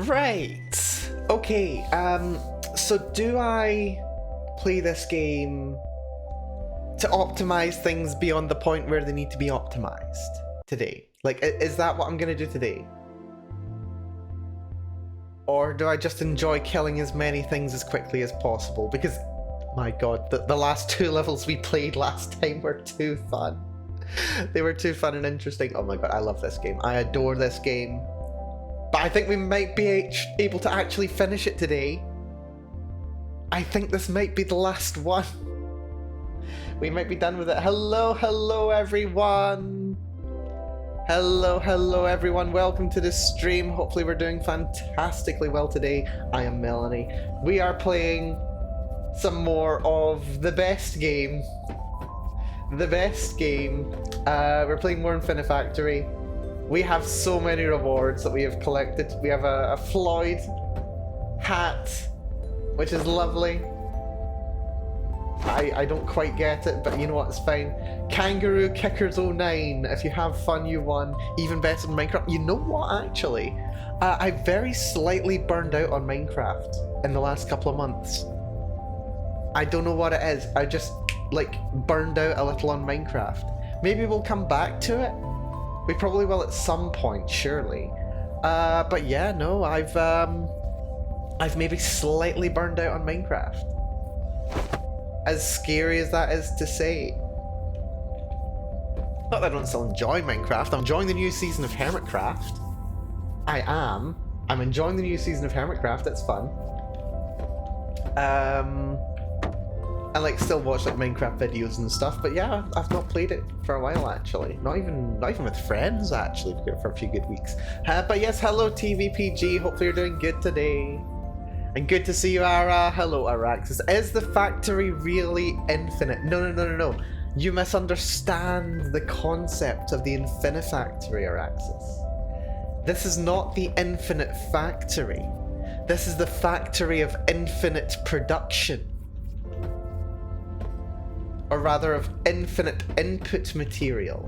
Right. Okay, so do I play this game to optimize things beyond the point where they need to be optimized today? Like, is that what I'm gonna do today? Or do I just enjoy killing as many things as quickly as possible? Because, my god, the last two levels we played last time were too fun. They were too fun and interesting. Oh my god, I love this game. I adore this game. But I think we might be able to actually finish it today. I think this might be the last one. We might be done with it. Hello, hello everyone. Hello everyone. Welcome to the stream. Hopefully we're doing fantastically well today. I am Melanie. We are playing some more of the best game. The best game. We're playing more Infinifactory. We have so many rewards that we have collected. We have a Floyd hat, which is lovely. I don't quite get it, but you know what, it's fine. Kangaroo Kickers 09, if you have fun you won. Even better than Minecraft. You know what, actually? I very slightly burned out on Minecraft in the last couple of months. I don't know what it is. I just, like, burned out a little on Minecraft. Maybe we'll come back to it. We probably will at some point, surely. But yeah, no, I've maybe slightly burned out on Minecraft. As scary as that is to say. Not that I don't still enjoy Minecraft, I'm enjoying the new season of Hermitcraft. I am. I'm enjoying the new season of Hermitcraft, it's fun. I like still watch like Minecraft videos and stuff, but yeah, I've not played it for a while actually. Not even with friends actually for a few good weeks. But yes, hello TVPG. Hopefully you're doing good today, and good to see you, Ara. Hello, Araxis. Is the factory really infinite? No. You misunderstand the concept of the Infinifactory, Araxis. This is not the infinite factory. This is the factory of infinite production. Or rather of infinite input material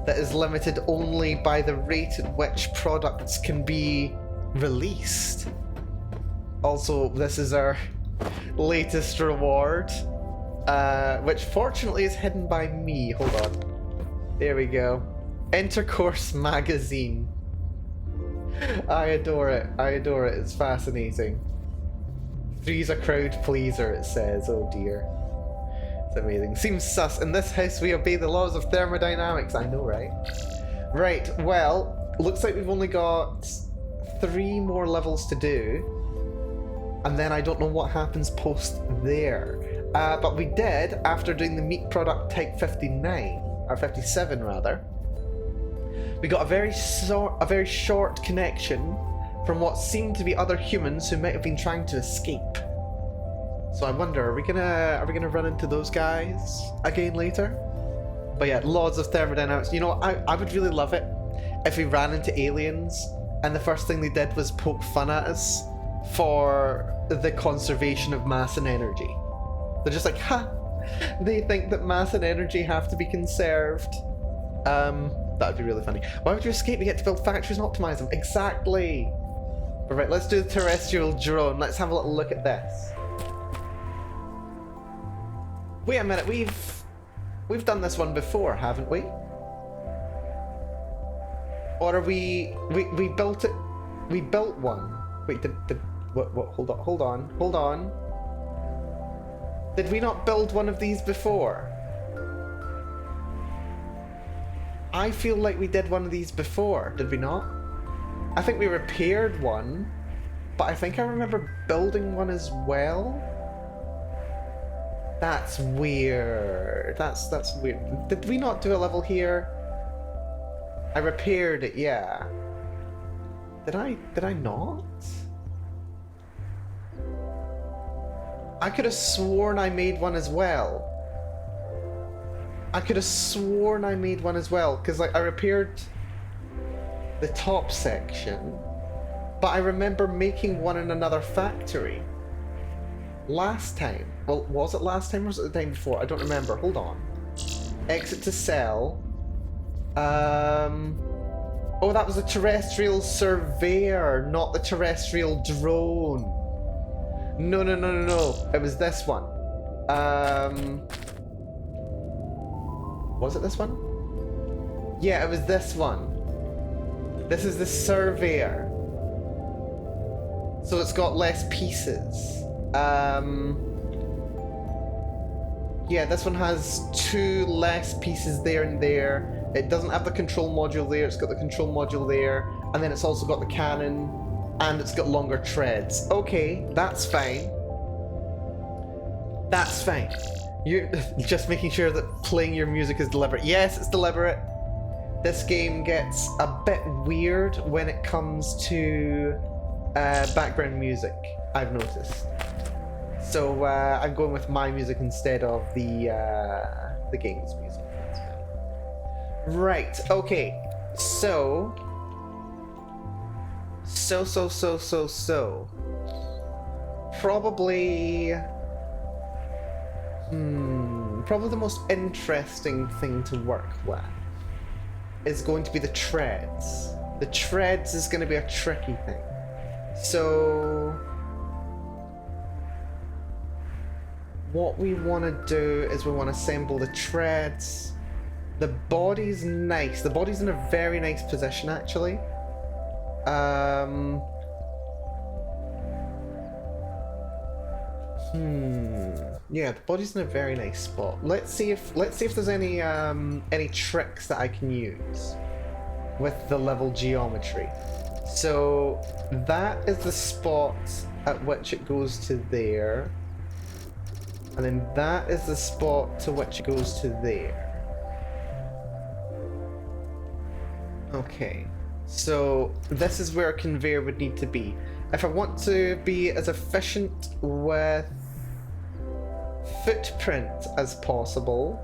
that is limited only by the rate at which products can be released. Also, this is our latest reward, which fortunately is hidden by me. Hold on. There we go. Intercourse magazine. I adore it. It's fascinating. Three's a crowd pleaser, it says. Oh dear. It's amazing. Seems sus. In this house we obey the laws of thermodynamics. I know, right? Right, well, looks like we've only got 3 more levels to do. And then I don't know what happens post there. But we did, after doing the meat product type 59, or 57 rather, we got a very short connection from what seemed to be other humans who might have been trying to escape. So I wonder, are we gonna run into those guys again later? But yeah, laws of thermodynamics. You know, I would really love it if we ran into aliens and the first thing they did was poke fun at us for the conservation of mass and energy. They're just like, ha! They think that mass and energy have to be conserved. That would be really funny. Why would you escape? You get to build factories and optimize them. Exactly! Alright, let's do the terrestrial drone. Let's have a little look at this. Wait a minute, we've done this one before, haven't we? Or are we built it? We built one. Wait, what? Hold on. Did we not build one of these before? I feel like we did one of these before, did we not? I think we repaired one, but I think I remember building one as well. That's weird. That's weird. Did we not do a level here? I repaired it, yeah. Did I not? I could have sworn I made one as well. Because like I repaired the top section, but I remember making one in another factory last time. Well, was it last time or was it the time before? I don't remember. Hold on. Exit to sell. Oh, that was a terrestrial surveyor, not the terrestrial drone. No. It was this one. Was it this one? Yeah, it was this one. This is the surveyor. So it's got less pieces. Yeah, this one has 2 less pieces there and there. It doesn't have the control module there, it's got the control module there, and then it's also got the cannon, and it's got longer treads. Okay, that's fine. That's fine. You're just making sure that playing your music is deliberate. Yes, it's deliberate. This game gets a bit weird when it comes to background music, I've noticed. So I'm going with my music instead of the game's music. That's fine. Right. Okay. So. Probably. Probably the most interesting thing to work with is going to be the treads. The treads is going to be a tricky thing. So. What we want to do is we want to assemble the treads. The body's nice. The body's in a very nice position, actually. Yeah, the body's in a very nice spot. Let's see if there's any tricks that I can use with the level geometry. So that is the spot at which it goes to there. And then that is the spot to which it goes to there. Okay. So this is where a conveyor would need to be. If I want to be as efficient with footprint as possible,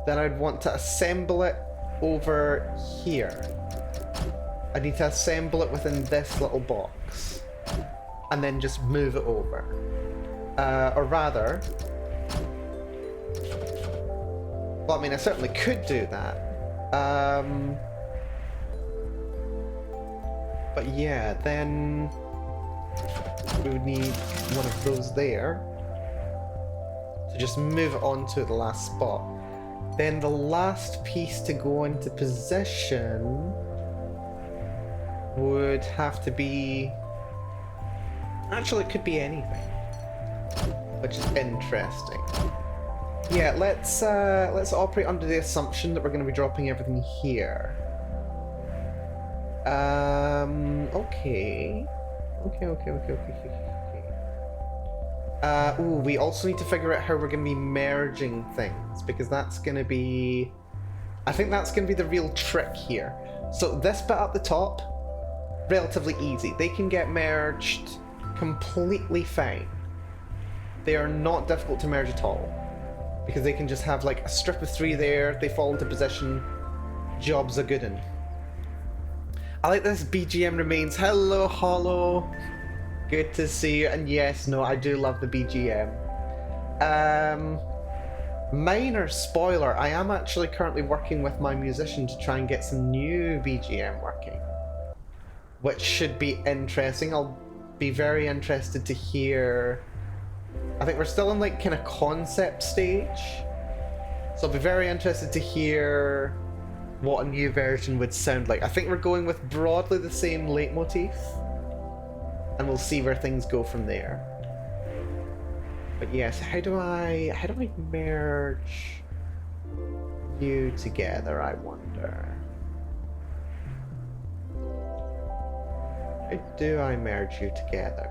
then I'd want to assemble it over here. I need to assemble it within this little box and then just move it over. Or rather, well, I mean, I certainly could do that. But yeah, then we would need one of those there. So just move it on to the last spot. Then the last piece to go into position would have to be... Actually, it could be anything, which is interesting. Yeah, let's operate under the assumption that we're going to be dropping everything here. Okay. Ooh, we also need to figure out how we're going to be merging things, because that's going to be... I think that's going to be the real trick here. So this bit at the top, relatively easy. They can get merged completely fine. They are not difficult to merge at all, because they can just have like a strip of 3 there, they fall into position, job's a good one. I like this BGM remains. Hello, Hollow. Good to see you. And yes, no, I do love the BGM. Minor spoiler, I am actually currently working with my musician to try and get some new BGM working, which should be interesting. I'll be very interested to hear. I think we're still in like kind of concept stage, so I'll be very interested to hear what a new version would sound like. I think we're going with broadly the same leitmotif, and we'll see where things go from there. But yes, how do I merge you together, I wonder? How do I merge you together?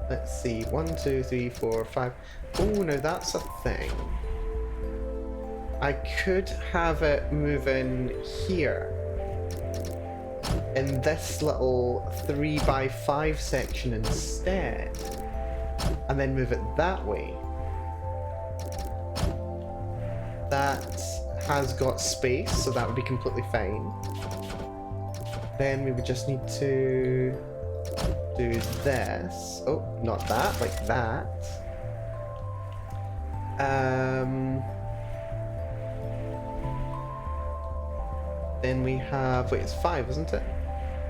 Let's see. 1, 2, 3, 4, 5. Oh, no, that's a thing. I could have it move in here, in this little 3x5 section instead, and then move it that way. That has got space, so that would be completely fine. Then we would just need to do this. Oh, not that, like that. Then we have, wait, it's 5, isn't it?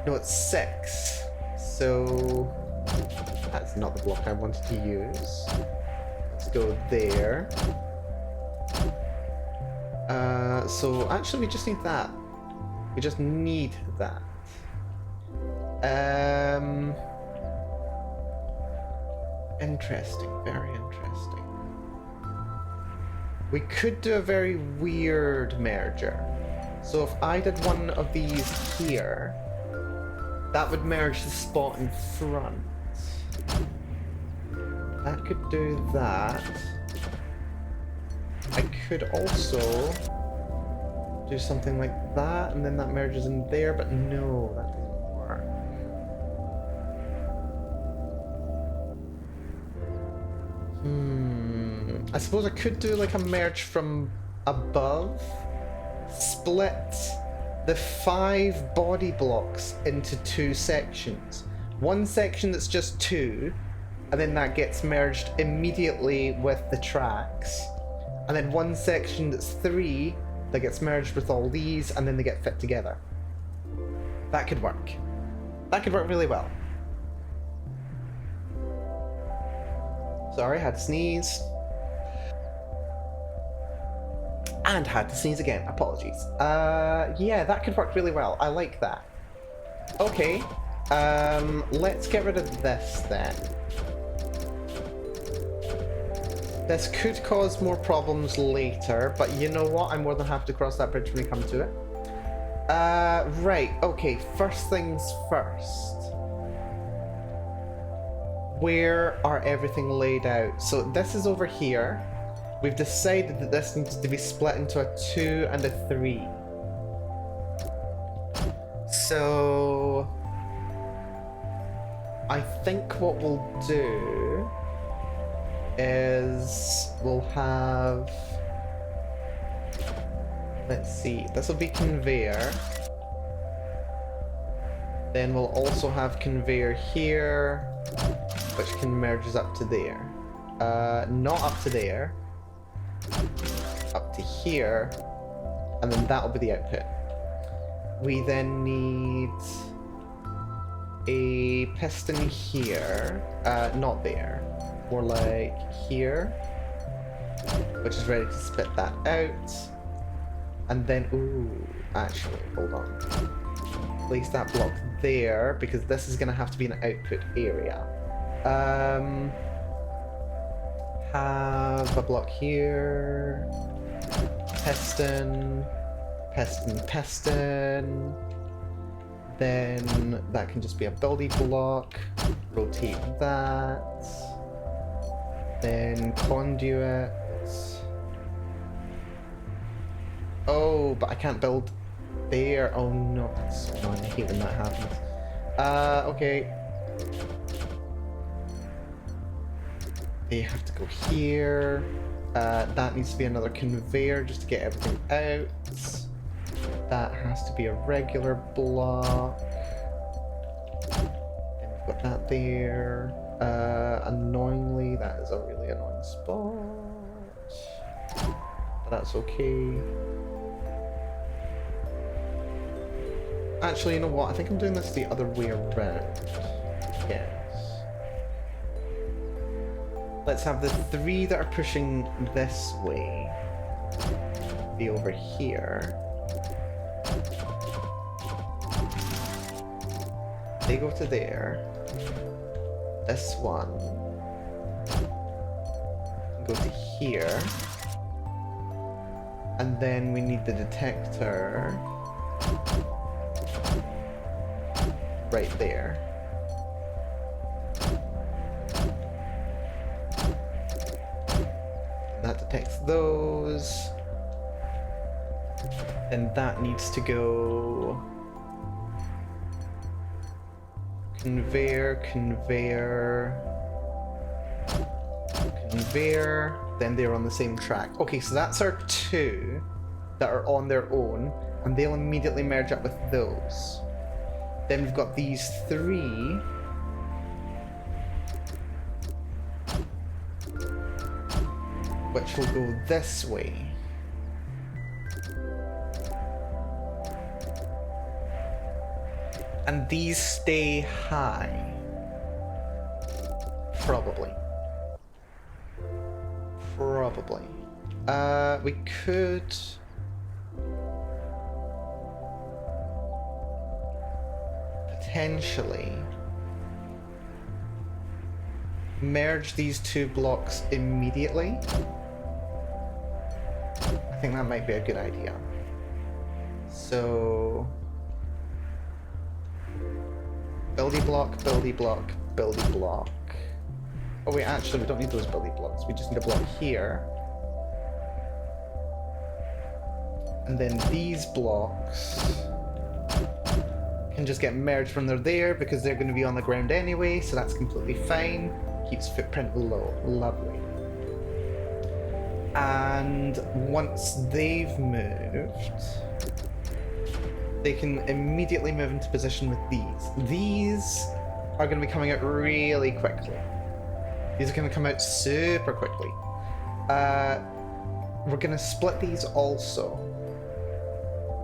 No, it's 6. So that's not the block I wanted to use. Let's go there. So actually we just need that. We just need that. Interesting, very interesting. We could do a very weird merger. So if I did one of these here, that would merge the spot in front. That could do that. I could also do something like that, and then that merges in there, but no, that doesn't work. I suppose I could do like a merge from above. Split the 5 body blocks into 2 sections. One section that's just 2, and then that gets merged immediately with the tracks. And then one section that's 3 that gets merged with all these, and then they get fit together. That could work. That could work really well. Sorry, had to sneeze. And had to sneeze again. Apologies. Yeah, that could work really well. I like that. Okay. Let's get rid of this then. This could cause more problems later, but you know what? I'm more than happy to cross that bridge when we come to it. Right, okay, first things first. Where are everything laid out? So this is over here. We've decided that this needs to be split into a 2 and a 3. So I think what we'll do is we'll have, let's see, this will be conveyor. Then we'll also have conveyor here, which can merges up to there. Not up to there. Up to here. And then that'll be the output. We then need a piston here. Not there. More like here. Which is ready to spit that out. And then, ooh, actually, hold on. Place that block there, because this is going to have to be an output area. Have a block here. Piston. Piston, piston. Then that can just be a building block. Rotate that. Then conduit. Oh, but I can't build there. Oh no, that's so annoying. I hate when that happens. Okay. They have to go here. That needs to be another conveyor just to get everything out. That has to be a regular block. Then we've got that there. Annoyingly, that is a really annoying spot. But that's okay. Actually, you know what? I think I'm doing this the other way around. Yes. Let's have the 3 that are pushing this way be over here. They go to there. This one go to here. And then we need the detector right there. That detects those. And that needs to go conveyor, conveyor, conveyor. Then they're on the same track. Okay, so that's our 2 that are on their own, and they'll immediately merge up with those. Then we've got these 3. Which will go this way. And these stay high. Probably. Probably. We could potentially merge these 2 blocks immediately. I think that might be a good idea. So buildy block, buildy block, buildy block. Oh wait, actually we don't need those buildy blocks. We just need a block here. And then these blocks can just get merged when they're there because they're going to be on the ground anyway, so that's completely fine. Keeps footprint low. Lovely. And once they've moved, they can immediately move into position with these. These are going to be coming out really quickly. These are going to come out super quickly. We're going to split these also.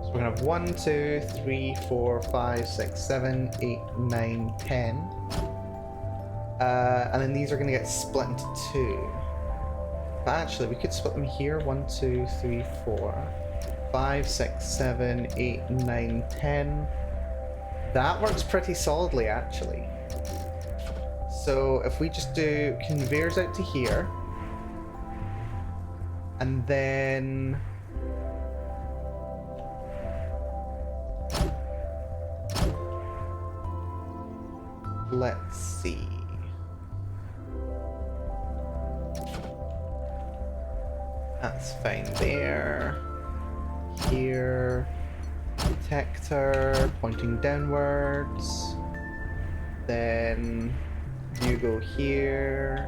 So we're going to have 1, 2, 3, 4, 5, 6, 7, 8, 9, 10. And then these are going to get split into 2. But actually, we could split them here. 1, 2, 3, 4, 5, 6, 7, 8, 9, 10. That works pretty solidly, actually. So if we just do conveyors out to here, and then let's see. That's fine there. Here. Detector pointing downwards. Then you go here.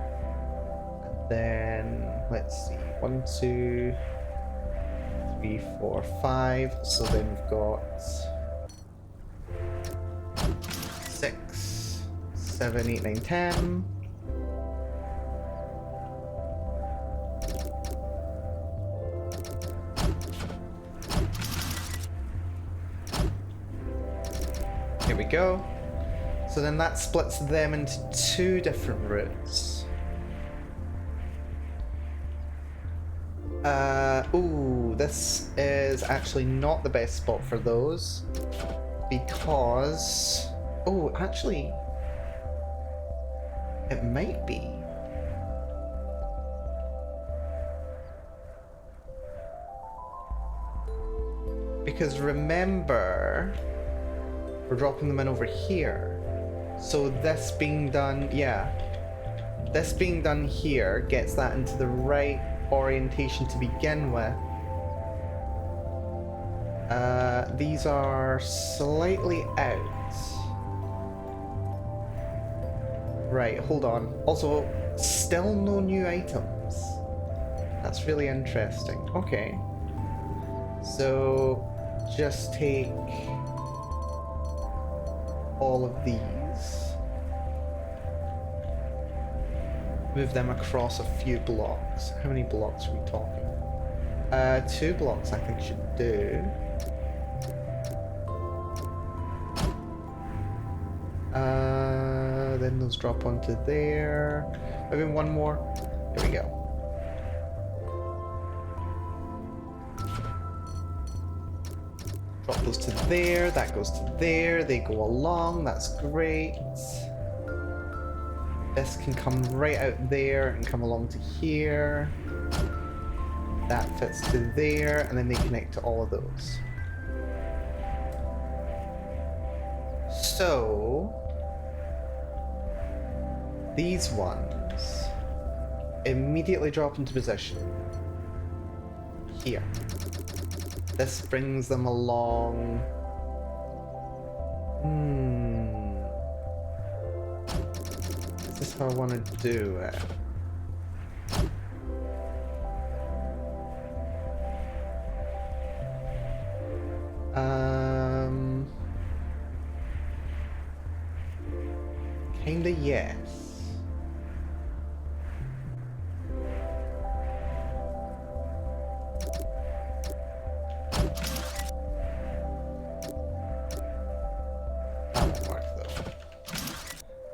And then let's see. 1, 2, 3, 4, 5. So then we've got 6, 7, 8, 9, 10. Here we go. So then that splits them into 2 different routes. Ooh, this is actually not the best spot for those. Because... Oh, actually... It might be. Because remember... We're dropping them in over here. So this being done, yeah. This being done here gets that into the right orientation to begin with. These are slightly out. Right, hold on. Also, still no new items. That's really interesting. Okay. So, just take all of these. Move them across a few blocks. How many blocks are we talking? 2 blocks I think should do. Then those drop onto there. Maybe 1 more. There we go. Drop those to there, that goes to there, they go along, that's great. This can come right out there and come along to here. That fits to there, and then they connect to all of those. So, these ones immediately drop into position here. This brings them along. Is this how I want to do it? Kinda yes.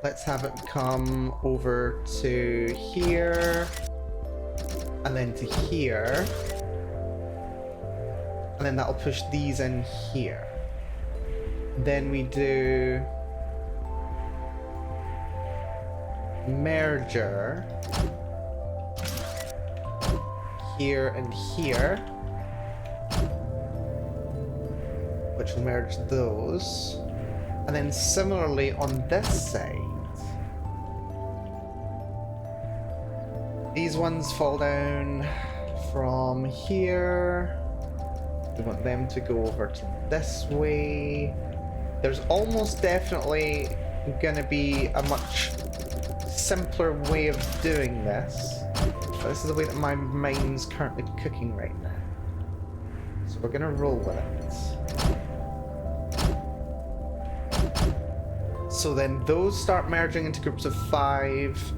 Let's have it come over to here, and then to here, and then that'll push these in here. Then we do merger here and here, which will merge those. And then similarly on this side, these ones fall down from here. We want them to go over to this way. There's almost definitely gonna be a much simpler way of doing this. But this is the way that my mind's currently cooking right now. So we're gonna roll with it. So then those start merging into groups of 5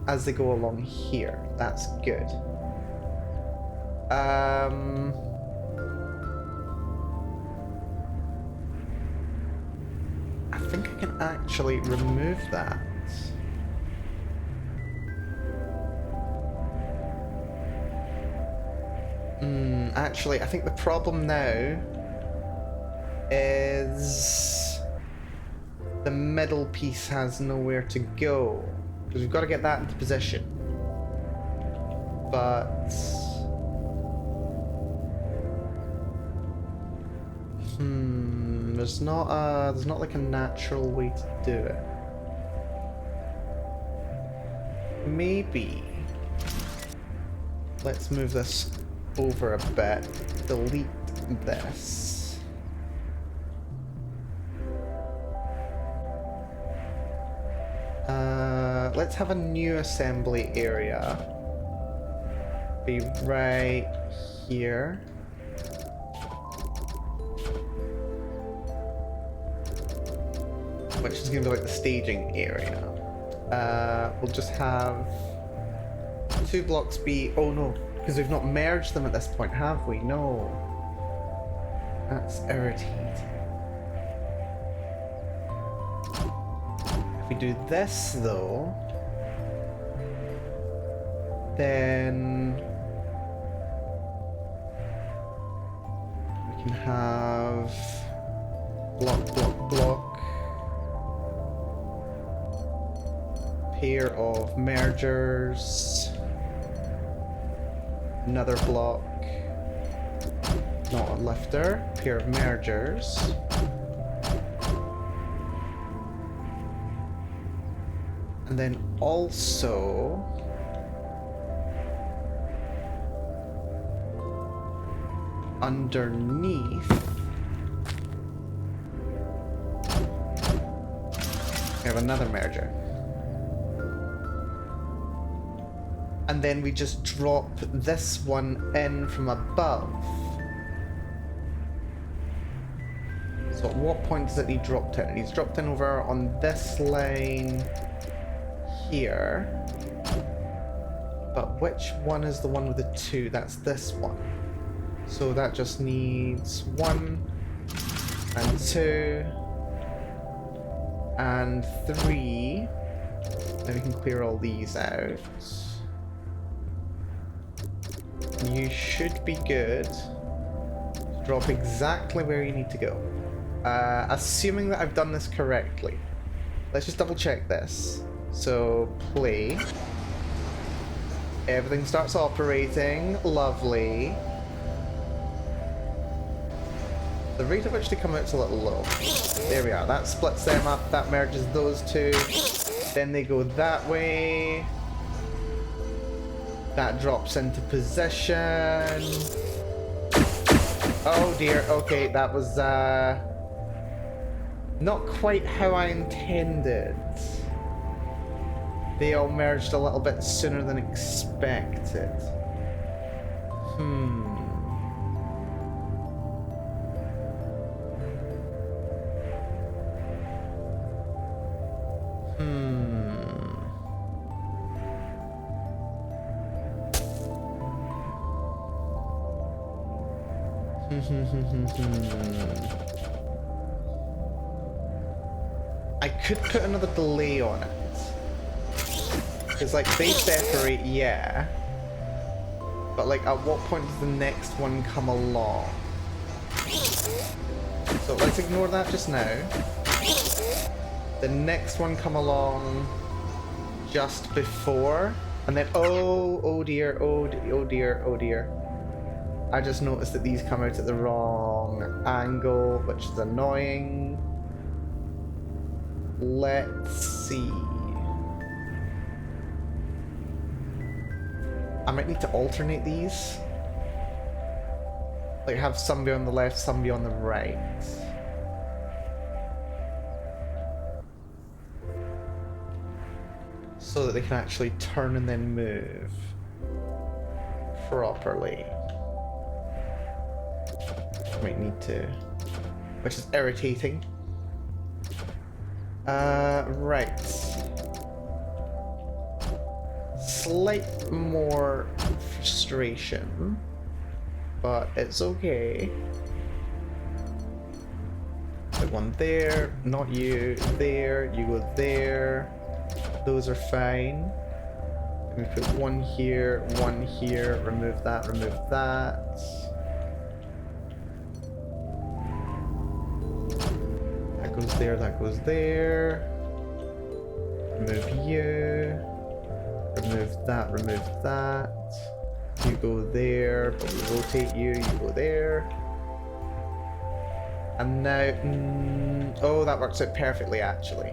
as they go along here. That's good. I think I can actually remove that. Actually, I think the problem now is the middle piece has nowhere to go. Because we've got to get that into position. But... there's not like a natural way to do it. Maybe. Let's move this over a bit. Delete this. Let's have a new assembly area. Be right here. Which is going to be like the staging area. We'll just have 2 blocks be... Oh no, because we've not merged them at this point, have we? No. That's irritating. If we do this though, then we can have block, block, block. Pair of mergers. Another block. Not a lifter. Pair of mergers. And then also underneath we have another merger. And then we just drop this one in from above. So at what point does it need dropped in? It needs dropped in over on this line here. But which one is the one with the 2? That's this one. So that just needs 1 and 2 and 3. Then we can clear all these out. You should be good. Drop exactly where you need to go. Assuming that I've done this correctly. Let's just double check this. So, play. Everything starts operating. Lovely. The rate at which they come out is a little low. There we are. That splits them up. That merges those 2. Then they go that way. That drops into position. Oh dear, okay, that was not quite how I intended. They all merged a little bit sooner than expected. I could put another delay on it. Because, like, they separate, yeah. But, like, at what point does the next one come along? So let's ignore that just now. The next one come along just before. And then, oh dear, oh dear, oh dear. I just noticed that these come out at the wrong angle, which is annoying. Let's see. I might need to alternate these. Like have some be on the left, some be on the right. So that they can actually turn and then move properly. Might need to, which is irritating. Right. Slight more frustration, but it's okay. Put one there, not you, there, you go there. Those are fine. Let me put one here, remove that, remove that. goes there, that goes there. Remove you. Remove that. You go there, but we rotate you, you go there. And now, oh, that works out perfectly actually.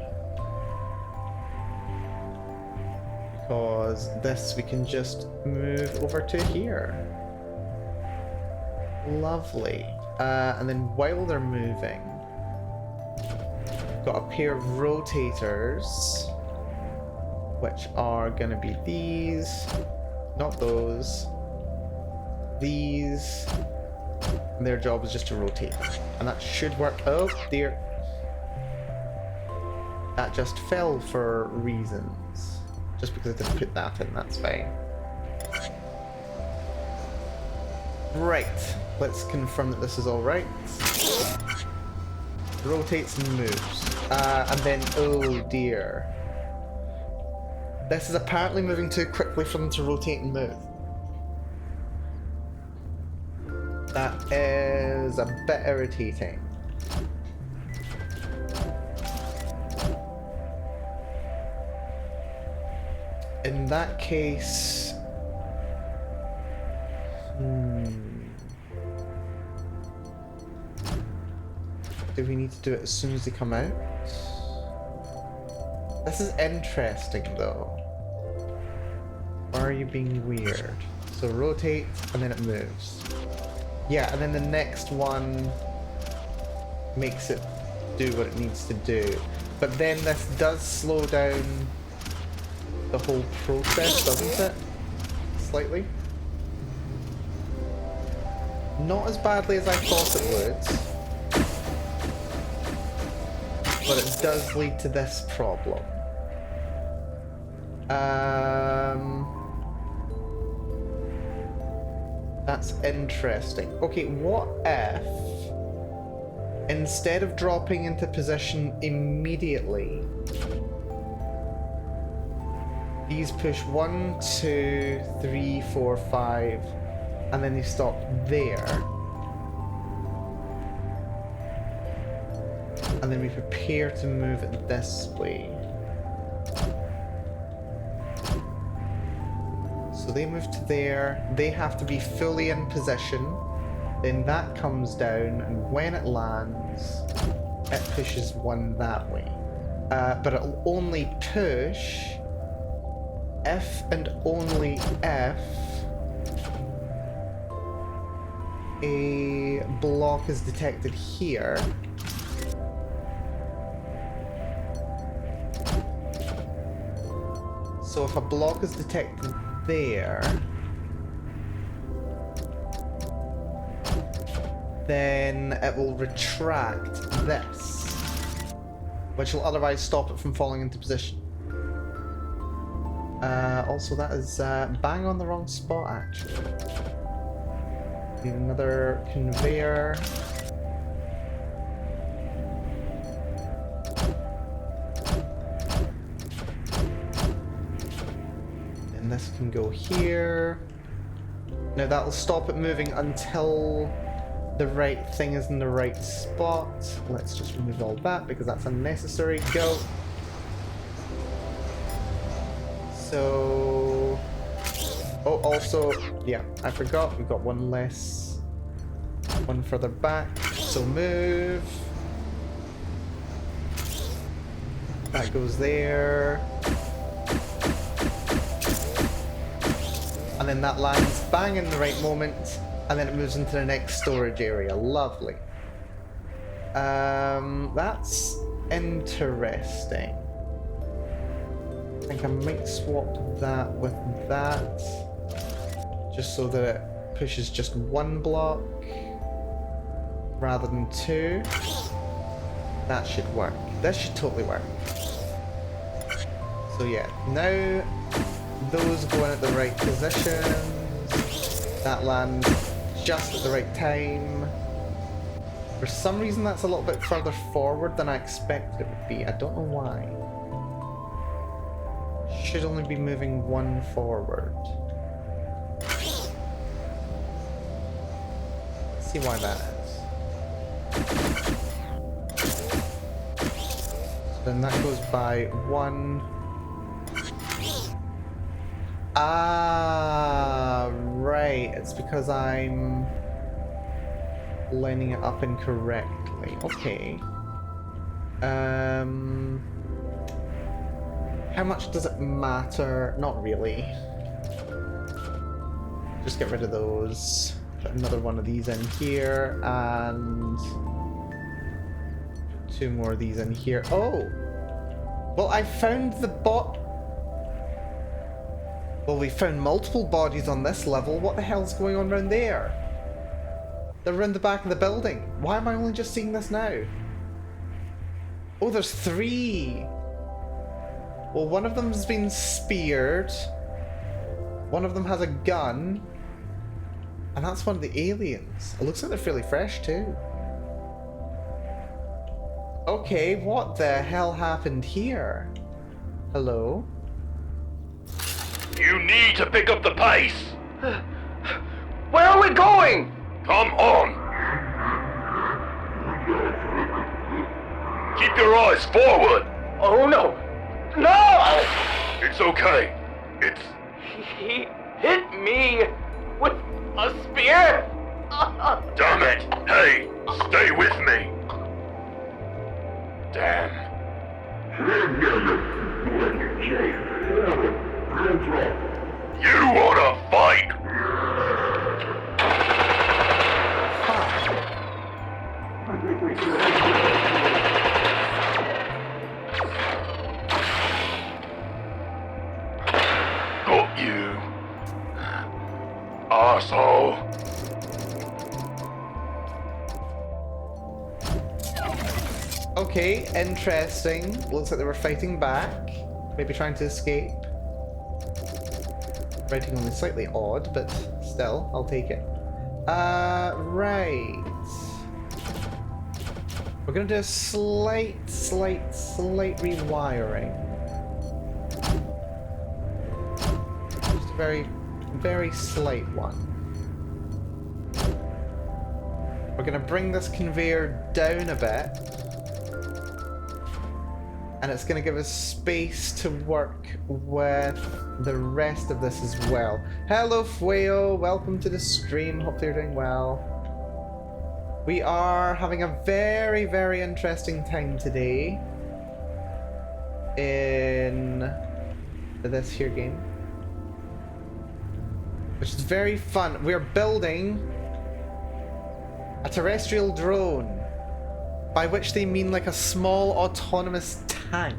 Because this we can just move over to here. Lovely. And then while they're moving, got a pair of rotators, which are gonna be these, not those, these, and their job is just to rotate. And that should work. Oh dear. That just fell for reasons. Just because I didn't put that in, that's fine. Right, let's confirm that this is alright. Rotates and moves. And then, oh dear. This is apparently moving too quickly for them to rotate and move. That is a bit irritating. In that case... Do we need to do it as soon as they come out? This is interesting though. Or are you being weird? So rotate and then it moves. Yeah, and then the next one makes it do what it needs to do. But then this does slow down the whole process, doesn't it? Slightly. Not as badly as I thought it would. But it does lead to this problem. That's interesting. Okay, what if instead of dropping into position immediately, these push 1, 2, 3, 4, 5, and then they stop there. And then we prepare to move it this way. So they move to there, they have to be fully in position, then that comes down, and when it lands, it pushes 1 that way. But it'll only push if and only if a block is detected here. So if a block is detected there, then it will retract this, which will otherwise stop it from falling into position. Also, that is bang on the wrong spot, actually. Need another conveyor. And this can go here. Now that'll stop it moving until the right thing is in the right spot. Let's just remove all that because that's unnecessary. Go. So... Oh, also, yeah, I forgot, we've got one less, one further back, so move. That goes there. And then that lands bang in the right moment, and then it moves into the next storage area. Lovely. That's interesting. I think I might swap that with that, just so that it pushes just 1 block rather than 2. That should work. This should totally work. So yeah, now those go in at the right positions. That lands just at the right time. For some reason that's a little bit further forward than I expected it would be. I don't know why. Should only be moving 1 forward. See why that is. Then that goes by 1. Ah, right. It's because I'm lining it up incorrectly. Okay. How much does it matter? Not really. Just get rid of those. Put another one of these in here, and 2 more of these in here. Oh! Well, I found the Well, we found multiple bodies on this level. What the hell's going on around there? They're around the back of the building. Why am I only just seeing this now? Oh, there's 3! Well, one of them's been speared. One of them has a gun. And that's one of the aliens. It looks like they're fairly fresh, too. Okay, what the hell happened here? Hello? You need to pick up the pace! Where are we going? Come on! Keep your eyes forward! Oh no! No! It's okay. It's... He hit me with a spear! Damn it! Hey, stay with me! Damn. You wanna fight? Got you. Arsehole. Okay, interesting. Looks like they were fighting back. Maybe trying to escape. Writing only slightly odd, but still, I'll take it. Right. We're gonna do a slight rewiring. Just a very slight one. We're gonna bring this conveyor down a bit. And it's going to give us space to work with the rest of this as well. Hello, Fueo. Welcome to the stream. Hope you're doing well. We are having a very interesting time today in this here game, which is very fun. We're building a terrestrial drone, by which they mean like a small autonomous tank,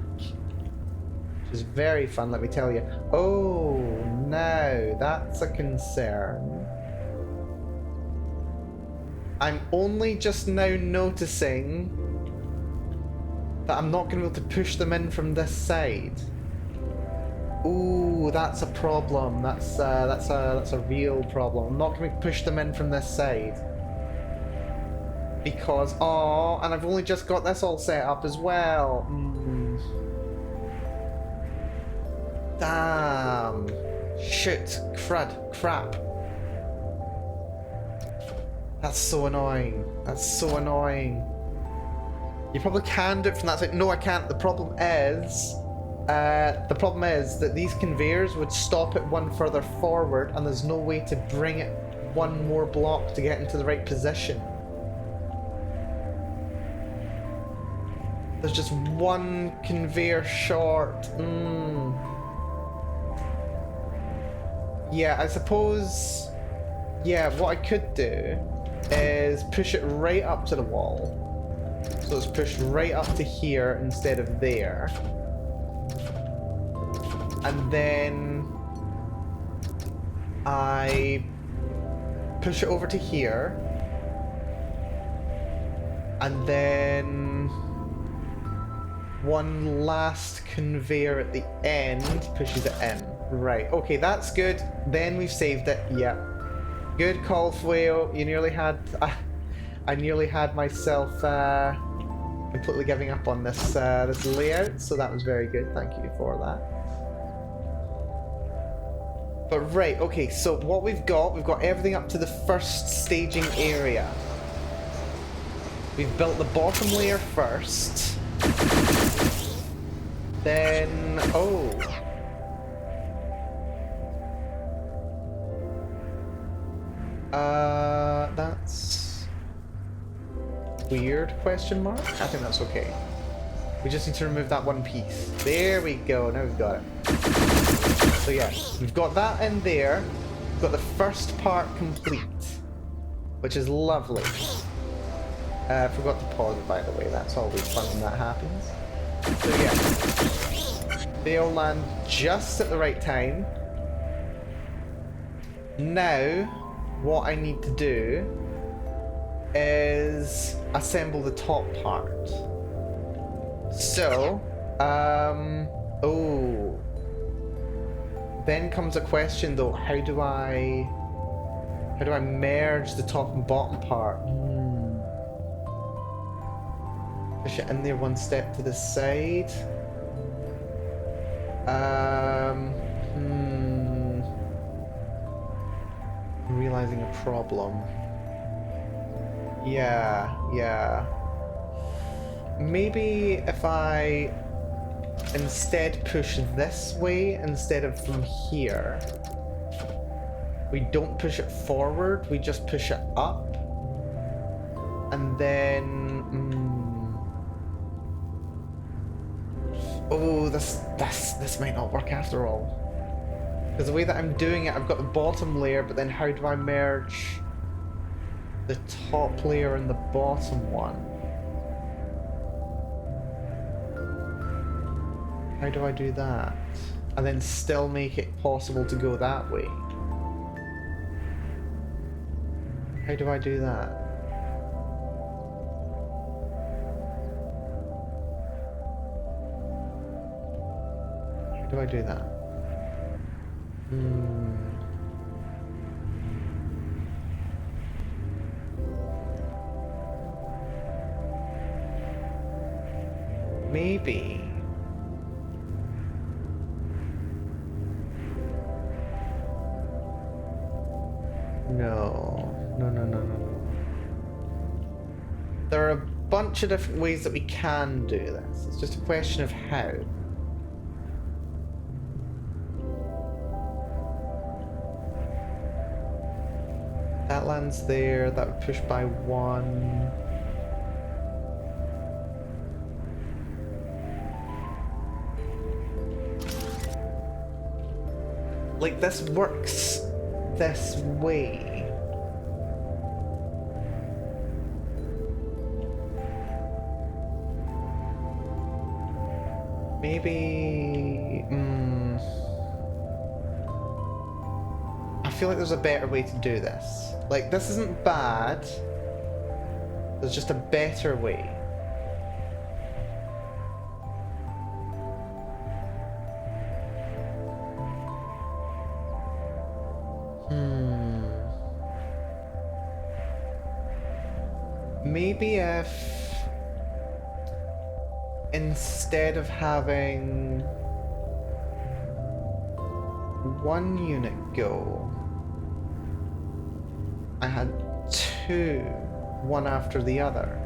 which is very fun, let me tell you. Oh, now that's a concern. I'm only just now noticing that I'm not going to be able to push them in from this side. Ooh, that's a problem. That's a real problem. I'm not going to push them in from this side. Because, and I've only just got this all set up as well. Damn. Shit. Crap. That's so annoying. That's so annoying. You probably can do it from that side. No, I can't. The problem is that these conveyors would stop it one further forward, and there's no way to bring it one more block to get into the right position. There's just one conveyor short. Yeah, I suppose... Yeah, what I could do is push it right up to the wall. So it's pushed right up to here instead of there. And then I push it over to here. And then one last conveyor at the end pushes it in. Right, okay, that's good. Then we've saved it. Yeah. Good call, Fueo. You nearly had... I nearly had myself completely giving up on this this layout, so that was very good. Thank you for that. But right, okay, so what we've got everything up to the first staging area. We've built the bottom layer first. Then, oh. That's weird, question mark? I think that's okay. We just need to remove that one piece. There we go, now we've got it. So yeah, we've got that in there. We've got the first part complete, which is lovely. Forgot to pause it, by the way. That's always fun when that happens. So yeah, they all land just at the right time. Now, what I need to do is assemble the top part. So, oh. Then comes a question though, how do I merge the top and bottom part? Push it in there one step to the side. I'm realizing a problem. Yeah. Maybe if I instead push this way instead of from here. We don't push it forward, we just push it up. And then... Oh, this might not work after all. Because the way that I'm doing it, I've got the bottom layer, but then how do I merge the top layer and the bottom one? How do I do that? And then still make it possible to go that way? How do I do that? How do I do that? Maybe. No. There are a bunch of different ways that we can do this. It's just a question of how. That lands there, that would push by one. Like, this works this way. Maybe... I feel like there's a better way to do this. Like, this isn't bad. There's just a better way. Maybe if instead of having one unit go, I had two, one after the other.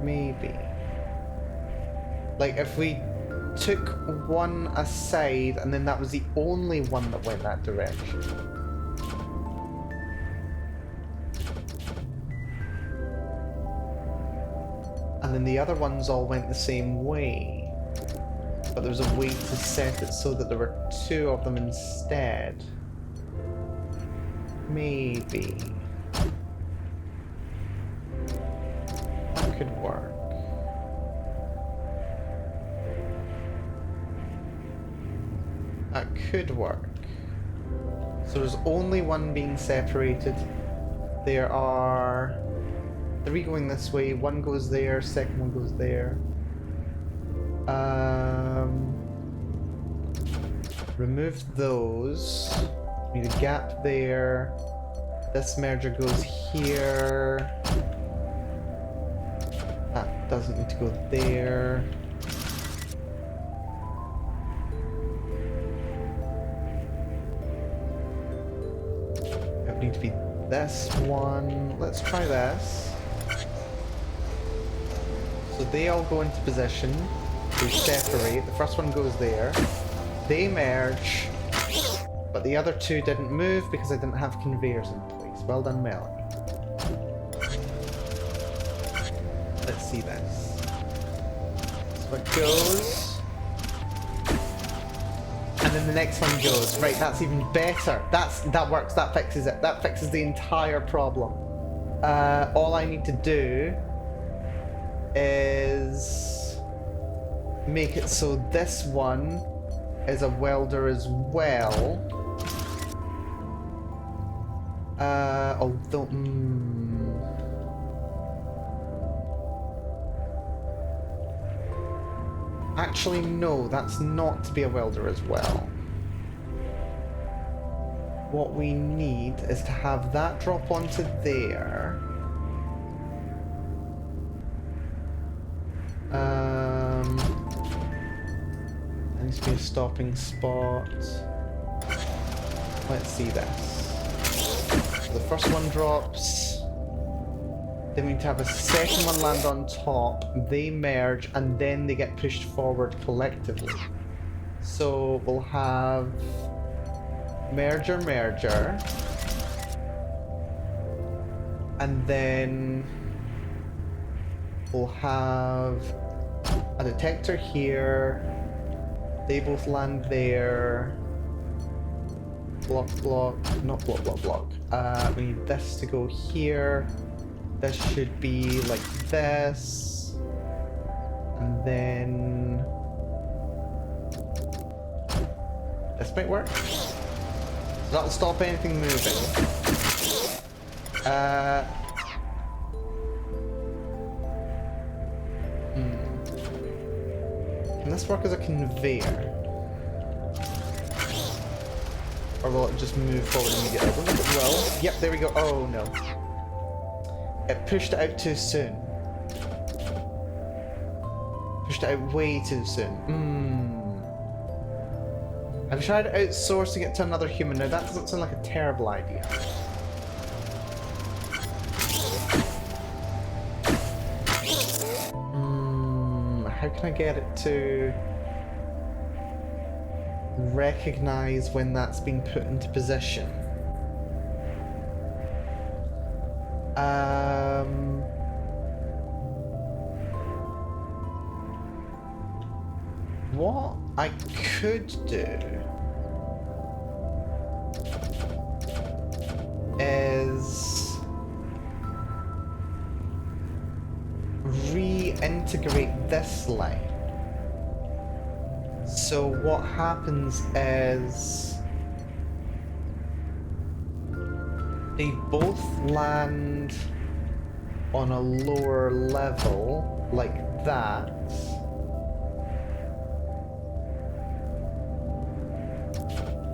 Maybe. Like if we took one aside and then that was the only one that went that direction. And then the other ones all went the same way. But there was a way to set it so that there were two of them instead. Maybe. That could work. That could work. So there's only one being separated. There are three going this way, one goes there, second one goes there. Remove those. Need a gap there. This merger goes here. That doesn't need to go there. It would need to be This one, let's try this. So they all go into position. They separate. The first one goes there. They merge. But the other two didn't move because I didn't have conveyors in place. Well done, Melanie. Let's see this. So it goes. And then the next one goes. Right, that's even better. That works, that fixes it. That fixes the entire problem. All I need to do is make it so this one is a welder as well. Although, actually, no, that's not to be a welder as well. What we need is to have that drop onto there. There needs to be a stopping spot. Let's see this. So the first one drops. Then we need to have a second one land on top. They merge and then they get pushed forward collectively. So we'll have merger, merger. And then we'll have a detector here. They both land there. Block, block, not block, block, block. We need this to go here. This should be like this. And then this might work. So that'll stop anything moving. Can this work as a conveyor? Or will it just move forward immediately? I don't think it will. Yep, there we go. Oh no. It pushed it out too soon. Pushed it out way too soon. I've tried outsourcing it to another human. Now that doesn't sound like a terrible idea. How can I get it to recognize when that's been put into position? What I could do is reintegrate this line. So what happens is they both land on a lower level like that.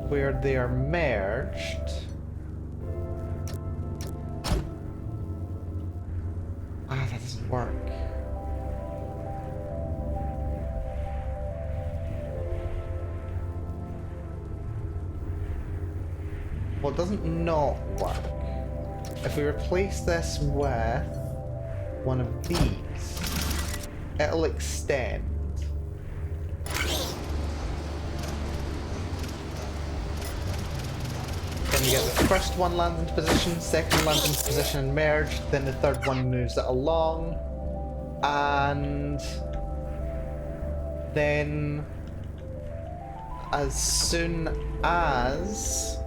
Where they are merged. That doesn't work. Well, it doesn't not work. If we replace this with one of these, it'll extend. Then you get the first one lands into position, second lands into position and merged, then the third one moves it along, and then as soon as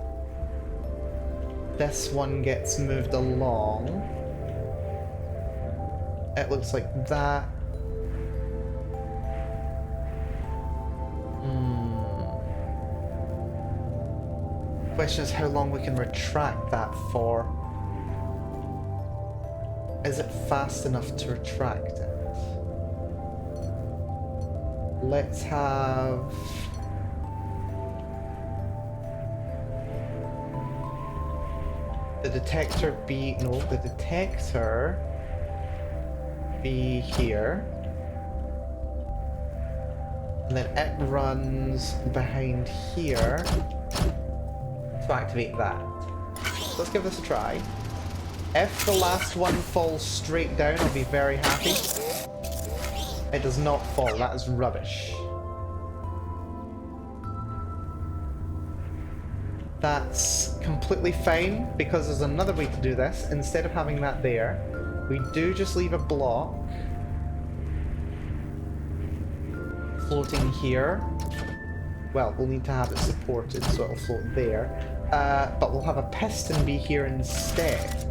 this one gets moved along, it looks like that. Question is how long we can retract that for. Is it fast enough to retract it? Let's have the detector be, no, the detector be here. And then it runs behind here to activate that. So let's give this a try. If the last one falls straight down, I'll be very happy. It does not fall, that is rubbish. That's completely fine, because there's another way to do this. Instead of having that there, we do just leave a block floating here. Well, we'll need to have it supported, so it'll float there. But we'll have a piston be here instead.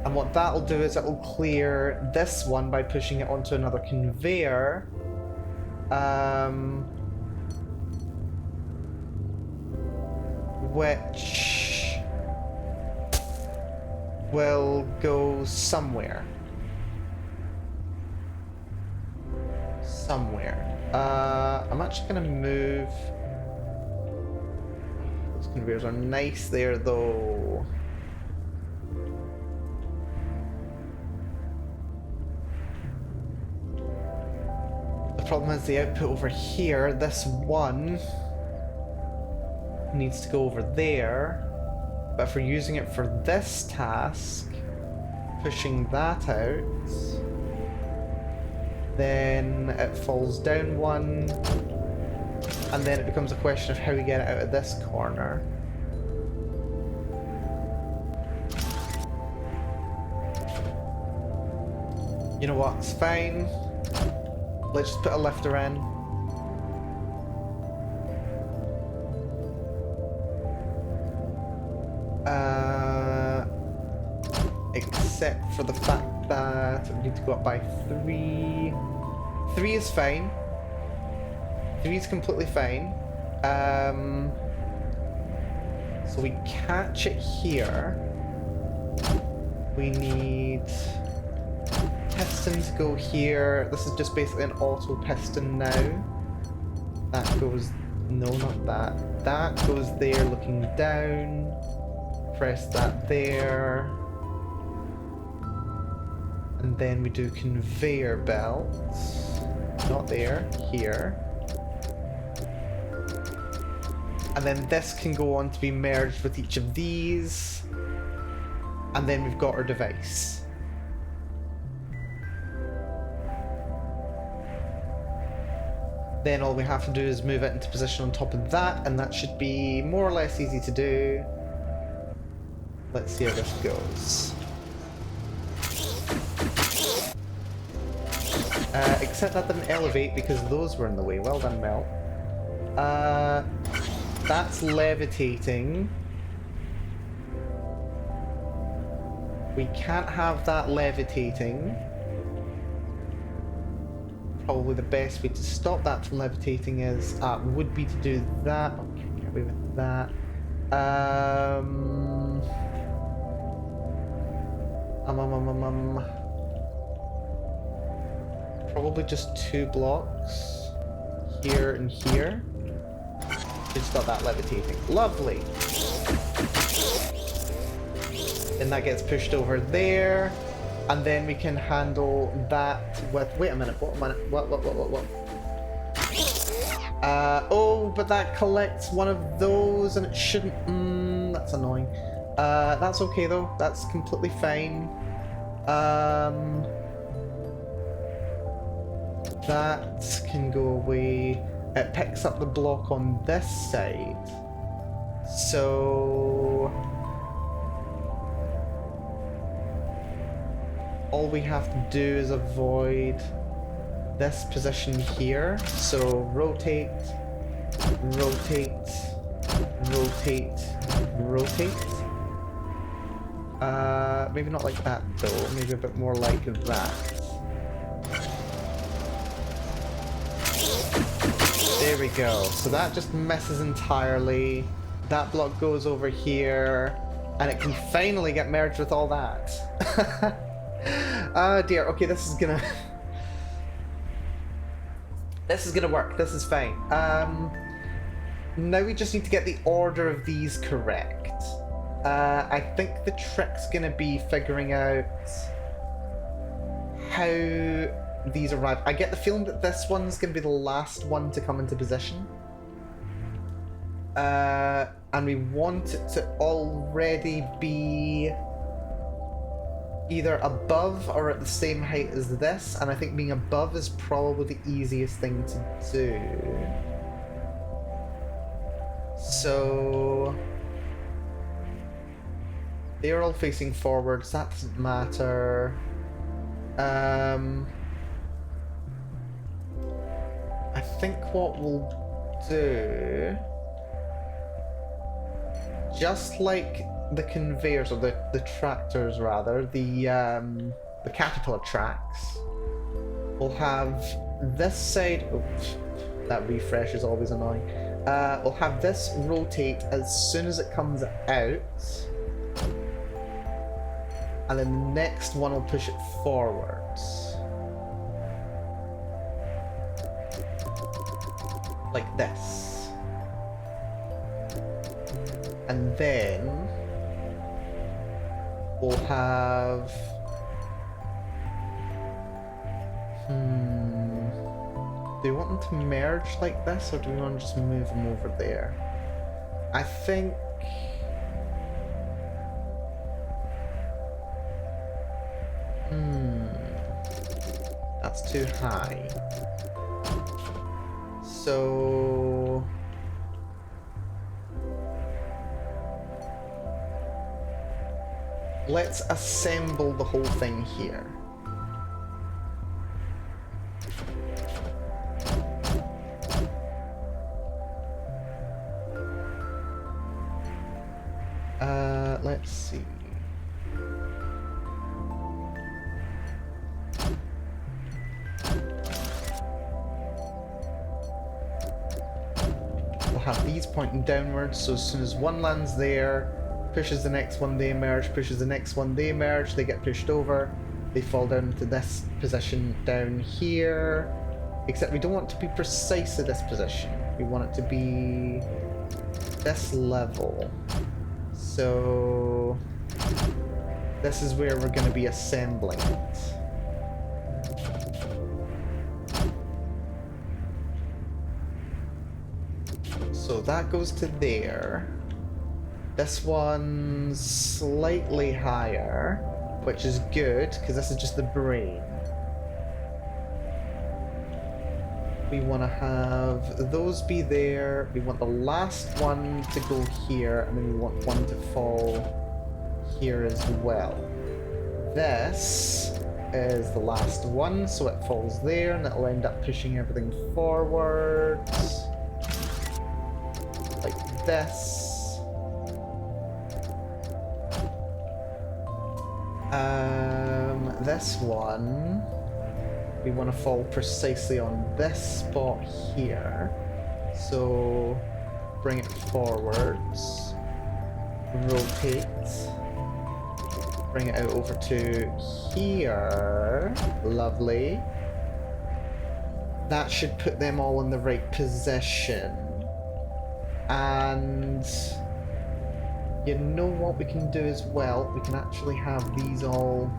And what that'll do is it'll clear this one by pushing it onto another conveyor. Which will go somewhere. I'm actually going to move. Those conveyors are nice there, though. The problem is the output over here. This one needs to go over there. But if we're using it for this task, pushing that out, then it falls down one, and then it becomes a question of how we get it out of this corner. You know what, it's fine. Let's just put a lifter in. Except for the fact that we need to go up by 3. 3 is fine. 3 is completely fine. So we catch it here. We need piston to go here. This is just basically an auto piston now. That goes... no, not that. That goes there looking down. Press that there. And then we do conveyor belts. Not there, here. And then this can go on to be merged with each of these. And then we've got our device. Then all we have to do is move it into position on top of that, and that should be more or less easy to do. Let's see how this goes. Except that didn't elevate because those were in the way. Well done, Mel. That's levitating. We can't have that levitating. Probably the best way to stop that from levitating is would be to do that. Okay, get away with that. Probably just 2 blocks here and here to stop that levitating. Lovely. Then that gets pushed over there, and then we can handle that with. Wait a minute. What? Oh, but that collects one of those, and it shouldn't. That's annoying. That's okay though. That's completely fine. That can go away. It picks up the block on this side. So all we have to do is avoid this position here. So rotate, rotate, rotate, rotate. Maybe not like that though. Maybe a bit more like that. There we go. So that just misses entirely. That block goes over here, and it can finally get merged with all that. Oh dear. Okay, this is gonna work. This is fine. Now we just need to get the order of these correct. I think the trick's gonna be figuring out how these arrive. I get the feeling that this one's going to be the last one to come into position. And we want it to already be either above or at the same height as this, and I think being above is probably the easiest thing to do. So they're all facing forwards, that doesn't matter. I think what we'll do, just like the conveyors, or the tractors rather, the caterpillar tracks, we'll have this side, oops, that refresh is always annoying. We'll have this rotate as soon as it comes out, and then the next one will push it forwards. Like this. And then we'll have... Do we want them to merge like this, or do we want to just move them over there? I think... That's too high. So... let's assemble the whole thing here. Let's see. We'll have these pointing downwards, so as soon as one lands there, pushes the next one, they emerge, pushes the next one, they emerge, they get pushed over, they fall down into this position down here. Except we don't want it to be precisely this position. We want it to be this level. So this is where we're going to be assembling it. So that goes to there. This one's slightly higher, which is good, because this is just the brain. We want to have those be there. We want the last one to go here, and then we want one to fall here as well. This is the last one, so it falls there, and it'll end up pushing everything forwards. Like this. This one, we want to fall precisely on this spot here. So bring it forwards, rotate, bring it out over to here. Lovely. That should put them all in the right position. And you know what we can do as well? We can actually have these all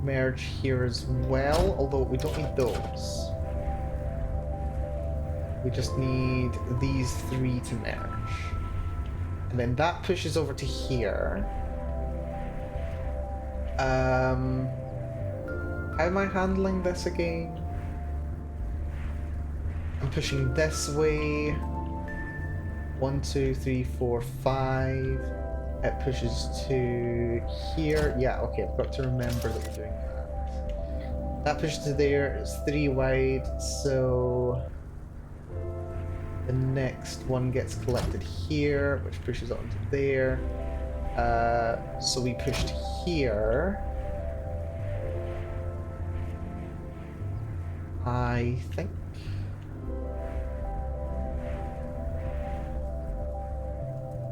merge here as well, although we don't need those. We just need these three to merge. And then that pushes over to here. How am I handling this again? I'm pushing this way. 1, 2, 3, 4, 5. It pushes to here. Yeah, okay, I've got to remember that we're doing that. That pushes to there. It's 3 wide, so the next one gets collected here, which pushes onto there. So we pushed here. I think.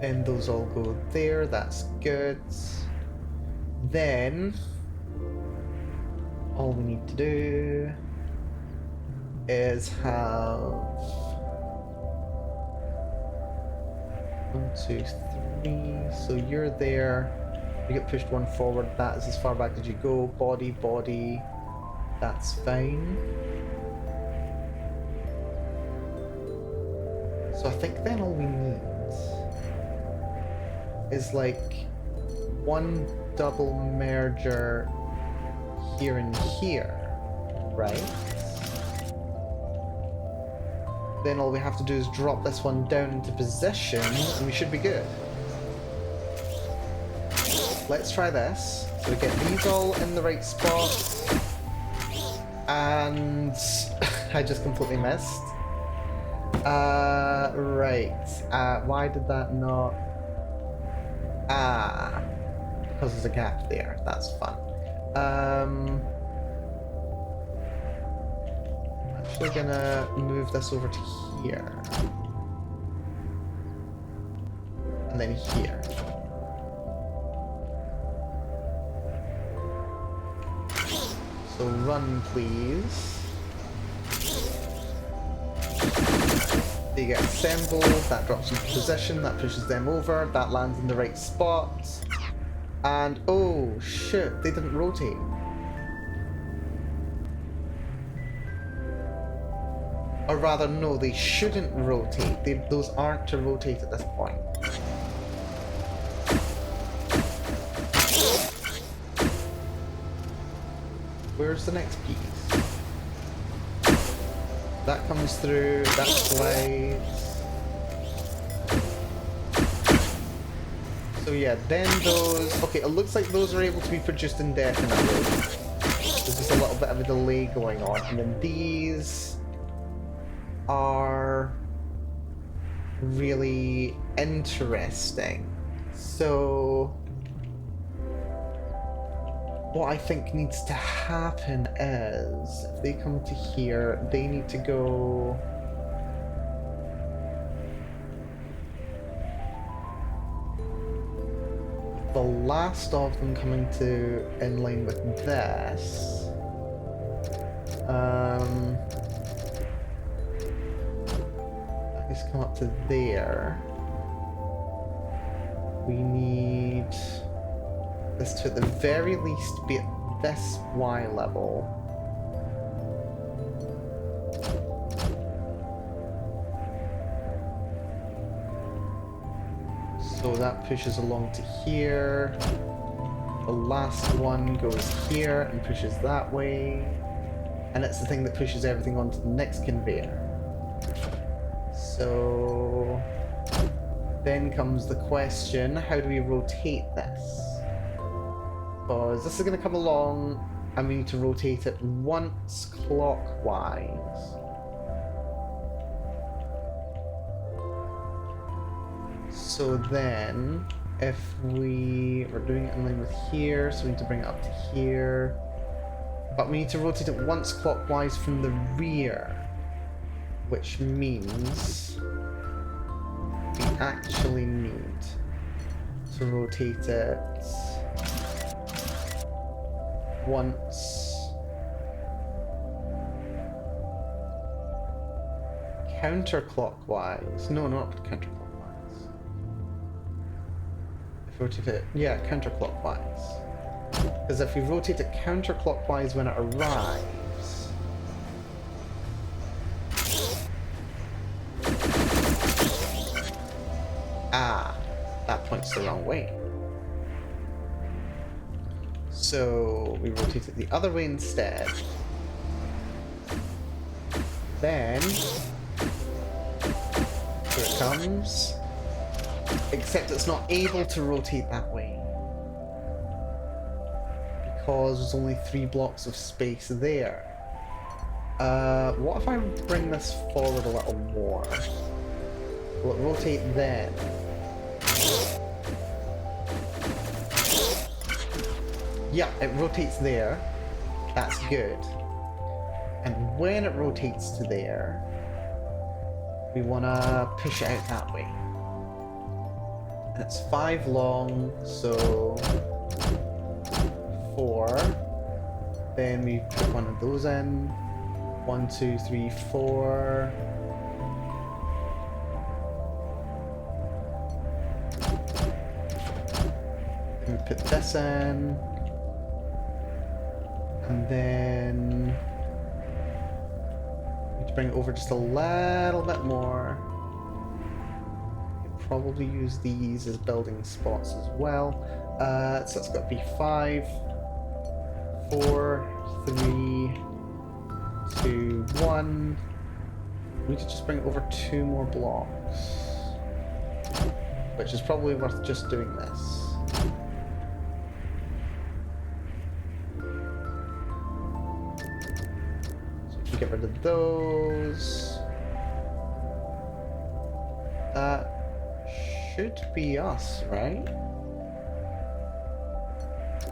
And those all go there, that's good. Then, all we need to do is have 1, 2, 3. So you're there, you get pushed one forward, that is as far back as you go. Body, body, that's fine. So I think then all we need is like one double merger here and here, right? Then all we have to do is drop this one down into position and we should be good. Let's try this. So we get these all in the right spot. And I just completely missed. Right. Why did that not... because there's a gap there. That's fun. Actually gonna move this over to here. And then here. So run, please. They get assembled, that drops into position, that pushes them over, that lands in the right spot. And oh shit, they didn't rotate. Or rather, no, they shouldn't rotate. Those aren't to rotate at this point. Where's the next piece? That comes through, that slides. So yeah, then those... Okay, it looks like those are able to be produced indefinitely. There's just a little bit of a delay going on. And then these are really interesting. So what I think needs to happen is, if they come to here, they need to go... The last of them coming to in line with this. Let's come up to there. We need this to at the very least be at this Y level. So that pushes along to here. The last one goes here and pushes that way. And it's the thing that pushes everything onto the next conveyor. So then comes the question, how do we rotate this? Because this is going to come along and we need to rotate it once clockwise. So then, if we're doing it in line with here, so we need to bring it up to here. But we need to rotate it once clockwise from the rear, which means we actually need to rotate it once counterclockwise. No, not counterclockwise. If we rotate it, yeah, counterclockwise. Because if we rotate it counterclockwise when it arrives, that points the wrong way. So we rotate it the other way instead. Then here it comes. Except it's not able to rotate that way. Because there's only 3 blocks of space there. What if I bring this forward a little more? Will it rotate then? Yeah, it rotates there. That's good. And when it rotates to there, we want to push it out that way. And it's 5 long, so 4. Then we put one of those in. 1, 2, 3, 4. Then we put this in. And then we need to bring it over just a little bit more. probably use these as building spots as well. So it's got to be 5, 4, 3, 2, 1. We could just bring over 2 more blocks, which is probably worth just doing this. So we can get rid of those. That should be us, right?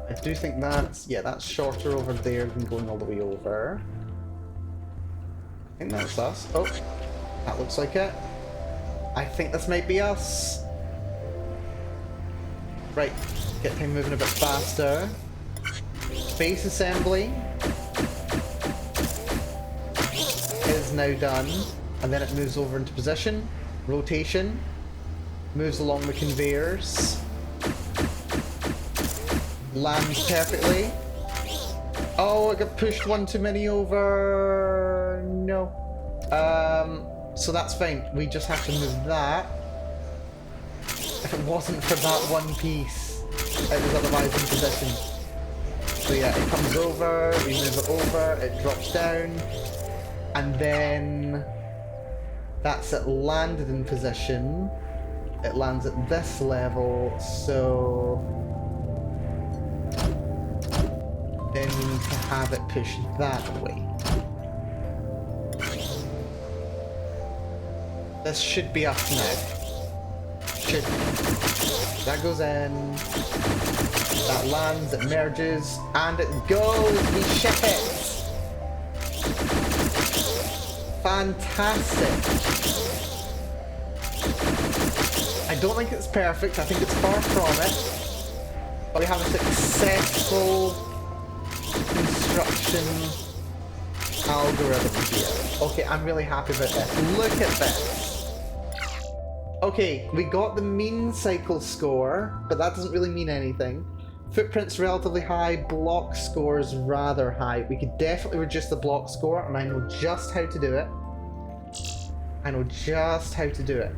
I do think that's, yeah, that's shorter over there than going all the way over. I think that's us. Oh, that looks like it. I think this might be us. Right, get him moving a bit faster. Base assembly is now done, and then it moves over into position. Rotation moves along the conveyors. Lands perfectly. Oh, I got pushed one too many over. No. So that's fine. We just have to move that. If it wasn't for that one piece, it was otherwise in position. So yeah, it comes over, we move it over, it drops down, and then that's it landed in position. It lands at this level, so then we need to have it pushed that way. This should be us now. Should be. That goes in. That lands, it merges, and it goes! We ship it! Fantastic! I don't think it's perfect, I think it's far from it. But we have a successful construction algorithm here. Okay, I'm really happy about this. Look at this. Okay, we got the mean cycle score, but that doesn't really mean anything. Footprint's relatively high, block score is rather high. We could definitely reduce the block score, and I know just how to do it. I know just how to do it.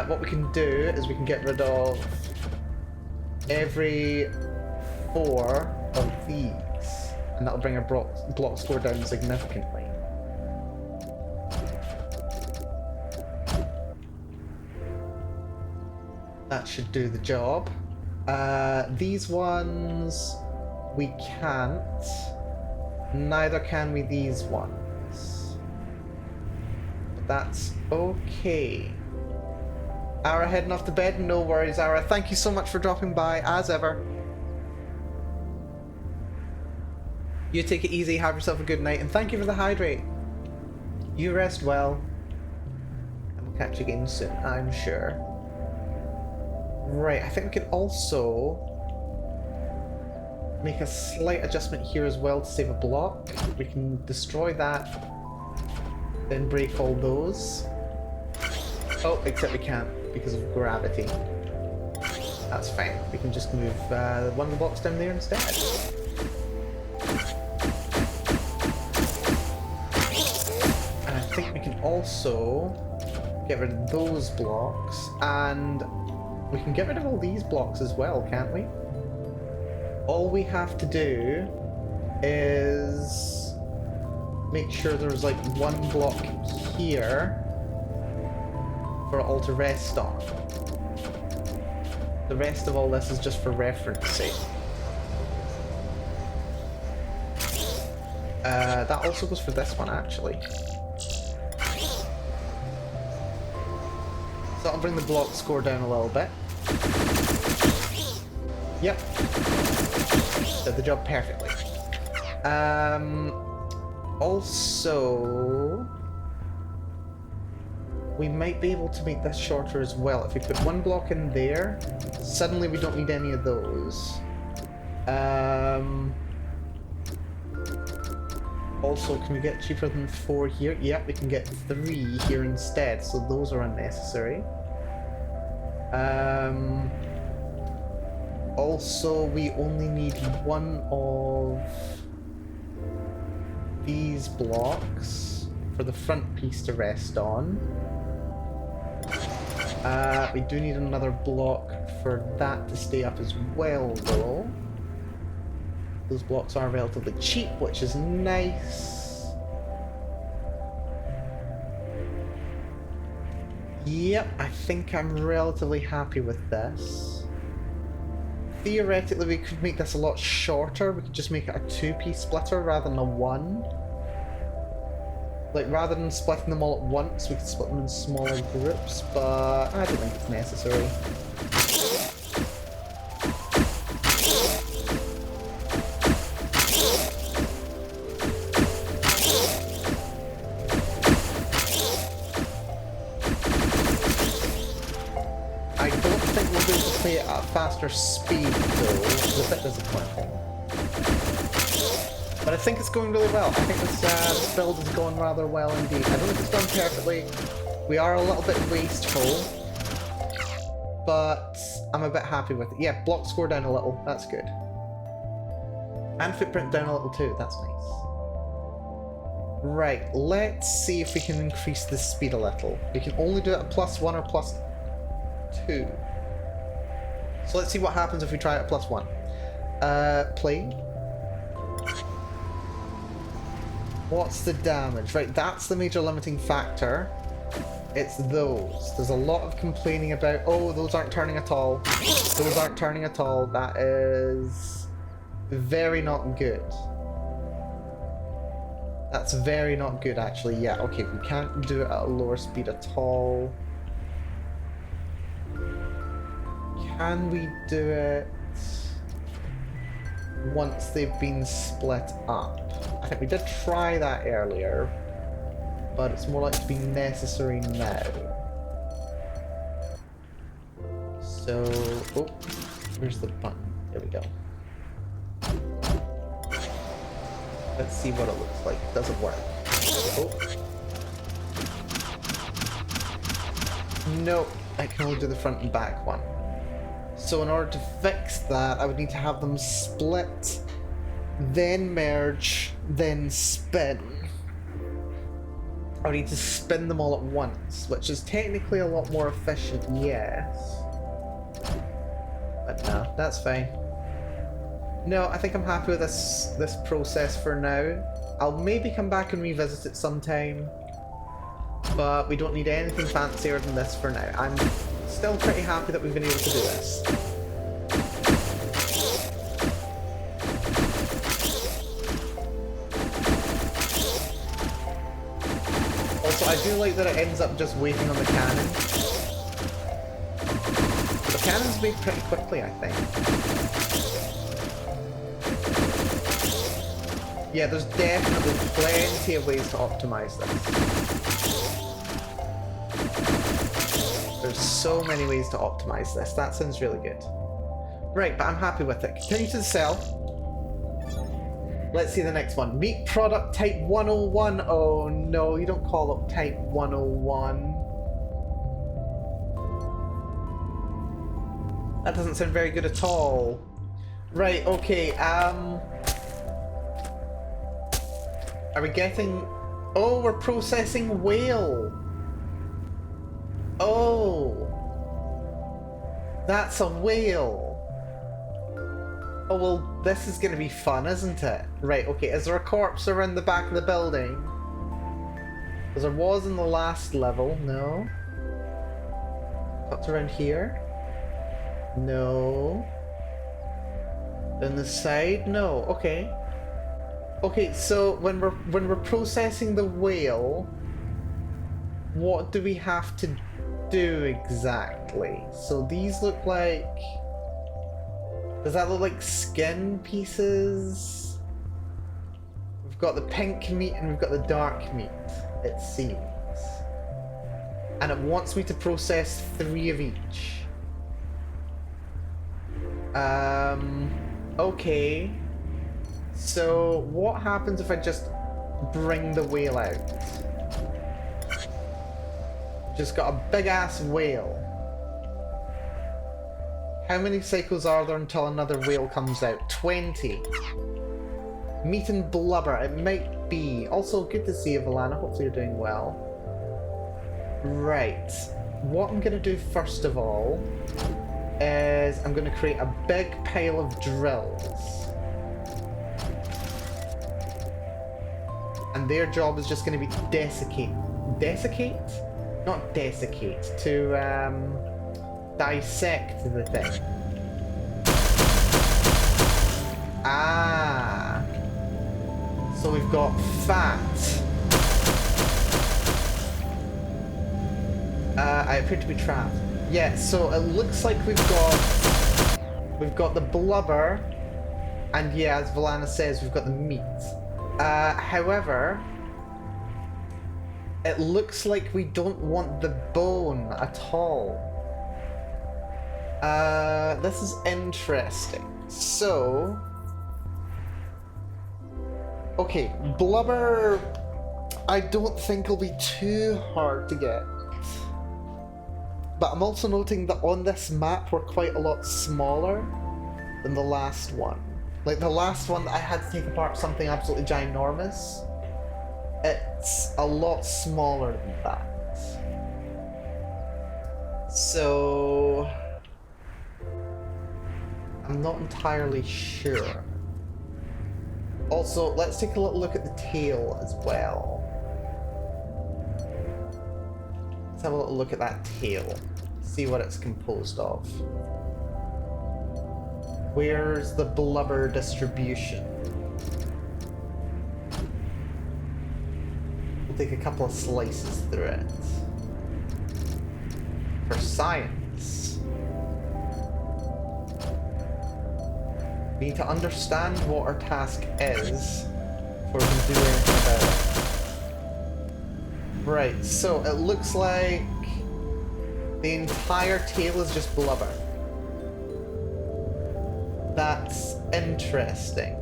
What we can do is we can get rid of every 4 of these, and that'll bring our block score down significantly. That should do the job. These ones we can't. Neither can we these ones. But that's okay. Ara heading off to bed? No worries, Ara. Thank you so much for dropping by, as ever. You take it easy, have yourself a good night, and thank you for the hydrate. You rest well, and we'll catch you again soon, I'm sure. Right, I think we can also make a slight adjustment here as well to save a block. We can destroy that, then break all those. Oh, except we can't because of gravity. That's fine. We can just move one of the blocks down there instead. And I think we can also get rid of those blocks, and we can get rid of all these blocks as well, can't we? All we have to do is make sure there's like one block here for it all to rest on. The rest of all this is just for reference sake. That also goes for this one, actually. So that'll bring the block score down a little bit. Yep. Did the job perfectly. Also, we might be able to make this shorter as well. If we put one block in there, suddenly we don't need any of those. Also, can we get cheaper than 4 here? Yep, we can get 3 here instead, so those are unnecessary. Also, we only need one of these blocks for the front piece to rest on. We do need another block for that to stay up as well, though. Those blocks are relatively cheap, which is nice. Yep, I think I'm relatively happy with this. Theoretically, we could make this a lot shorter. We could just make it a 2-piece splitter rather than a 1. Like, rather than splitting them all at once, we could split them in smaller groups, but I don't think it's necessary. I don't think we'll be able to play it at a faster speed, though, which is a bit disappointing. But I think it's going really well. I think this build is going rather well indeed. I don't think it's done perfectly. We are a little bit wasteful, but I'm a bit happy with it. Yeah, block score down a little. That's good. And footprint down a little too. That's nice. Right, let's see if we can increase the speed a little. We can only do it at +1 or +2. So let's see what happens if we try it at +1. Play. What's the damage? Right, that's the major limiting factor. It's those. There's a lot of complaining about, oh, those aren't turning at all. Those aren't turning at all. That is very not good. That's very not good, actually. Yeah, okay, we can't do it at a lower speed at all. Can we do it once they've been split up? I think we did try that earlier, but it's more likely to be necessary now. So, oh, where's the button? There we go. Let's see what it looks like. Does it work? Oh. No, I can only do the front and back one. So in order to fix that, I would need to have them split, then merge, then spin. I would need to spin them all at once, which is technically a lot more efficient, yes. But no, that's fine. No, I think I'm happy with this process for now. I'll maybe come back and revisit it sometime, but we don't need anything fancier than this for now. I'm still pretty happy that we've been able to do this. Also, I do like that it ends up just waiting on the cannon. The cannon's made pretty quickly, I think. Yeah, there's definitely plenty of ways to optimize this. There's so many ways to optimize this. That sounds really good. Right, but I'm happy with it. Continue to sell. Let's see the next one. Meat product type 101. Oh no, you don't call up type 101. That doesn't sound very good at all. Right, okay, are we getting... Oh, we're processing whale. Oh. That's a whale. Oh, well, this is going to be fun, isn't it? Right, okay, is there a corpse around the back of the building? Because there was in the last level, no. What's around here? No. Down the side? No, okay. Okay, so when we're processing the whale, what do we have to do exactly? So these look like... Does that look like skin pieces? We've got the pink meat and we've got the dark meat, it seems. And it wants me to process 3 of each. Okay. So what happens if I just bring the whale out? Just got a big ass whale. How many cycles are there until another whale comes out? 20. Meat and blubber, it might be. Also, good to see you, Valana. Hopefully you're doing well. Right. what I'm going to do first of all is I'm going to create a big pile of drills. And their job is just going to be to desiccate? Not desiccate, to dissect the thing. Ah. So we've got fat. I appear to be trapped. Yeah, so it looks like we've got the blubber, and yeah, as Valana says, we've got the meat. However, it looks like we don't want the bone at all. This is interesting. So, okay, blubber, I don't think will be too hard to get. But I'm also noting that on this map we're quite a lot smaller than the last one. Like the last one that I had to take apart something absolutely ginormous, it's a lot smaller than that. So I'm not entirely sure. Also, let's take a little look at the tail as well. Let's have a little look at that tail. See what it's composed of. Where's the blubber distribution? We'll take a couple of slices through it. For science. We need to understand what our task is before we can do anything about it. Right, so it looks like the entire tail is just blubber. That's interesting.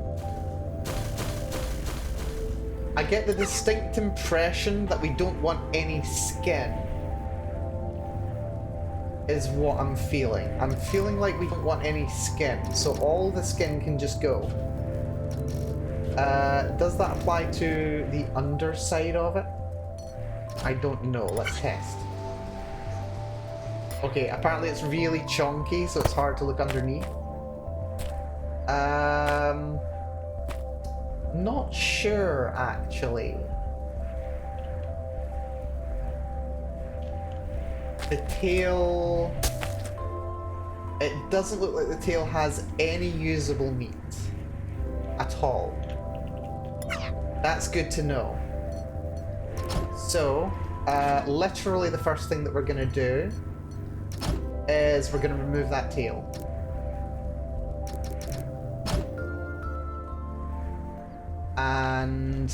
I get the distinct impression that we don't want any skin, is what I'm feeling. I'm feeling like we don't want any skin, so all the skin can just go. Does that apply to the underside of it? I don't know. Let's test. Okay, apparently it's really chunky, so it's hard to look underneath. Not sure, actually. The tail... It doesn't look like the tail has any usable meat. At all. That's good to know. So, literally the first thing that we're gonna do is we're gonna remove that tail. And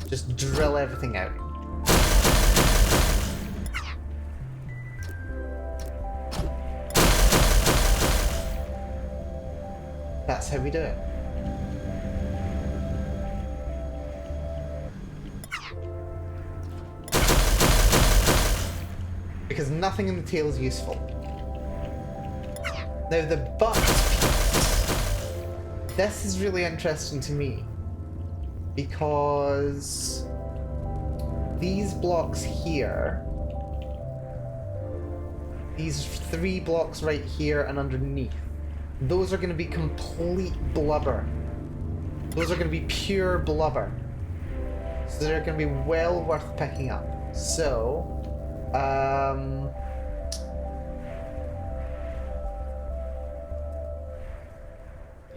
just drill everything out. That's how we do it. Because nothing in the tail is useful. Now the butt piece. This is really interesting to me. Because these blocks here, these 3 blocks right here and underneath, those are going to be complete blubber. Those are going to be pure blubber. So they're going to be well worth picking up. So,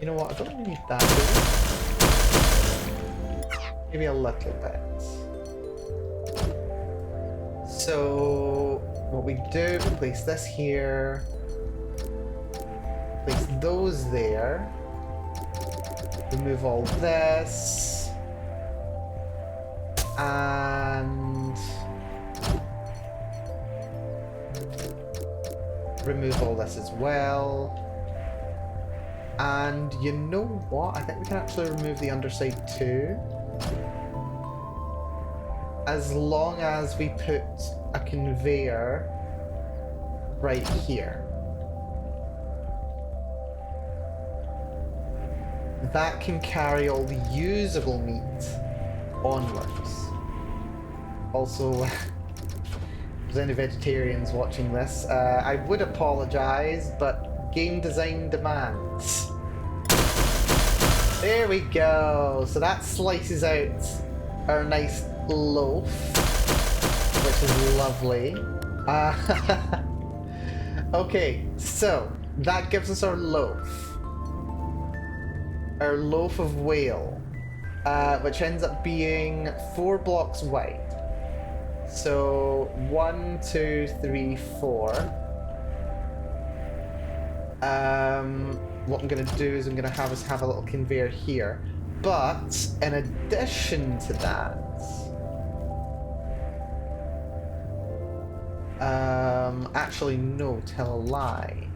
you know what, I don't really need that, do I? Maybe a little bit. So, what we do, we place this here, place those there, remove all this, and remove all this as well. And you know what? I think we can actually remove the underside too. As long as we put a conveyor right here. That can carry all the usable meat onwards. Also, there's any vegetarians watching this, I would apologise, but game design demands. There we go. So that slices out our nice loaf, which is lovely. Okay, so that gives us our loaf. Our loaf of whale, which ends up being 4 blocks wide. So 1, 2, 3, 4. What I'm going to do is I'm going to have us have a little conveyor here. But in addition to that, actually no, tell a lie.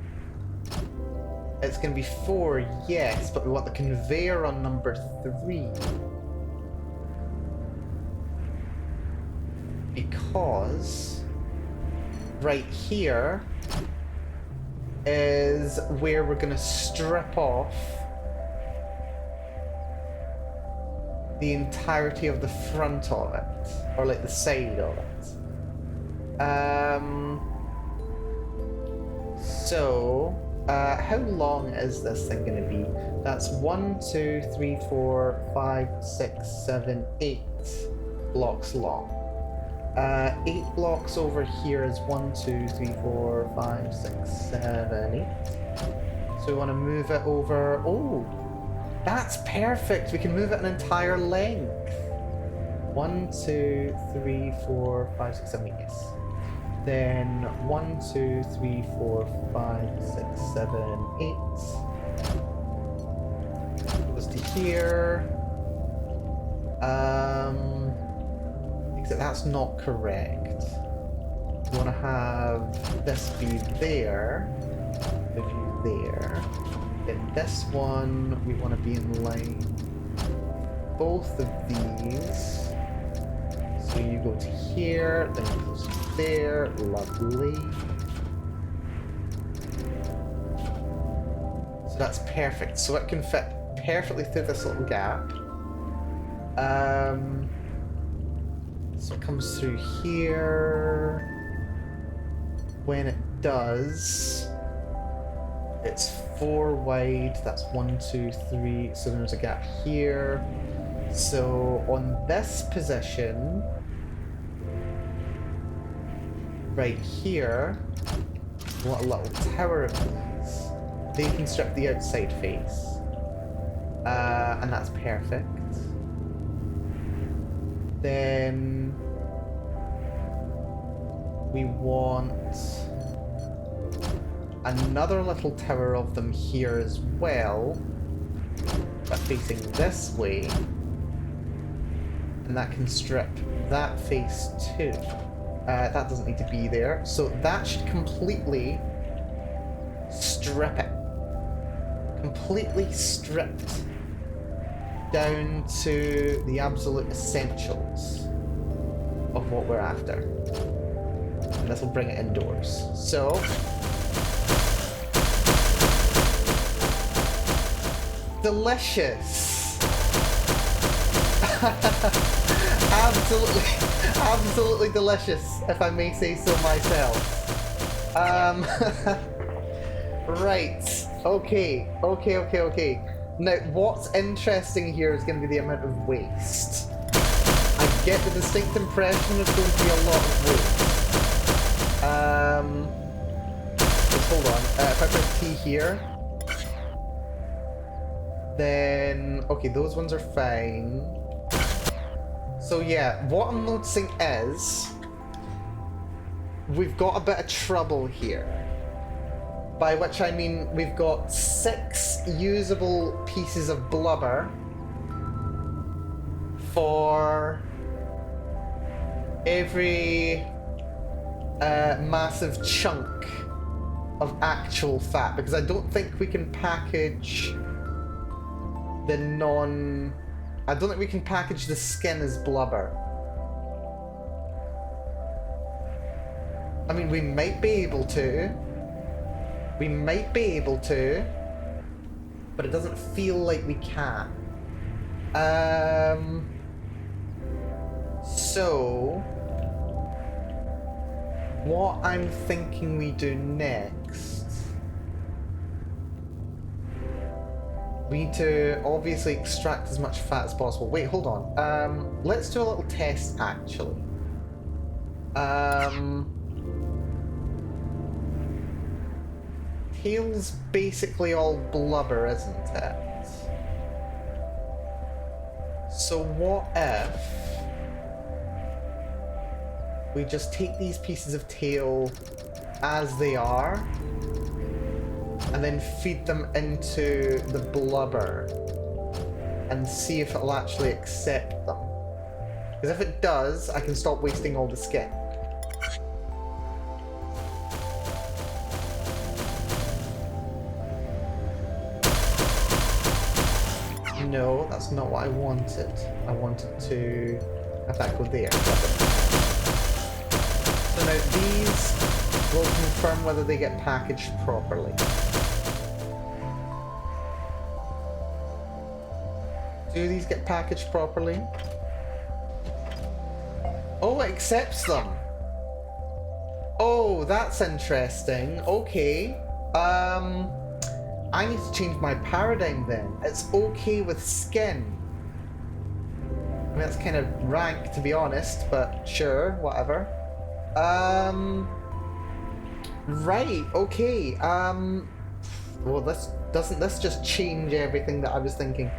It's going to be 4, yes, but we want the conveyor on number 3. Because right here is where we're going to strip off the entirety of the front of it, or like the side of it. How long is this thing going to be? That's 1, 2, 3, 4, 5, 6, 7, 8 blocks long. 8 blocks over here is 1, 2, 3, 4, 5, 6, 7, 8. So we want to move it over. Oh, that's perfect. We can move it an entire length. 1, 2, 3, 4, 5, 6, 7, 8. Yes. Then 1, 2, 3, 4, 5, 6, 7, 8. Goes to here. Except that's not correct. We want to have this be there, the view there. Then this one, we want to be in line both of these. So you go to here, then it goes to there. Lovely. So that's perfect. So it can fit perfectly through this little gap. So it comes through here. When it does, it's 4 wide. That's 1, 2, 3. So there's a gap here. So on this position, right here, we want a little tower of these. They can strip the outside face. And that's perfect. Then we want another little tower of them here as well, but facing this way, and that can strip that face too. That doesn't need to be there, so that should completely strip it. Completely stripped down to the absolute essentials of what we're after. And this will bring it indoors. So delicious. absolutely delicious, if I may say so myself. Right. Okay. Now, what's interesting here is going to be the amount of waste. I get the distinct impression there's going to be a lot of waste. Just hold on. If I press T here, then okay, those ones are fine. So yeah, what I'm noticing is we've got a bit of trouble here. By which I mean we've got 6 usable pieces of blubber for every massive chunk of actual fat, because I don't think we can package the I don't think we can package the skin as blubber. I mean, we might be able to. But it doesn't feel like we can. So what I'm thinking we do next... We need to obviously extract as much fat as possible. Wait, hold on. Let's do a little test, actually. Tail's basically all blubber, isn't it? So what if we just take these pieces of tail as they are and then feed them into the blubber and see if it'll actually accept them? Because if it does, I can stop wasting all the skin. No, that's not what I wanted. I wanted to have that go there. So now these will confirm whether they get packaged properly. Do these get packaged properly? Oh, it accepts them. Oh, that's interesting. Okay. I need to change my paradigm then. It's okay with skin. I mean, that's kind of rank, to be honest, but sure, whatever. Right, okay. Well, doesn't this just change everything that I was thinking?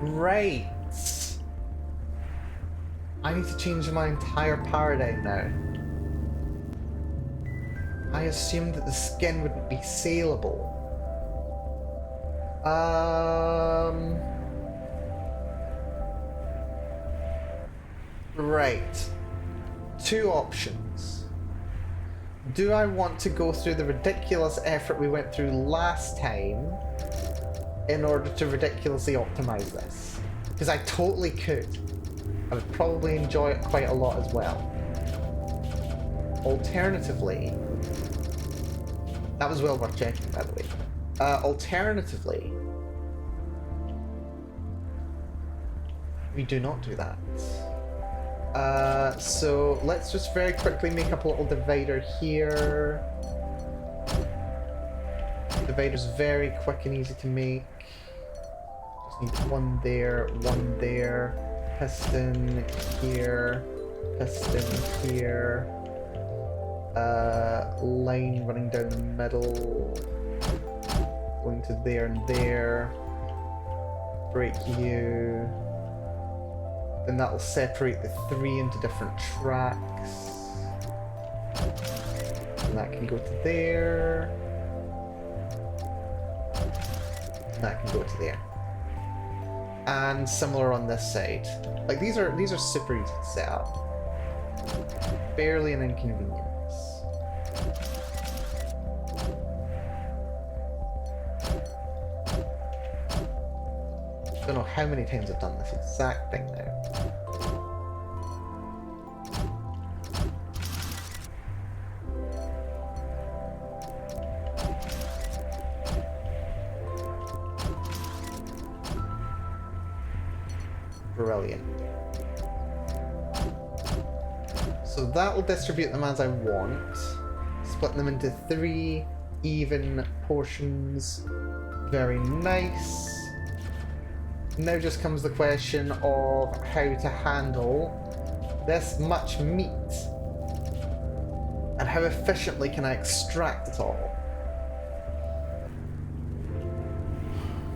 Right. I need to change my entire paradigm now. I assumed that the skin wouldn't be saleable. Right. Two options. Do I want to go through the ridiculous effort we went through last time in order to ridiculously optimize this? Because I totally could. I would probably enjoy it quite a lot as well. Alternatively, that was well worth checking, by the way. Alternatively, we do not do that. So let's just very quickly make up a little divider here. Divider's very quick and easy to make. Just need one there, piston here, piston here. Line running down the middle, going to there and there, brake U, then that'll separate the three into different tracks, and that can go to there, and that can go to there, and similar on this side. Like these are super easy to set up, barely an inconvenience. I don't know how many times I've done this exact thing now. Brilliant. So that will distribute them as I want, split them into 3 even portions. Very nice. Now just comes the question of how to handle this much meat and how efficiently can I extract it all.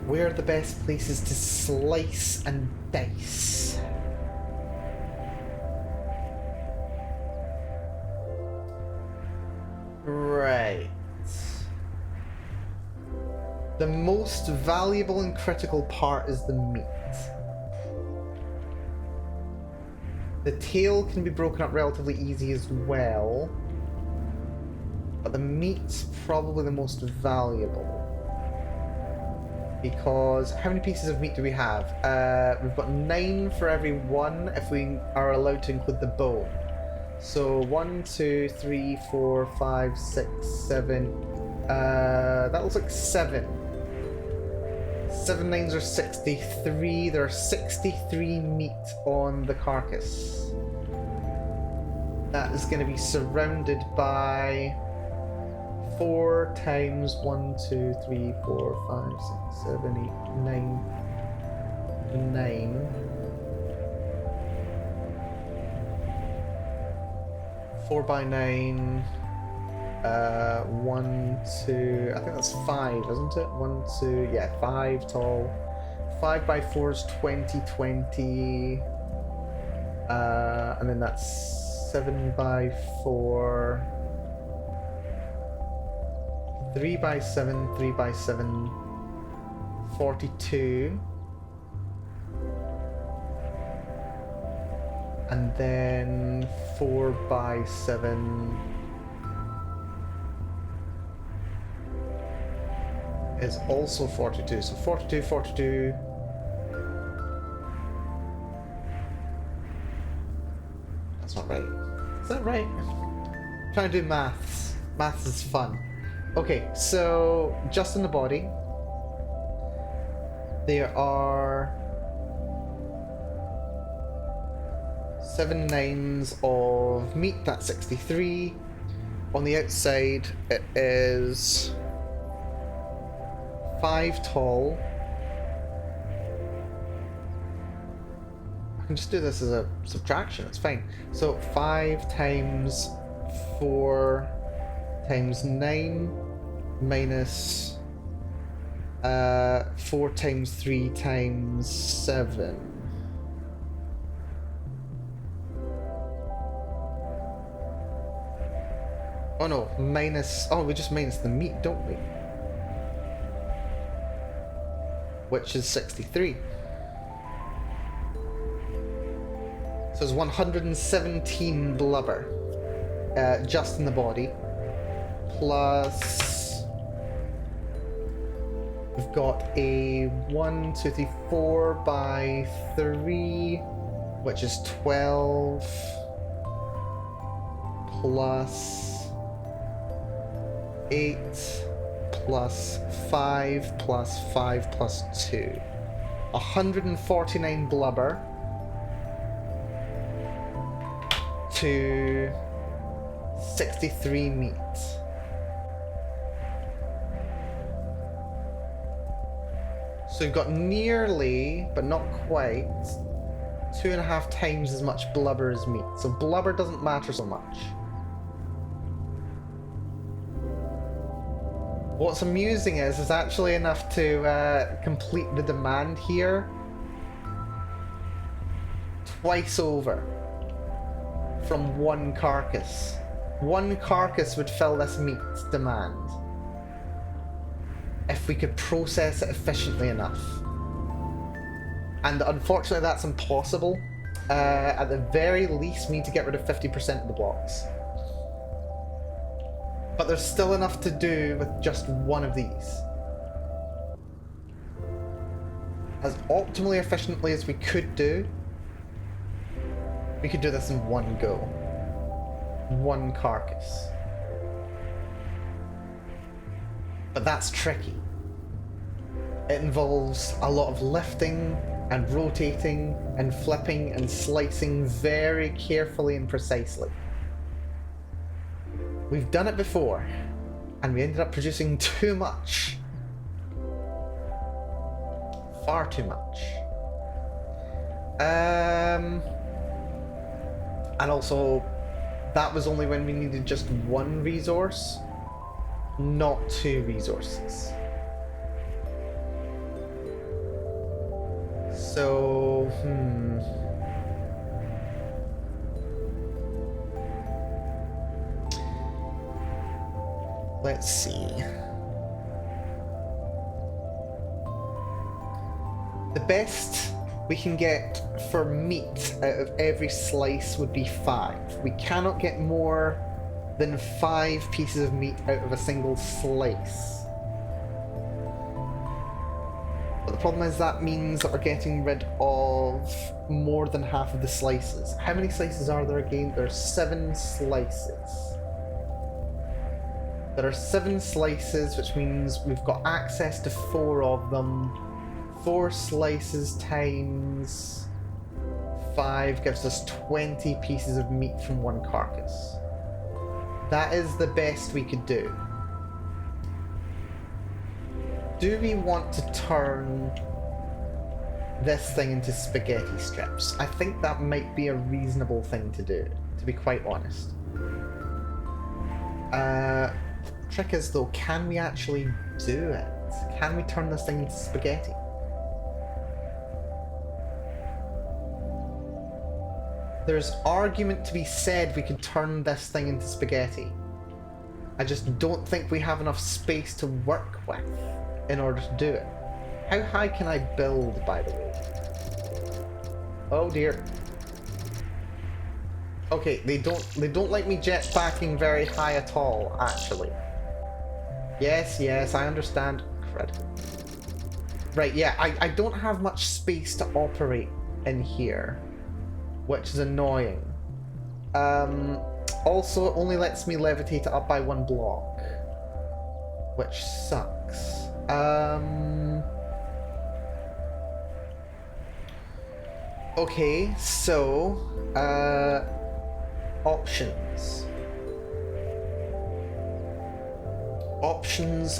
Where are the best places to slice and dice? Right. The most valuable and critical part is the meat. The tail can be broken up relatively easy as well, but the meat's probably the most valuable. Because how many pieces of meat do we have? We've got 9 for every 1 if we are allowed to include the bone. So 1, 2, 3, 4, 5, 6, 7. That looks like 7. 7 9s are 63. There are 63 meat on the carcass. that is going to be surrounded by 4 times 1, 2, 3, 4, 5, 6, 7, 8, 9. 4 by 9. 1, 2. I think that's 5, isn't it? 1, 2. Yeah, 5 tall. 5 by 4 is 20, 20. And then that's 7 by 4. 3 by 7, 3 by 7, 42. And then 4 by 7 is also 42. So 42, 42. That's not right. Is that right? I'm trying to do maths. Maths is fun. Okay, so just in the body, there are 7 nines of meat, that's 63. On the outside, it is 5 tall. I can just do this as a subtraction, it's fine. So 5 times 4 times 9 minus 4 times 3 times 7. Oh no, minus... Oh, we just minus the meat, don't we? Which is 63. So it's 117 blubber. Just in the body. Plus... We've got a 1, 2, 3, 4 by 3, which is 12. Plus 8 plus 5 plus 5 plus 2. 149 blubber to 63 meat. So we've got nearly, but not quite, 2.5 times as much blubber as meat. So blubber doesn't matter so much. What's amusing is actually enough to complete the demand here twice over from one carcass. One carcass would fill this meat demand if we could process it efficiently enough. And unfortunately that's impossible. At the very least we need to get rid of 50% of the blocks. But there's still enough to do with just one of these. As optimally efficiently as we could do, we could do this in one go. One carcass. But that's tricky. It involves a lot of lifting and rotating and flipping and slicing very carefully and precisely. We've done it before, and we ended up producing too much. Far too much. And also, that was only when we needed just one resource, not 2 resources. So, let's see. The best we can get for meat out of every slice would be 5. We cannot get more than 5 pieces of meat out of a single slice. But the problem is that means that we're getting rid of more than half of the slices. How many slices are there again? There are 7 slices. There are 7 slices, which means we've got access to 4 of them. 4 slices times 5 gives us 20 pieces of meat from one carcass. That is the best we could do. Do we want to turn this thing into spaghetti strips? I think that might be a reasonable thing to do, to be quite honest. Trick is though, can we actually do it? Can we turn this thing into spaghetti? There's argument to be said we could turn this thing into spaghetti. I just don't think we have enough space to work with in order to do it. How high can I build, by the way? Oh dear. Okay, they don't like me jetpacking very high at all, actually. Yes, I understand. Crud. Right, yeah, I don't have much space to operate in here, which is annoying. Also, it only lets me levitate it up by 1 block, which sucks. Okay, so, options. Options.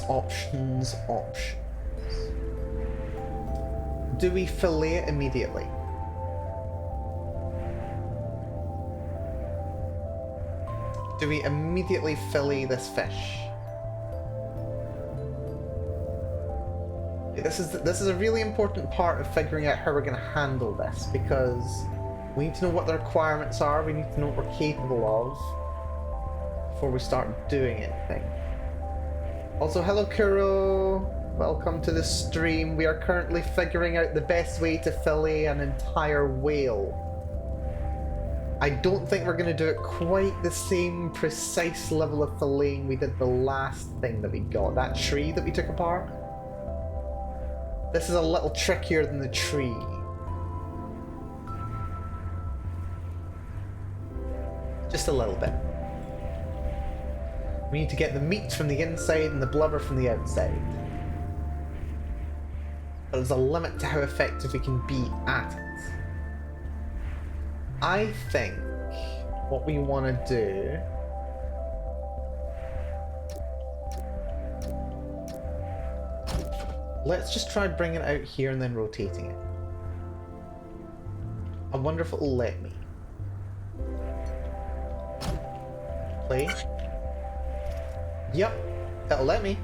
Do we fillet it immediately? Do we immediately fillet this fish? This is a really important part of figuring out how we're going to handle this, because we need to know what the requirements are, we need to know what we're capable of before we start doing anything. Also, hello Kuro! Welcome to the stream. We are currently figuring out the best way to fillet an entire whale. I don't think we're going to do it quite the same precise level of filleting we did the last thing that we got. That tree that we took apart. This is a little trickier than the tree. Just a little bit. We need to get the meat from the inside and the blubber from the outside. But there's a limit to how effective we can be at it. I think what we want to do let's just try bringing it out here and then rotating it. I wonder if it'll let me. Play. Yep, it'll let me.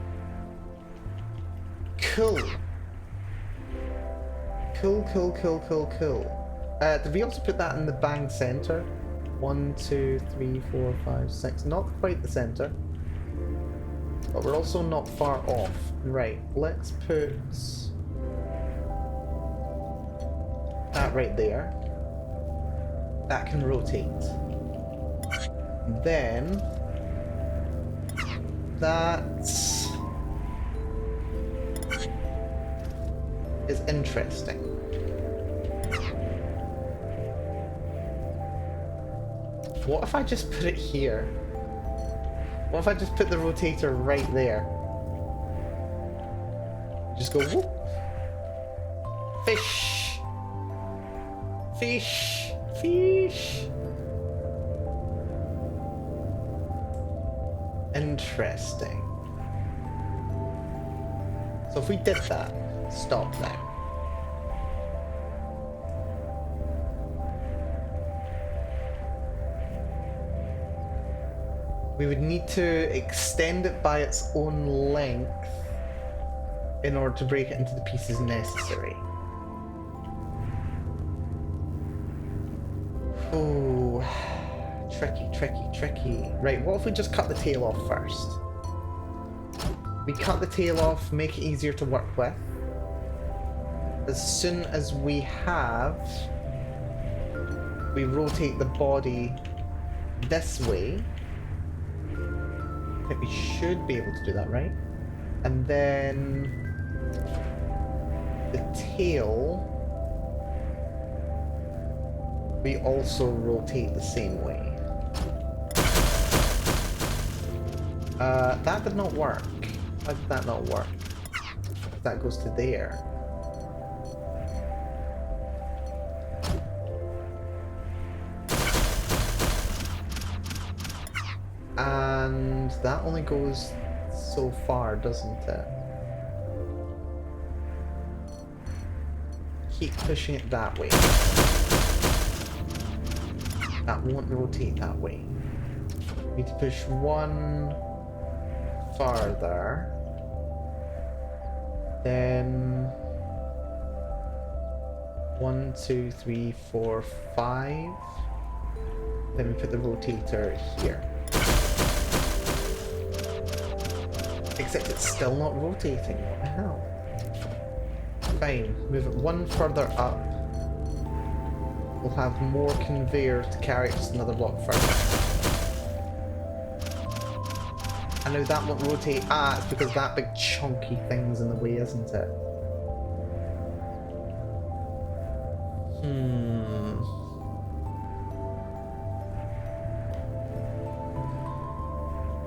Cool. Cool. Did we also put that in the bang center? 1, 2, 3, 4, 5, 6. Not quite the center. But we're also not far off. Right, let's put that right there. That can rotate. Then that is interesting. What if I just put it here? What if I just put the rotator right there? Just go whoop. Fish. Fish. Fish. Interesting. So if we did that, stop now. We would need to extend it by its own length in order to break it into the pieces necessary. Oh, tricky. Right, what if we just cut the tail off first? We cut the tail off, make it easier to work with. As soon as we rotate the body this way. I think we should be able to do that, right? And then the tail, we also rotate the same way. That did not work. Why did that not work? That goes to there. And that only goes so far, doesn't it? Keep pushing it that way. That won't rotate that way. Need to push one farther. Then 1, 2, 3, 4, 5. Then we put the rotator here. Except it's still not rotating. What the hell? Fine. Move it one further up. We'll have more conveyor to carry it just another block further. And now that won't rotate. Ah, it's because that big chunky thing's in the way, isn't it?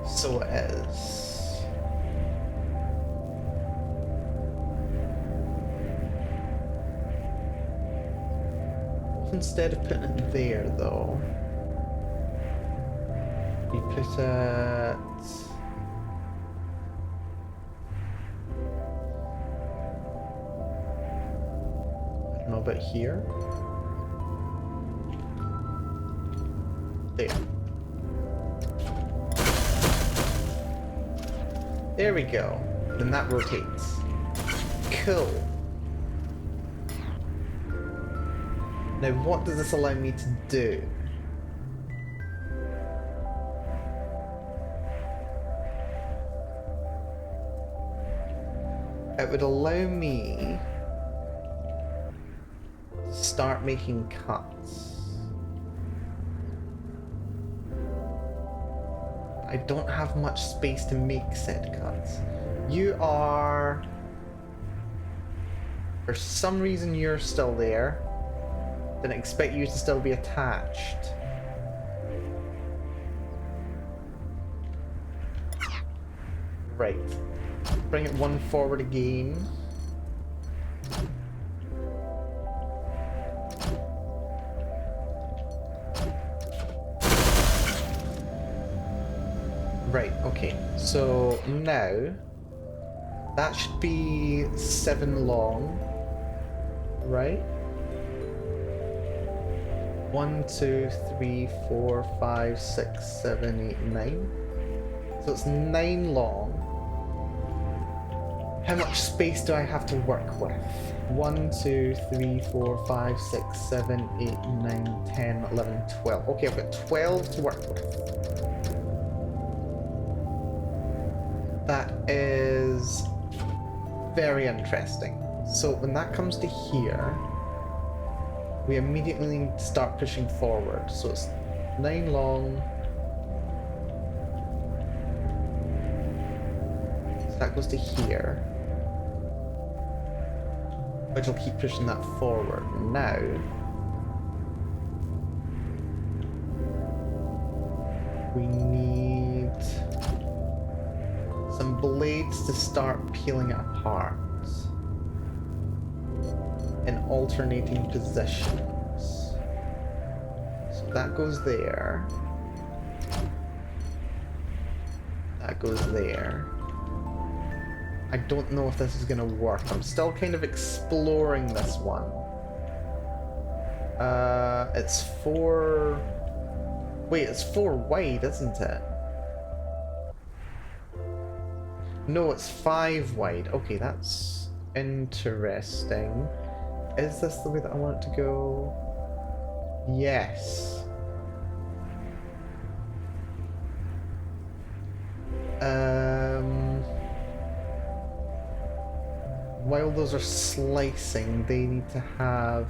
So it is. Instead of putting it there, though, you put it... I don't know about here. There. There we go. Then that rotates. Cool. Now what does this allow me to do? It would allow me to start making cuts. I don't have much space to make said cuts. You are... For some reason you're still there. Didn't expect you to still be attached. Right. Bring it one forward again. Right, okay. So now that should be 7 long, right? 1, 2, 3, 4, 5, 6, 7, 8, 9. So it's 9 long. How much space do I have to work with? 1, 2, 3, 4, 5, 6, 7, 8, 9, 10, 11, 12. Okay, I've got 12 to work with. That is very interesting. So when that comes to here, we immediately need to start pushing forward. So it's 9 long. So that goes to here. Which will keep pushing that forward. Now, we need some blades to start peeling it apart in alternating positions. So that goes there. That goes there. I don't know if this is gonna work. I'm still kind of exploring this one. It's 4... Wait, it's 4 wide, isn't it? No, it's 5 wide. Okay, that's interesting. Is this the way that I want it to go? Yes. While those are slicing, they need to have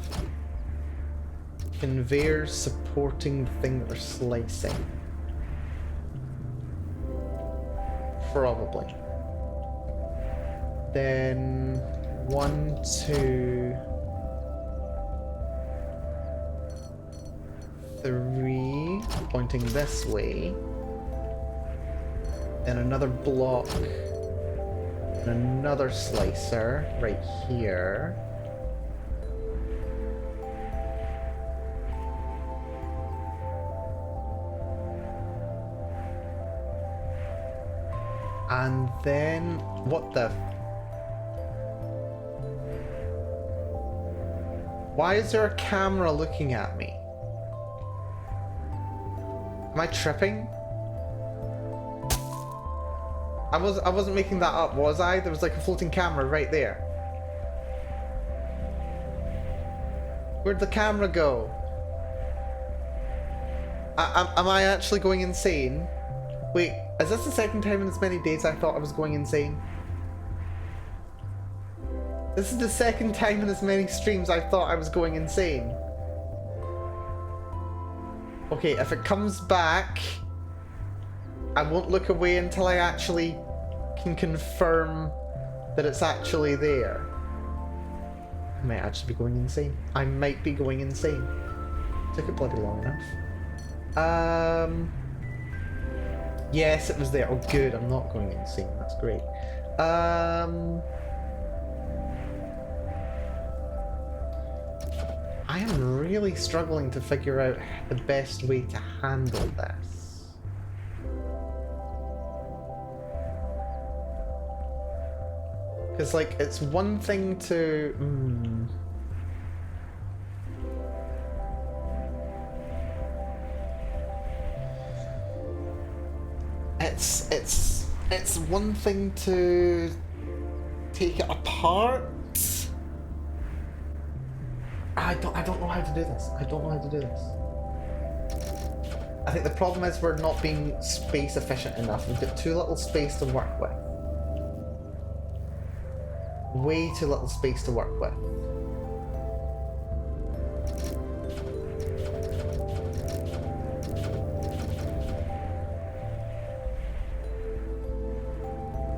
conveyors supporting the thing that they're slicing. Probably. Then 1, 2, 3, pointing this way. Then another block. And another slicer right here. And then, what the? Why is there a camera looking at me? Am I tripping? I wasn't making that up, was I? There was like a floating camera right there. Where'd the camera go? Am I actually going insane? Wait, is this the second time in as many days I thought I was going insane? This is the second time in as many streams I thought I was going insane. Okay, if it comes back, I won't look away until I actually can confirm that it's actually there. I might actually be going insane. I might be going insane. Took it bloody long enough. Yes, it was there. Oh, good. I'm not going insane. That's great. I am really struggling to figure out the best way to handle this. Because, like, it's one thing to... It's one thing to take it apart. I don't know how to do this. I don't know how to do this. I think the problem is we're not being space efficient enough. We've got too little space to work with. Way too little space to work with.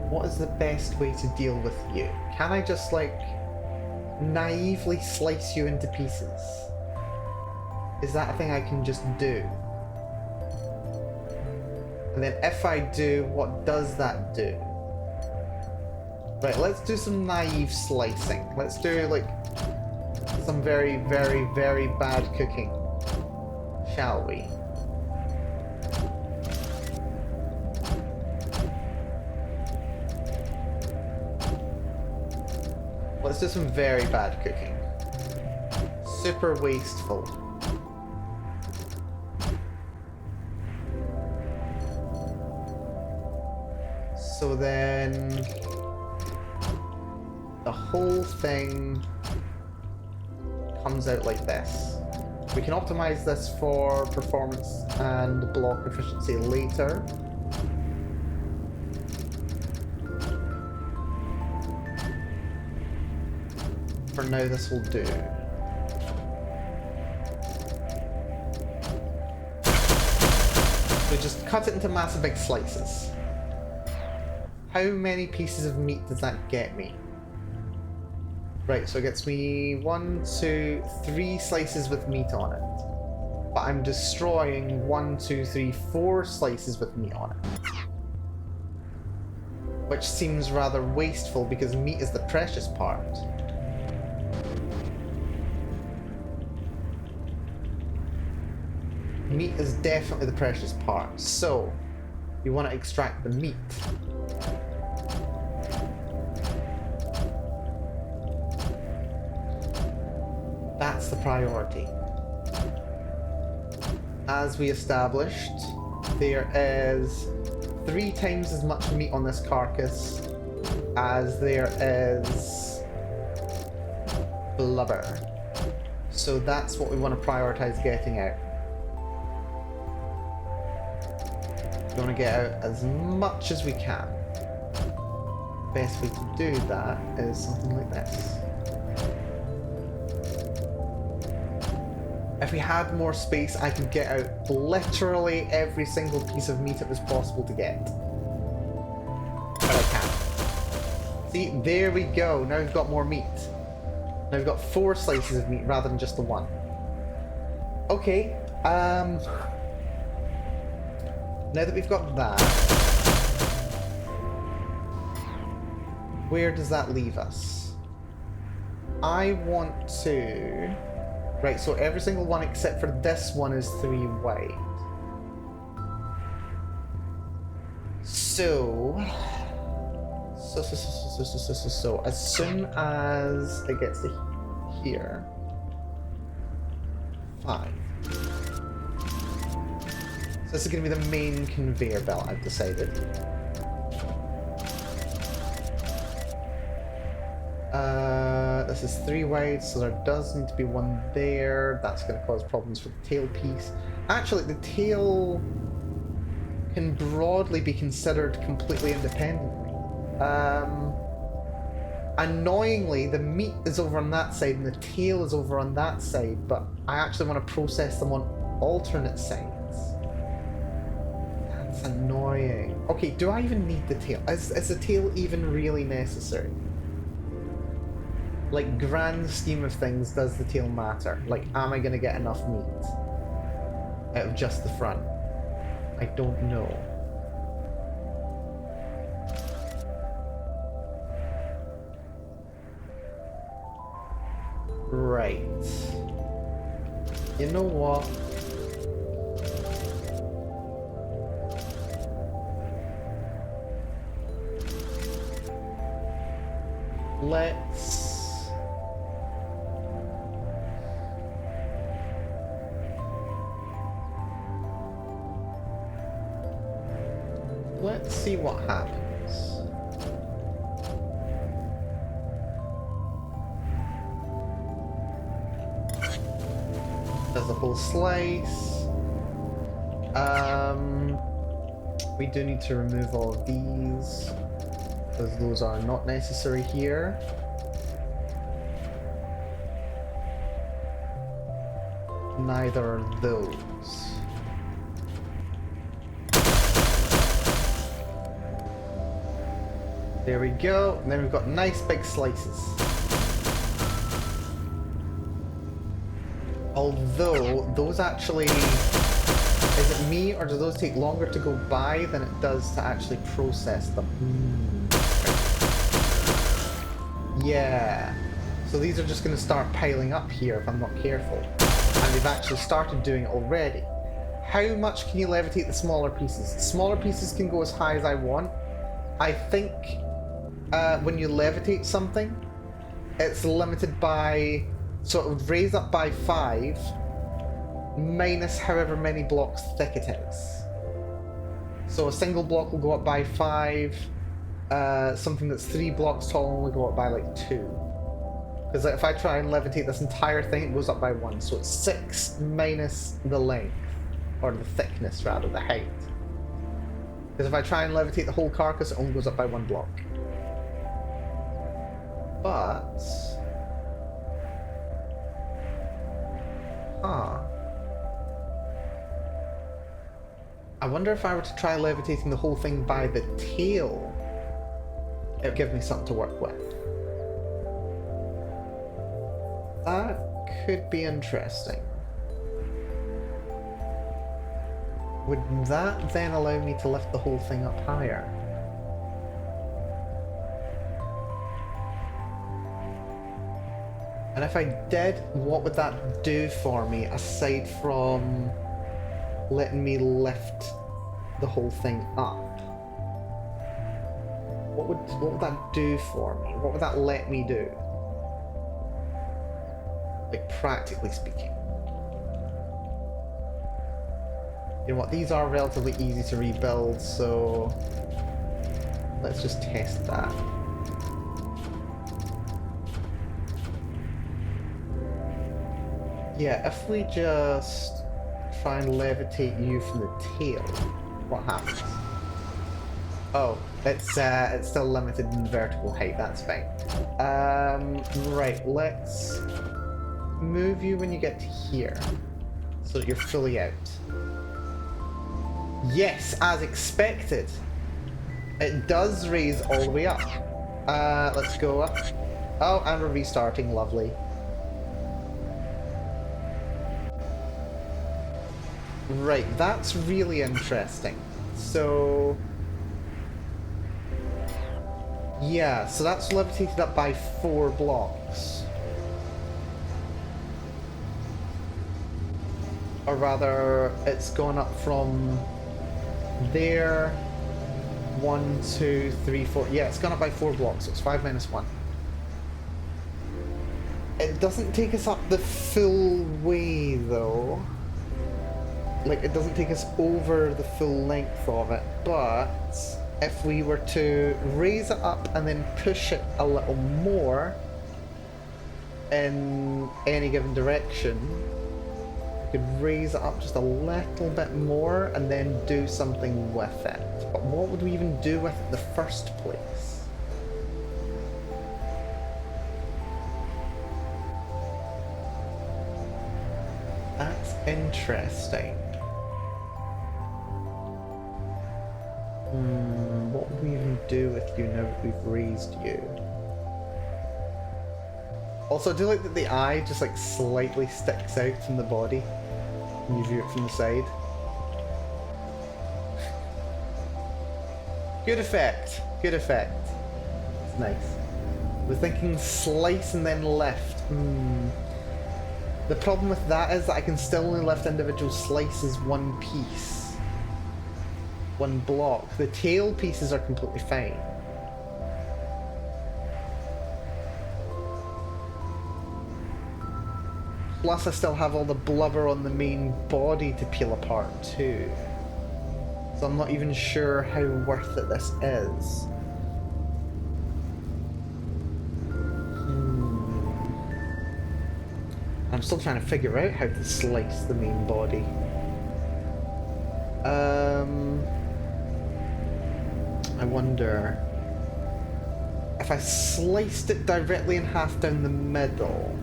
What is the best way to deal with you? Can I just, like, naively slice you into pieces? Is that a thing I can just do? And then if I do, what does that do? Right, let's do some naive slicing. Let's do, like, some very, very, very bad cooking. Shall we? Let's do some very bad cooking. Super wasteful. So then... the whole thing comes out like this. We can optimize this for performance and block efficiency later. For now, this will do. We just cut it into massive big slices. How many pieces of meat does that get me? Right, so it gets me 1, 2, 3 slices with meat on it. But I'm destroying 1, 2, 3, 4 slices with meat on it. Which seems rather wasteful because meat is the precious part. Meat is definitely the precious part, so you want to extract the meat. That's the priority. As we established, there is 3 times as much meat on this carcass as there is blubber. So that's what we want to prioritize getting out. We want to get out as much as we can. Best way to do that is something like this. If we had more space, I could get out literally every single piece of meat it was possible to get. But I can't. See, there we go. Now we've got more meat. Now we've got 4 slices of meat rather than just the 1. Okay, now that we've got that, where does that leave us? I want to... Right, so every single one except for this one is 3 wide. So... So, as soon as it gets to here, 5. So this is going to be the main conveyor belt, I've decided. This is 3 wide, so there does need to be one there. That's going to cause problems for the tail piece. Actually, the tail can broadly be considered completely independently. Annoyingly, the meat is over on that side and the tail is over on that side, but I actually want to process them on alternate sides. That's annoying. Okay, do I even need the tail? Is the tail even really necessary? Like, grand scheme of things, does the tail matter? Like, am I going to get enough meat out of just the front? I don't know. Right. You know what? Let's see what happens. There's a whole slice. We do need to remove all of these, because those are not necessary here. Neither are those. There we go, and then we've got nice big slices. Although, those actually... Is it me, or do those take longer to go by than it does to actually process them? Yeah. So these are just going to start piling up here if I'm not careful. And they've actually started doing it already. How much can you levitate the smaller pieces? The smaller pieces can go as high as I want. I think when you levitate something, it's limited by... So it would raise up by 5, minus however many blocks thick it is. So a single block will go up by 5, something that's 3 blocks tall will only go up by like 2. Because if I try and levitate this entire thing, it goes up by 1. So it's 6 minus the length, or the thickness rather, the height. Because if I try and levitate the whole carcass, it only goes up by 1 block. But... I wonder if I were to try levitating the whole thing by the tail, it would give me something to work with. That could be interesting. Would that then allow me to lift the whole thing up higher? And if I did, what would that do for me aside from letting me lift the whole thing up? What would that do for me? What would that let me do? Like, practically speaking. You know what, these are relatively easy to rebuild, so let's just test that. Yeah, if we just try and levitate you from the tail, what happens? Oh, it's still limited in vertical height, that's fine. Right, let's move you when you get to here, so that you're fully out. Yes, as expected. It does raise all the way up. Let's go up. Oh, and we're restarting, lovely. Right, that's really interesting. So... yeah, so that's levitated up by 4 blocks. Or rather, it's gone up from there, 1, 2, 3, 4. Yeah, it's gone up by 4 blocks, so it's 5 minus 1. It doesn't take us up the full way, though. Like, it doesn't take us over the full length of it, but if we were to raise it up and then push it a little more in any given direction, we could raise it up just a little bit more and then do something with it. But what would we even do with it in the first place? That's interesting. What would we even do with you now that we've raised you? Also, I do like that the eye just like slightly sticks out from the body when you view it from the side. Good effect. Good effect. It's nice. We're thinking slice and then lift. The problem with that is that I can still only lift individual slices one piece. One block. The tail pieces are completely fine. Plus I still have all the blubber on the main body to peel apart too. So I'm not even sure how worth it this is. I'm still trying to figure out how to slice the main body. I wonder if I sliced it directly in half down the middle,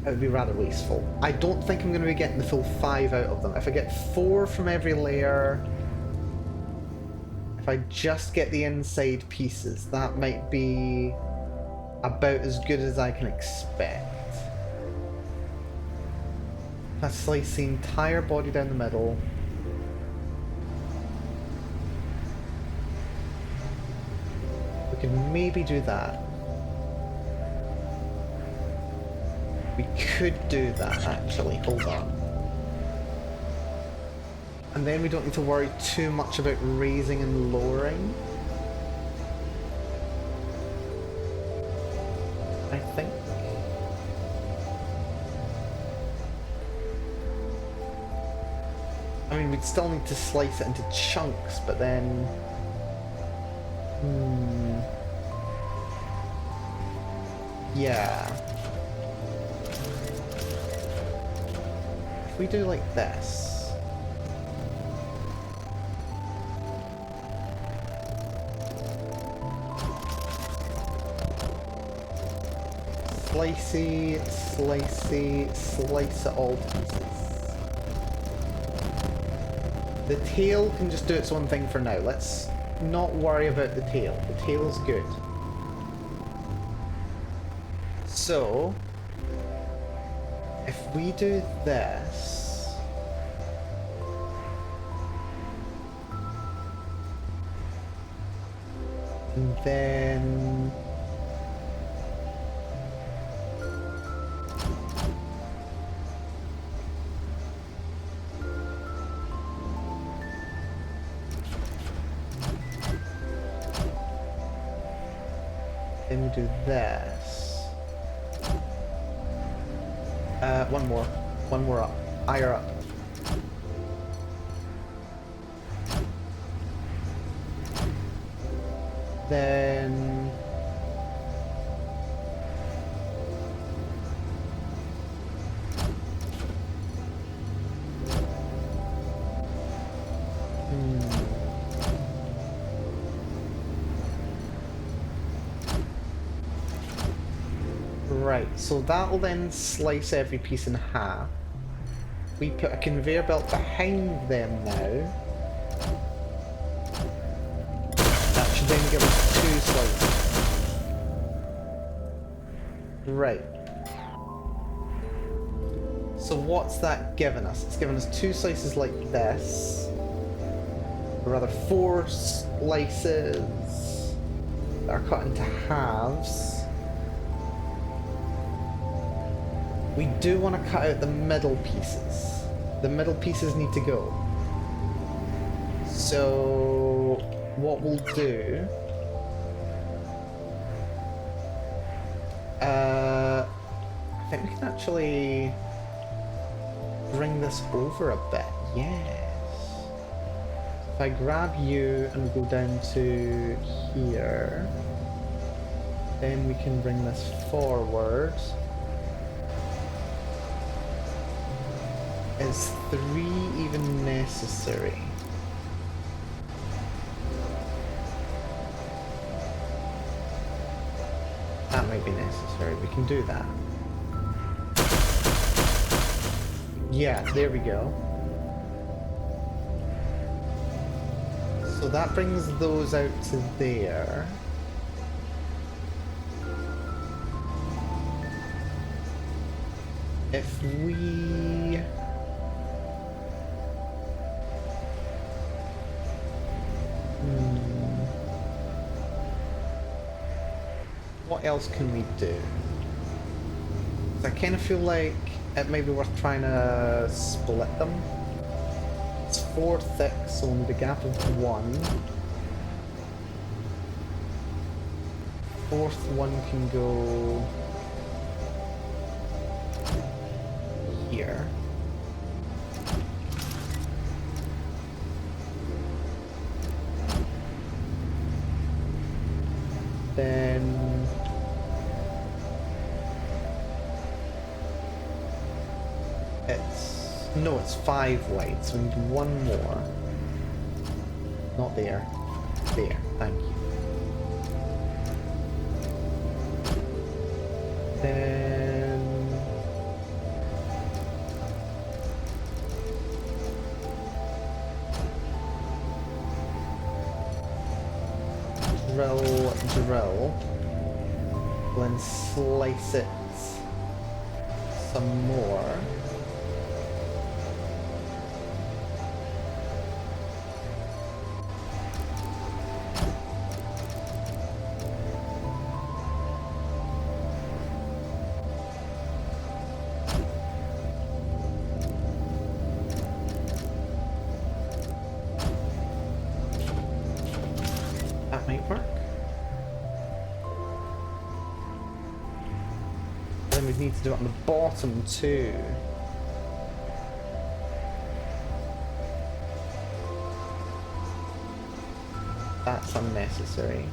it would be rather wasteful. I don't think I'm going to be getting the full 5 out of them. If I get 4 from every layer, if I just get the inside pieces, that might be about as good as I can expect. If I slice the entire body down the middle, we could maybe do that. We could do that, actually. Hold on. And then we don't need to worry too much about raising and lowering. I think. I mean, we'd still need to slice it into chunks, but then... Yeah. If we do like this... Slicey, slicey, slice it all to pieces. The tail can just do its own thing for now. Let's not worry about the tail. The tail is good. So, if we do this... And then... Then we do this. One more up. Higher up. Then... Right, so that'll then slice every piece in half. We put a conveyor belt behind them now. That should then give us 2 slices. Right. So what's that given us? It's given us 2 slices like this. Or rather 4 slices that are cut into halves. We do want to cut out the middle pieces. The middle pieces need to go. So what we'll do, I think we can actually bring this over a bit. Yes. If I grab you and go down to here, then we can bring this forward. Is 3 even necessary? That might be necessary. We can do that. Yeah, there we go. So that brings those out to there. If we... What else can we do? I kind of feel like it may be worth trying to split them. It's 4 thick, so we'll need a gap of 1. 4th one can go here. Then it's 5 wide, so we need 1 more. Not there. There, thank you. Then drill, then slice it some more. That might work. Then we need to do it on the bottom too. That's unnecessary.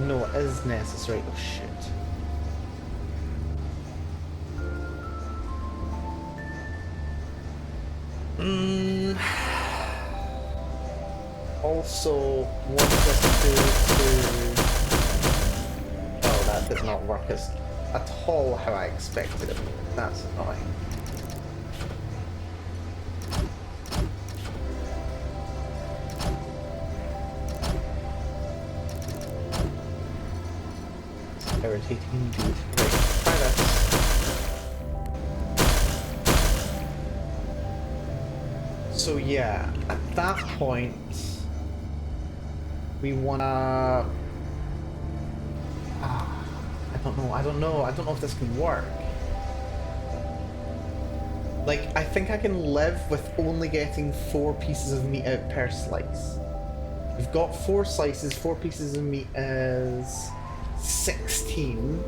No, it is necessary. Oh shit. Also, what does it do to... Oh, that did not work at all how I expected it. That's annoying. It's irritating indeed. Right, try this. So yeah, at that point, we wanna... I don't know if this can work. Like, I think I can live with only getting 4 pieces of meat out per slice. We've got 4 slices, 4 pieces of meat is 16.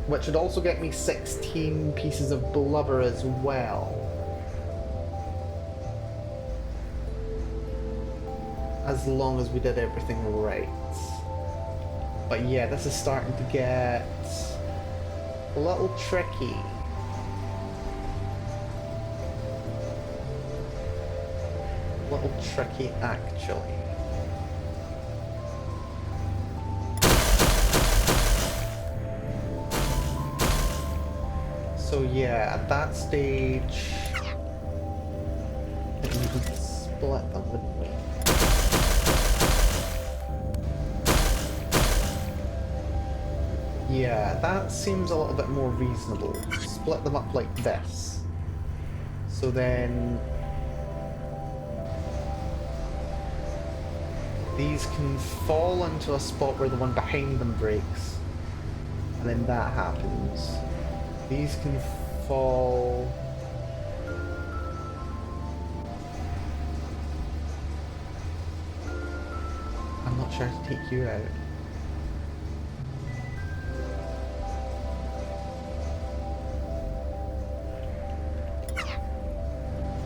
Which would also get me 16 pieces of blubber as well. As long as we did everything right. But yeah, this is starting to get a little tricky. A little tricky, actually. So yeah, at that stage, I think we could split them, wouldn't we? Yeah, that seems a little bit more reasonable. Split them up like this. So then... these can fall into a spot where the one behind them breaks. And then that happens. These can fall. I'm not sure how to take you out.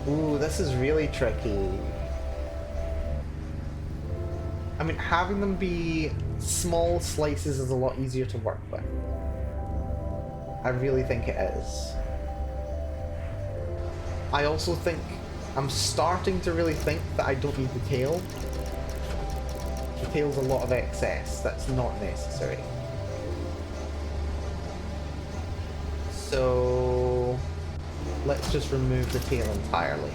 Ooh, this is really tricky. I mean, having them be small slices is a lot easier to work with. I really think it is. I also think, I'm starting to really think that I don't need the tail. The tail's a lot of excess, that's not necessary. So, let's just remove the tail entirely.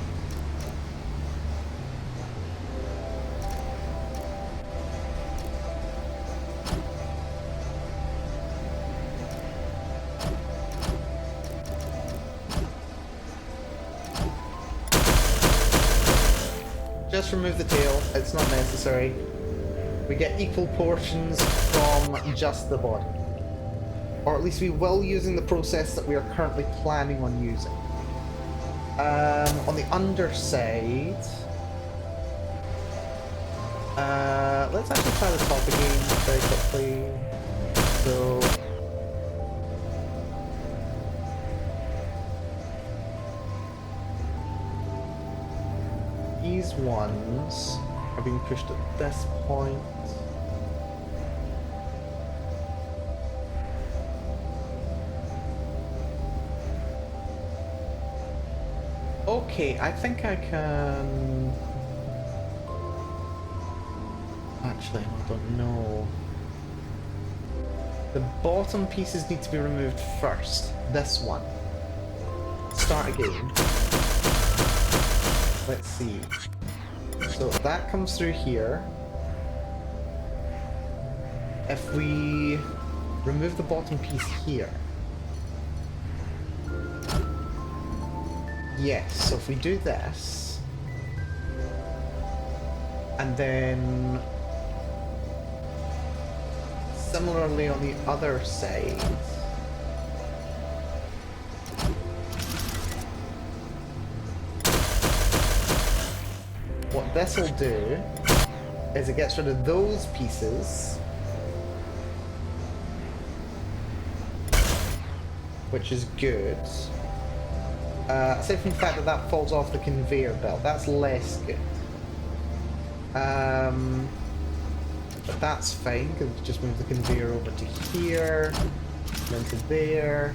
Just remove the tail, it's not necessary. We get equal portions from just the body. Or at least we will, using the process that we are currently planning on using. On the underside... let's actually try the top again very quickly. So... these ones are being pushed at this point. Okay, I think I can... actually, I don't know. The bottom pieces need to be removed first. This one. Start again. Let's see. So that comes through here. If we remove the bottom piece here. Yes, so if we do this, and then similarly on the other side, what this will do is it gets rid of those pieces, which is good. Aside from the fact that that falls off the conveyor belt, that's less good. But that's fine, because we just move the conveyor over to here, then to there,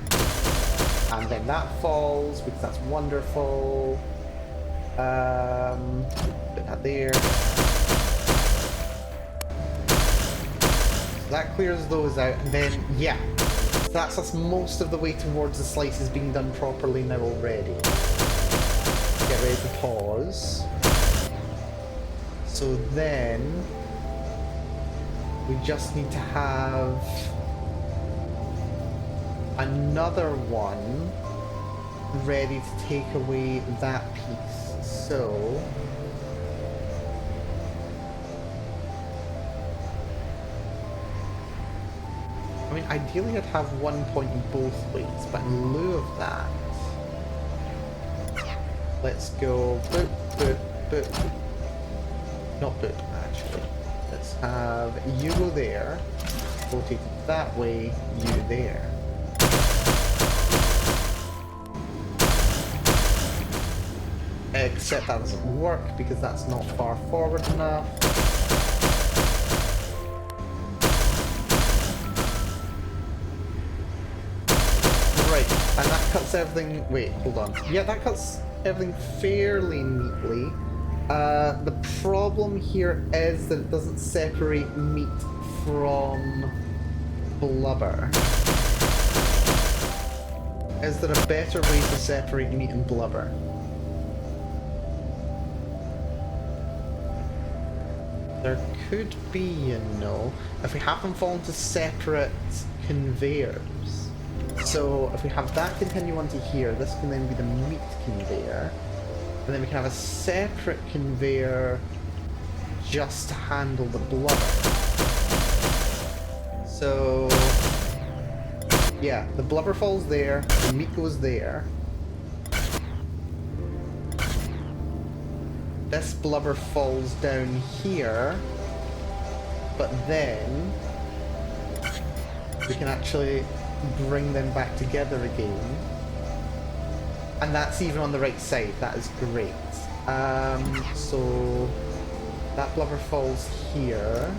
and then that falls, because that's wonderful. Put that there. So that clears those out, and then, yeah. That's us most of the way towards the slices being done properly now already. Get ready to pause. So then we just need to have another one ready to take away that piece. So I mean, ideally I'd have one pointing both ways, but in lieu of that, let's go boop, boop, boop. Not boop, actually. Let's have you go there, rotate it that way, you there. Except that doesn't work because that's not far forward enough. And that cuts everything... wait, hold on. Yeah, that cuts everything fairly neatly. The problem here is that it doesn't separate meat from blubber. Is there a better way to separate meat and blubber? There could be, you know, if we have them fall into separate conveyors. So if we have that continue onto here, this can then be the meat conveyor. And then we can have a separate conveyor just to handle the blubber. So Yeah, the blubber falls there, the meat goes there. This blubber falls down here, but then we can actually bring them back together again. And that's even on the right side, that is great. So that blubber falls here,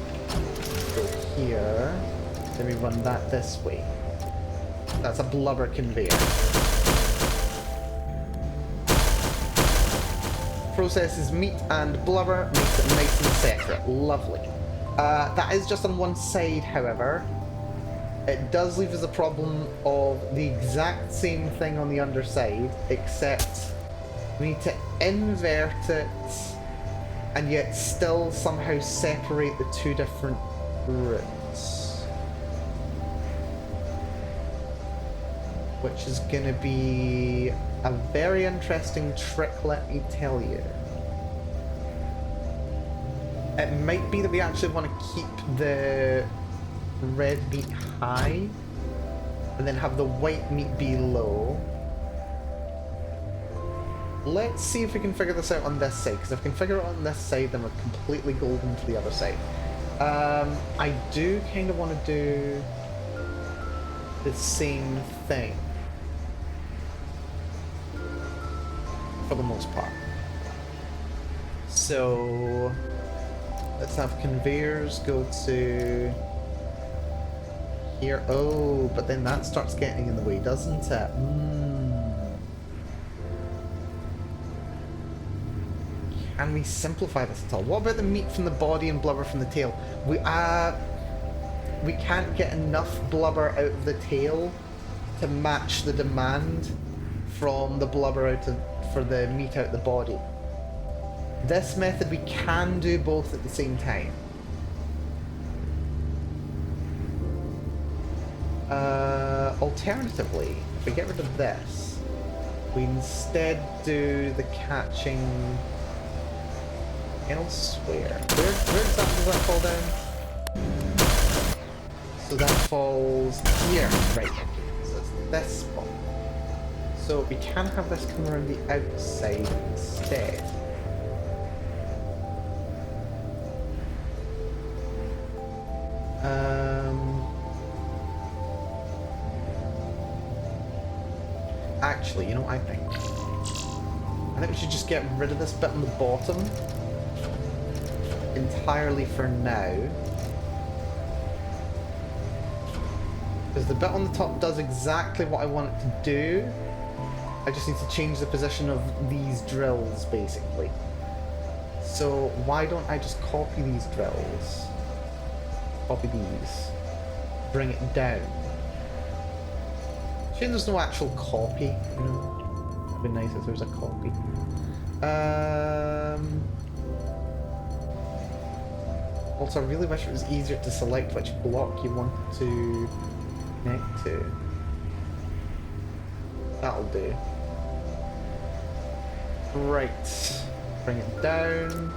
go here, then we run that this way. That's a blubber conveyor. Processes meat and blubber, makes it nice and separate. Lovely. That is just on one side, however. It does leave us a problem of the exact same thing on the underside, except we need to invert it and yet still somehow separate the two different routes. Which is going to be a very interesting trick, let me tell you. It might be that we actually want to keep the red meat high and then have the white meat be low. Let's see if we can figure this out on this side, because if we can figure it out on this side, then we're completely golden to the other side. I do kind of want to do the same thing for the most part. So let's have conveyors go to here. Oh, but then that starts getting in the way, doesn't it? Can we simplify this at all? What about the meat from the body and blubber from the tail? We can't get enough blubber out of the tail to match the demand from the blubber for the meat out the body. This method we can do both at the same time. Alternatively, if we get rid of this, we instead do the catching elsewhere. Where exactly does that fall down? So that falls here, right? So it's this spot. So we can have this come around the outside instead. Actually, you know what I think? I think we should just get rid of this bit on the bottom entirely for now. Because the bit on the top does exactly what I want it to do. I just need to change the position of these drills, basically. So why don't I just copy these drills? Copy these. Bring it down. Shame there's no actual copy, you know? That'd be nice if there was a copy. Also, I really wish it was easier to select which block you want to connect to. That'll do. Right. Bring it down.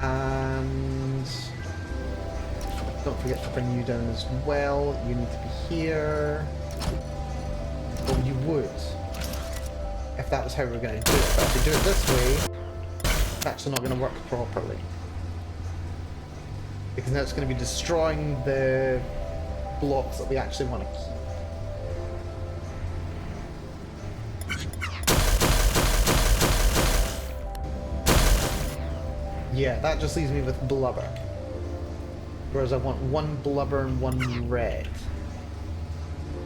And don't forget to bring you down as well. You need to be here. Well, you would, if that was how we were going to do it. But if we do it this way, it's actually not going to work properly. Because now it's going to be destroying the blocks that we actually want to keep. Yeah, that just leaves me with blubber. Whereas I want one blubber and one red.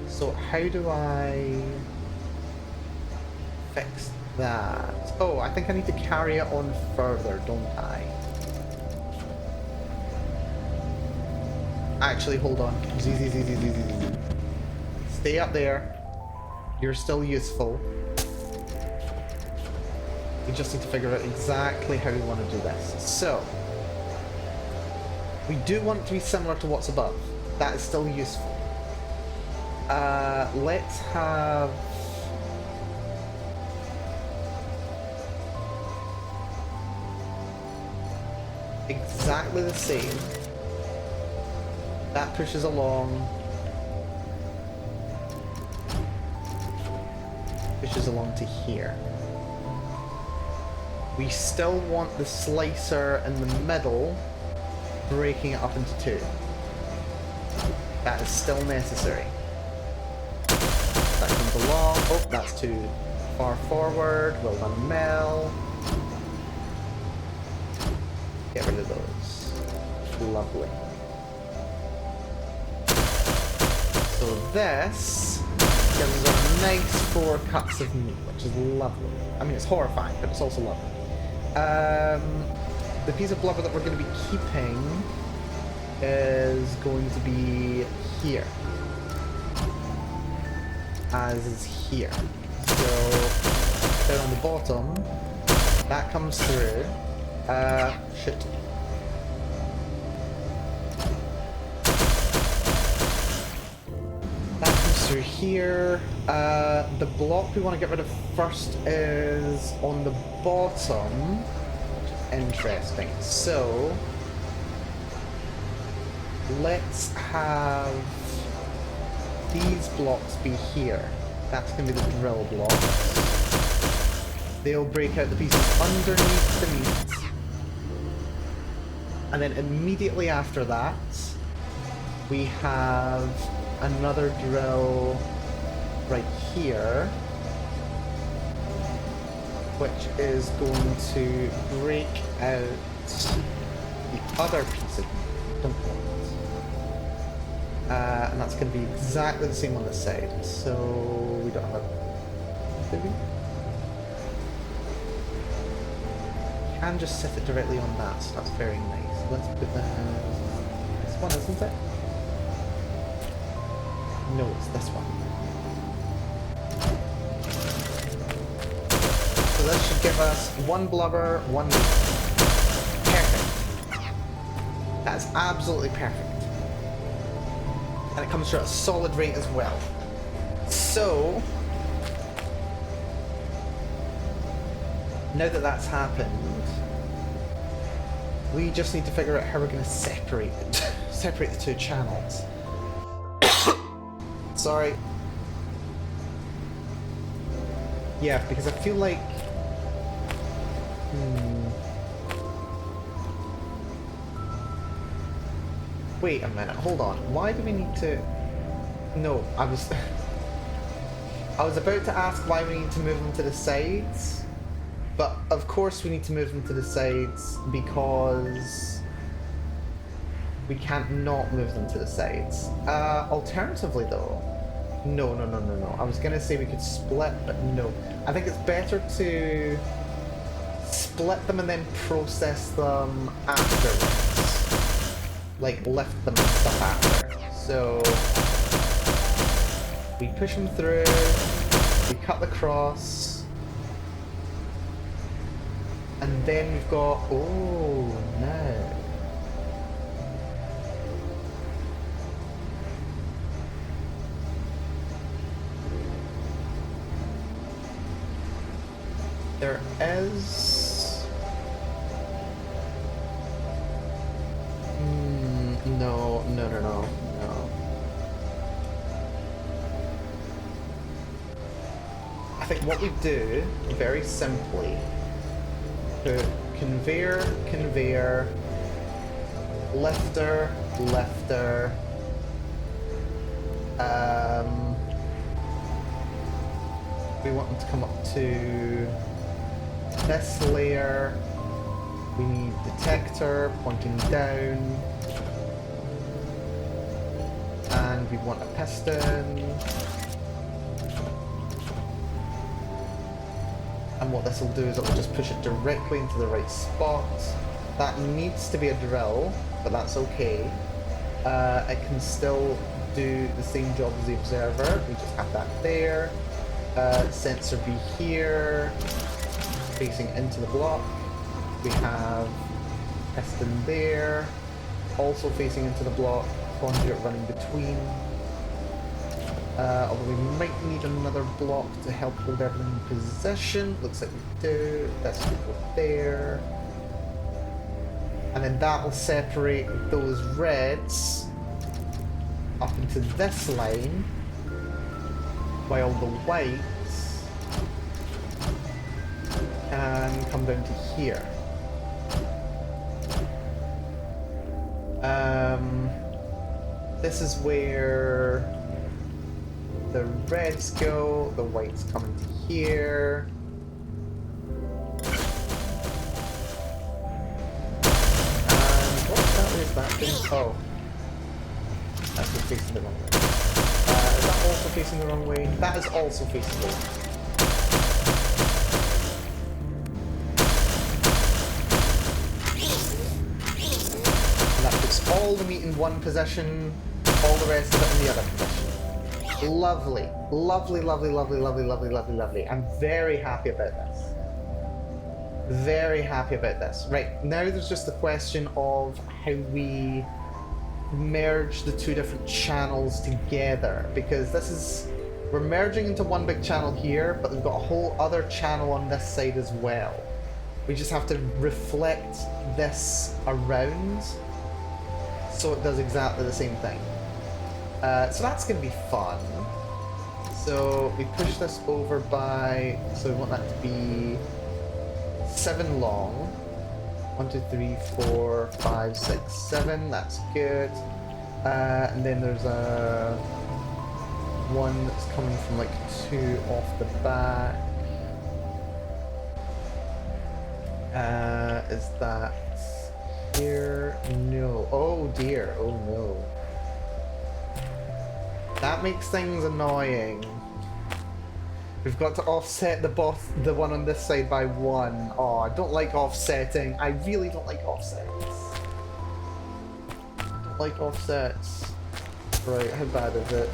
So how do I fix that? Oh, I think I need to carry it on further, don't I? Actually, hold on. Z. Stay up there. You're still useful. We just need to figure out exactly how we want to do this. So, we do want it to be similar to what's above. That is still useful. Let's have... exactly the same. That pushes along. Pushes along to here. We still want the slicer in the middle, breaking it up into two. That is still necessary. That comes along. Oh, that's too far forward. Well done, Mel. Get rid of those. Lovely. So this gives us a nice 4 cuts of meat, which is lovely. I mean, it's horrifying, but it's also lovely. The piece of blubber that we're going to be keeping is going to be here. As is here. So, down on the bottom, that comes through. Shit. That comes through here. The block we want to get rid of first is on the bottom, which is interesting. So, let's have these blocks be here. That's going to be the drill blocks. They'll break out the pieces underneath the meat. And then immediately after that, we have another drill right here, which is going to break out the other piece of meat. Don't want it. And that's going to be exactly the same on this side. So we don't have a... Do we? Can just set it directly on that, so that's very nice. Let's put this one, isn't it? No, it's this one. So this should give us 1 blubber, 1 meat. Perfect. That's absolutely perfect. And it comes through at a solid rate as well. So, now that that's happened, we just need to figure out how we're going to separate it. Separate the two channels. Sorry. Yeah, because I feel like... Wait a minute, hold on. Why do we need to... No, I was... I was about to ask why we need to move them to the sides. But of course we need to move them to the sides because we can't not move them to the sides. Alternatively though, no. I was gonna say we could split, but no. I think it's better to split them and then process them afterwards. Like lift them and stuff after. So we push them through, we cut the cross. And then we've got... Oh, no. There is... No. I think what we do, very simply, put conveyor, lifter. We want them to come up to this layer. We need detector pointing down. And we want a piston. And what this will do is it will just push it directly into the right spot. That needs to be a drill, but that's okay. It can still do the same job as the observer. We just have that there. Sensor B here, facing into the block. We have piston there, also facing into the block. Conduit running between. Although we might need another block to help hold everything in position. Looks like we do. That's go there. And then that will separate those reds up into this line, while the whites can come down to here. This is where the reds go, the whites come into here. And what exactly is that doing? Oh. That's just facing the wrong way. Is that also facing the wrong way? That is also facing the wrong way. And that puts all the meat in one position, all the rest of it in the other position. Lovely. Lovely, lovely, lovely, lovely, lovely, lovely, lovely. I'm very happy about this. Very happy about this. Right, now there's just the question of how we merge the two different channels together, because this is, we're merging into one big channel here, but we've got a whole other channel on this side as well. We just have to reflect this around so it does exactly the same thing. So that's going to be fun. So we push this over by, so we want that to be 7 long. 1, 2, 3, 4, 5, 6, 7. That's good. And then there's a one that's coming from like 2 off the back. Is that here? No. Oh dear. Oh no. That makes things annoying. We've got to offset the one on this side by 1. Oh, I don't like offsetting. I really don't like offsets. Don't like offsets. Right, how bad is it?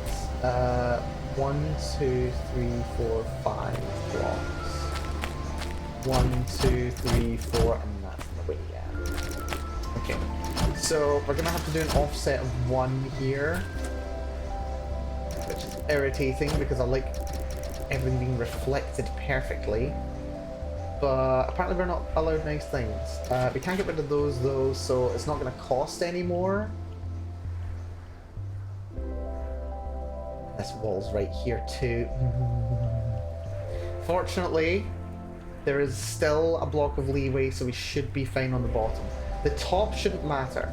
1, 2, 3, 4, 5 blocks. 1, 2, 3, 4, and that's in the way, yeah. Okay, so we're gonna have to do an offset of 1 here, which is irritating because I like everything being reflected perfectly, but apparently we're not allowed nice things. We can't get rid of those though, so it's not going to cost anymore. This wall's right here too. Fortunately, there is still a block of leeway, so we should be fine on the bottom. The top shouldn't matter.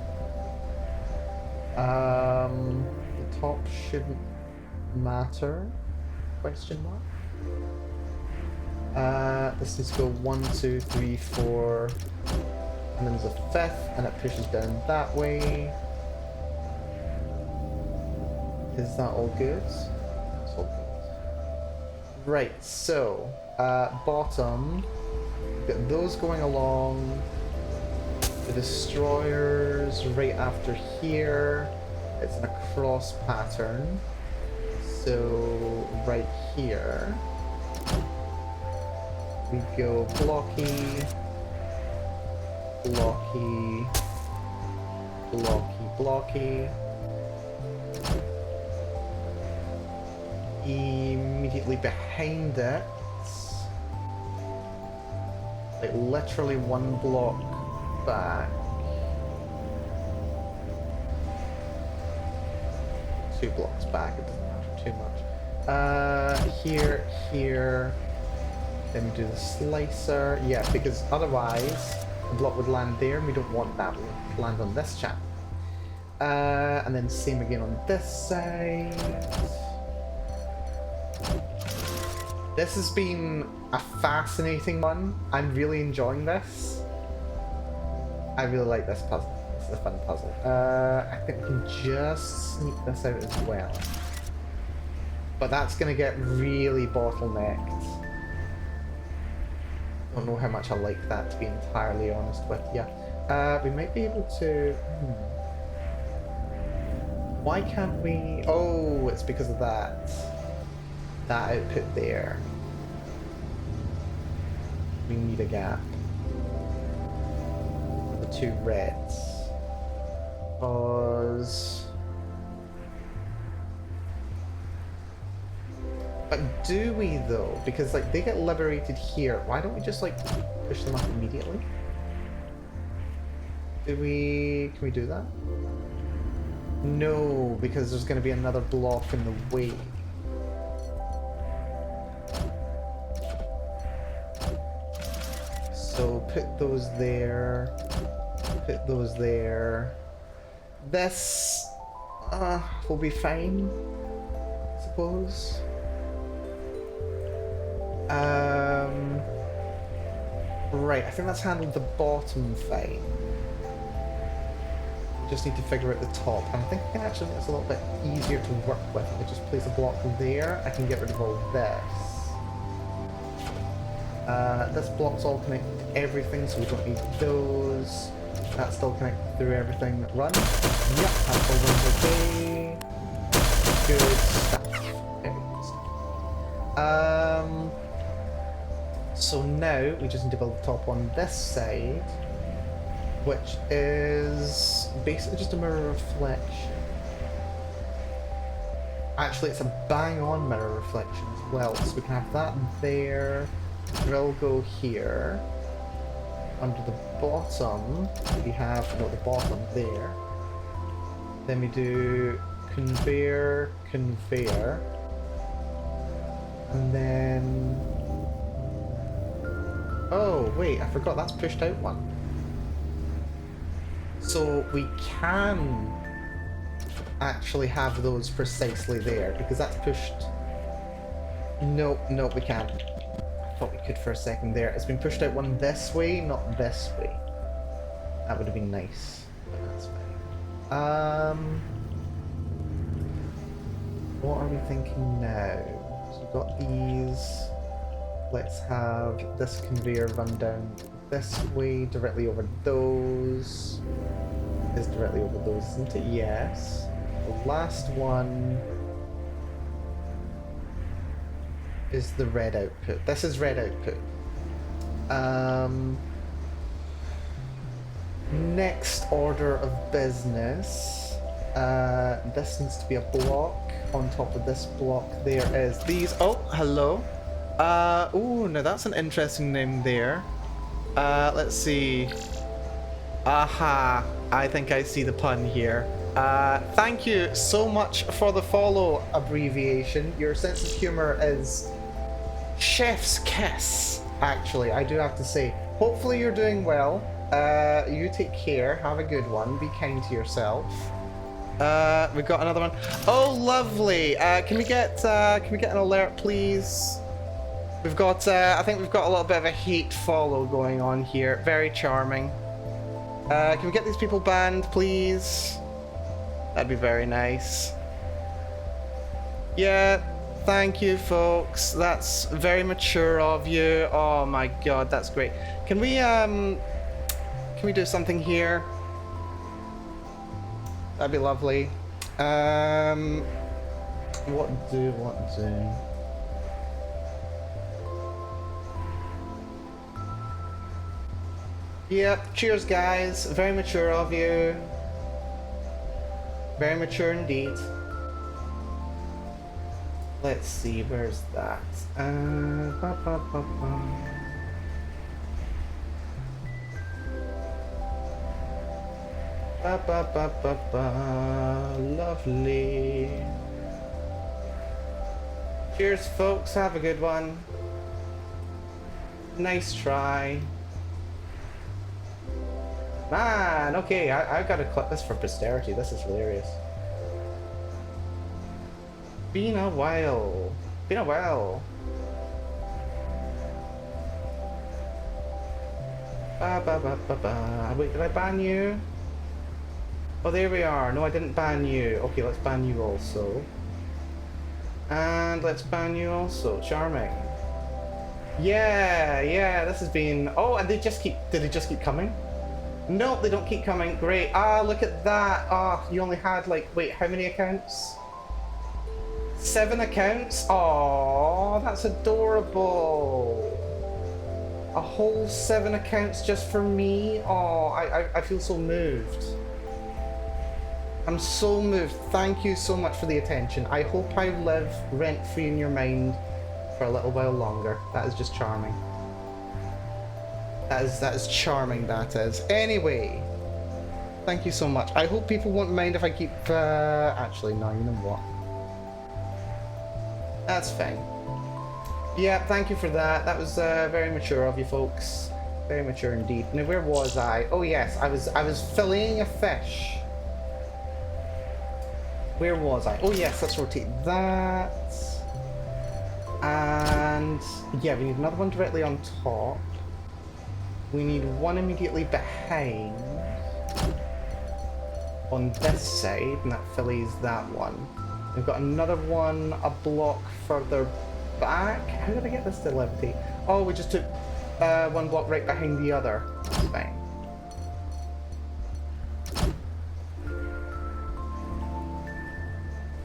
The top shouldn't matter. Question mark. This needs to go 1, 2, 3, 4, and then there's a 5th, and it pushes down that way. Is that all good? That's all good. Right, so bottom, we've got those going along. The destroyers right after here. It's in a cross pattern. So right here we go blocky, blocky, blocky, blocky. Immediately behind it, like literally 1 block back. 2 blocks back. It doesn't matter too much. Here, here. Then we do the slicer. Yeah, because otherwise the block would land there, and we don't want that. We want it to land on this channel. And then same again on this side. This has been a fascinating one. I'm really enjoying this. I really like this puzzle. This is a fun puzzle. I think we can just sneak this out as well. But that's going to get really bottlenecked. I don't know how much I like that, to be entirely honest with you. We might be able to... Why can't we... Oh, it's because of that. That output there. We need a gap. The 2 reds. Because... But do we though? Because like they get liberated here. Why don't we just like push them up immediately? Can we do that? No, because there's going to be another block in the way. So put those there. Put those there. This will be fine, I suppose. Right, I think that's handled the bottom fine. We just need to figure out the top, and I think I can actually make this a little bit easier to work with. If I just place a block there, I can get rid of all this. This block's all connected to everything, so we don't need those. That's still connected through everything. Run. Yep, that all runs okay. Good stuff. Very good stuff. So now we just need to build the top on this side, which is basically just a mirror reflection. Actually, it's a bang-on mirror reflection as well, so we can have that there. Drill go here. Under the bottom, we have the bottom there. Then we do conveyor, conveyor, and then. Oh wait, I forgot that's pushed out one. So we can actually have those precisely there because that's pushed. Nope, nope, we can't. I thought we could for a second there. It's been pushed out one this way, not this way. That would have been nice, but that's fine. What are we thinking now? So we've got these. Let's have this conveyor run down this way, directly over those. Is directly over those, isn't it? Yes. The last one is the red output. This is red output. Next order of business. This needs to be a block. On top of this block there is these. Oh, hello. Oh, now that's an interesting name there. Let's see. Aha, I think I see the pun here. Thank you so much for the follow, abbreviation. Your sense of humor is chef's kiss, actually, I do have to say. Hopefully you're doing well. You take care, have a good one, be kind to yourself. We've got another one. Oh, lovely. Can we get an alert, please? We've got, I think we've got a little bit of a hate follow going on here. Very charming. Can we get these people banned, please? That'd be very nice. Yeah, thank you, folks. That's very mature of you. Oh my god, that's great. Can we do something here? That'd be lovely. What do? Yep, cheers guys. Very mature of you. Very mature indeed. Let's see, where's that? Lovely. Cheers folks, have a good one. Nice try. Man, okay, I've got to clip this for posterity. This is hilarious. Been a while. Been a while. Wait, did I ban you? Oh, there we are. No, I didn't ban you. Okay, let's ban you also. And let's ban you also. Charming. Yeah, this has been... Oh, and did they just keep coming? Nope, they don't keep coming. Great. Ah, look at that. Ah, you only had like, wait, how many accounts? 7 accounts? Oh, that's adorable. A whole 7 accounts just for me? Oh, I feel so moved. I'm so moved. Thank you so much for the attention. I hope I live rent-free in your mind for a little while longer. That is just charming. That is charming, that is. Anyway, Thank you so much. I hope people won't mind if I keep, actually, no, you know what? That's fine. Yeah, thank you for that. That was very mature of you folks. Very mature indeed. Now, where was I? Oh yes, I was filleting a fish. Where was I? Oh yes, let's rotate that. And yeah, we need another one directly on top. We need one immediately behind. On this side, and that fillets that one. We've got another one a block further back. How did I get this to levitate? Oh, we just took one block right behind the other. That's fine.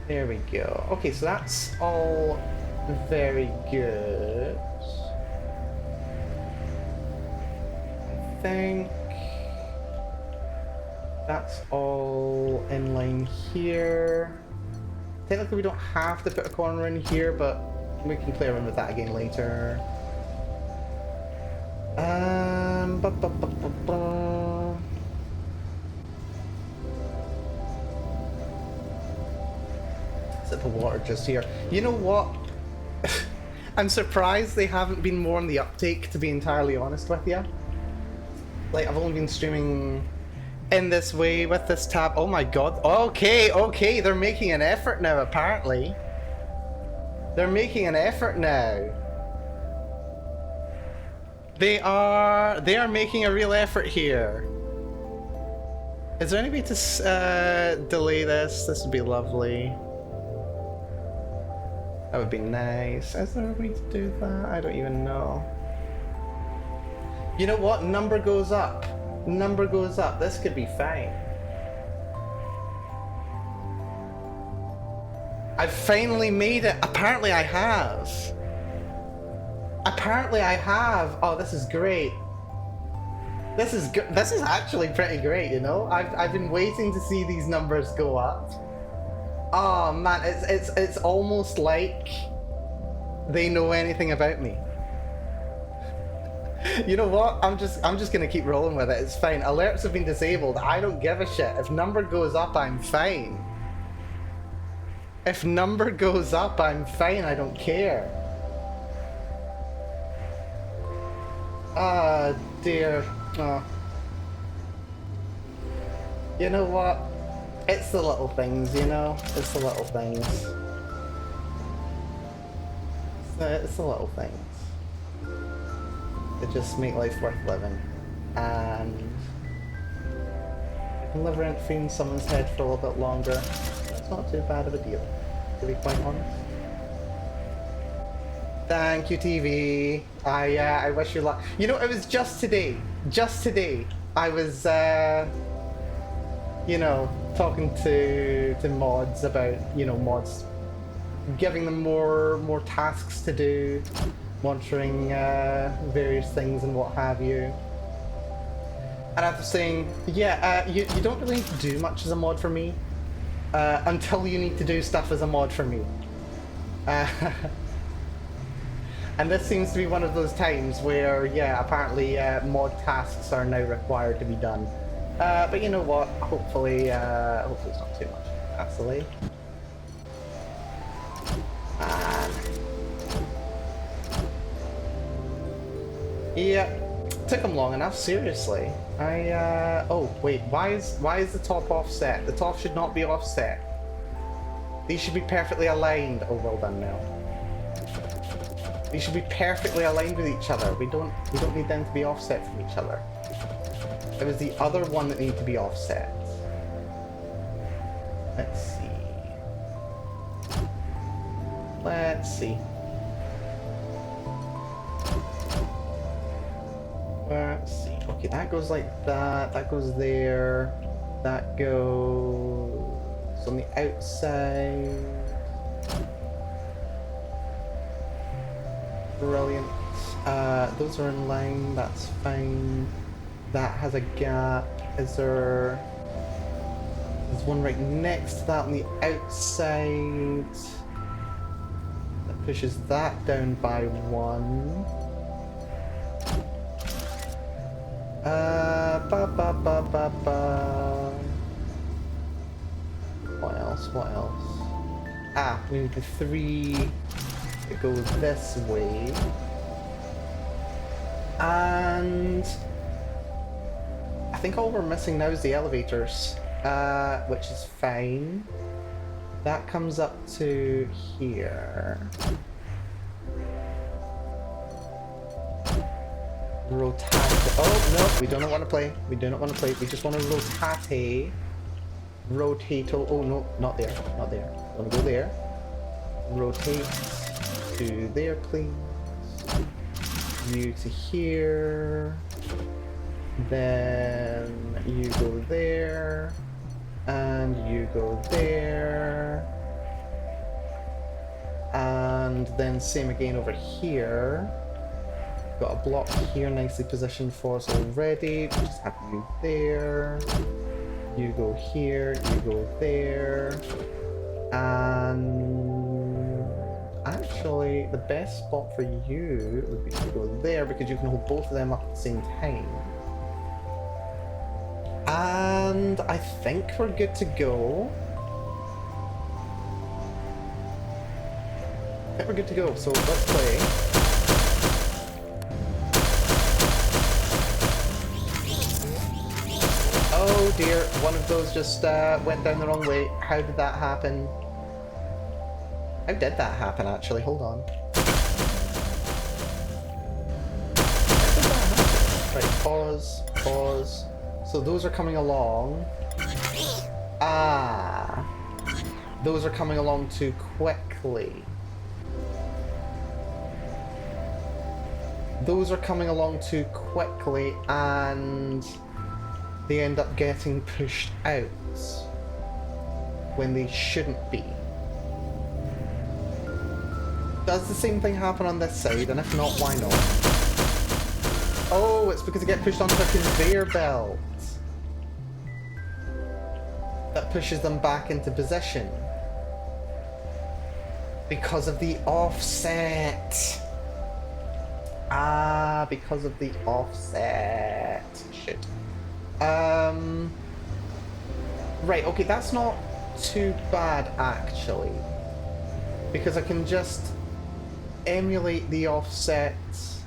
There we go. Okay, so that's all very good. I think that's all in line here. Technically we don't have to put a corner in here, but we can play around with that again later. Sip of water just here. You know what? I'm surprised they haven't been more on the uptake, to be entirely honest with you. Like, I've only been streaming in this way with this tab. Oh my god. Okay, they're making an effort now, apparently. They're making an effort now. They are making a real effort here. Is there any way to delay this? This would be lovely. That would be nice. Is there a way to do that? I don't even know. You know what? Number goes up. Number goes up. This could be fine. I've finally made it. Apparently I have. Apparently I have. Oh, this is great. This is actually pretty great, you know? I've been waiting to see these numbers go up. Oh man, it's almost like they know anything about me. You know what? I'm just gonna keep rolling with it. It's fine. Alerts have been disabled. I don't give a shit. If number goes up, I'm fine. If number goes up, I'm fine. I don't care. Ah, dear. Oh. You know what? It's the little things, you know? It's the little things. It's the little things that just make life worth living. And I can live rent-free in someone's head for a little bit longer. That's not too bad of a deal, to be quite honest. Thank you, TV. I wish you luck. You know, it was just today, I was, you know, talking to mods about, you know, mods giving them more tasks to do, monitoring various things and what have you. And I was saying, yeah, you don't really need to do much as a mod for me until you need to do stuff as a mod for me. And this seems to be one of those times where, yeah, apparently mod tasks are now required to be done. But you know what? Hopefully it's not too much hassle. Yeah, took them long enough. Seriously, oh wait, why is the top offset? The top should not be offset. These should be perfectly aligned. Oh, well done, Mel. These should be perfectly aligned with each other. We don't need them to be offset from each other. It was the other one that needed to be offset. Let's see. Let's see. Let's see. Okay, that goes like that. That goes there. That goes on the outside. Brilliant. Those are in line. That's fine. That has a gap. There's one right next to that on the outside. That pushes that down by one. Ba ba ba ba ba. What else? Ah, we need the 3 that go this way. And I think all we're missing now is the elevators, which is fine. That comes up to here. Rotate. Oh no, we do not want to play. We do not want to play. We just want to rotate. Rotate. Oh no, not there. Not there. Want to go there. Rotate to there, please. You to here. Then you go there. And you go there. And then same again over here. Got a block here nicely positioned for us already. We just have you there. You go here, you go there. And actually the best spot for you would be to go there because you can hold both of them up at the same time. And I think we're good to go. I think we're good to go, so let's play. Oh dear, one of those just went down the wrong way. How did that happen? How did that happen actually? Hold on. Right, pause, pause. So those are coming along. Ah. Those are coming along too quickly. Those are coming along too quickly and they end up getting pushed out when they shouldn't be. Does the same thing happen on this side? And if not, why not? Oh, it's because they get pushed onto a conveyor belt that pushes them back into position because of the offset. Ah, because of the offset. Shit. Right, okay, that's not too bad actually, because I can just emulate the offsets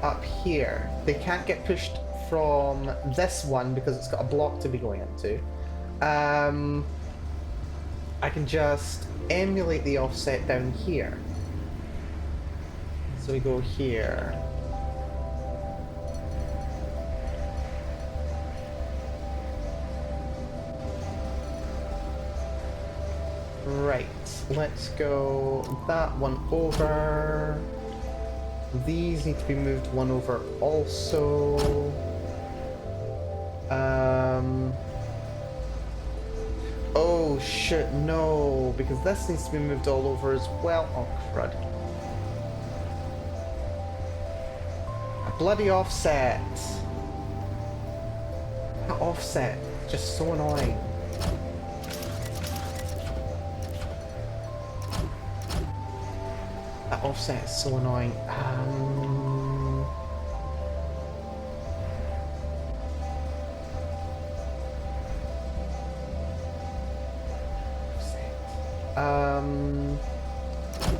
up here. They can't get pushed from this one because it's got a block to be going into. I can just emulate the offset down here. So we go here. Right, let's go that one over. These need to be moved one over also. Oh shit, no, because this needs to be moved all over as well. Oh crud. A bloody offset. That offset, just so annoying. That offset is so annoying.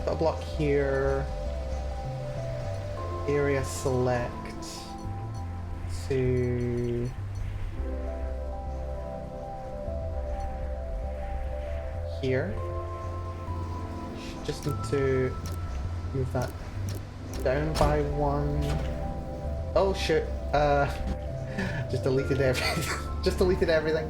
Got a block here. Area select to here. Just need to move that down by one. Oh shit, just deleted everything. Just deleted everything.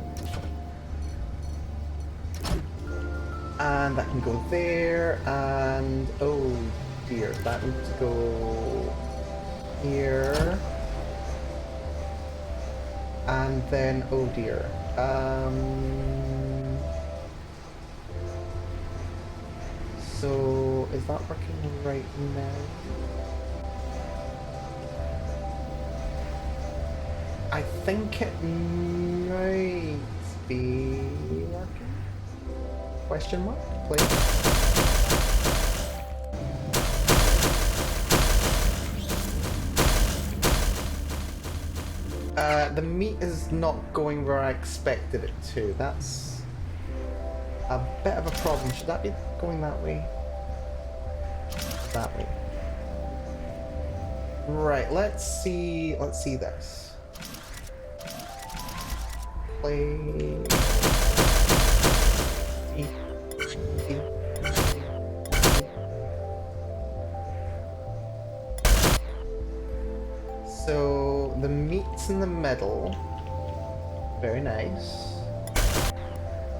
And that can go there, and oh dear, that needs to go here. And then, oh dear. So, is that working right now? I think it might be working. Question mark, please. The meat is not going where I expected it to. That's a bit of a problem. Should that be going that way? That way. Right, let's see this. Play. So the meat's in the middle. Very nice.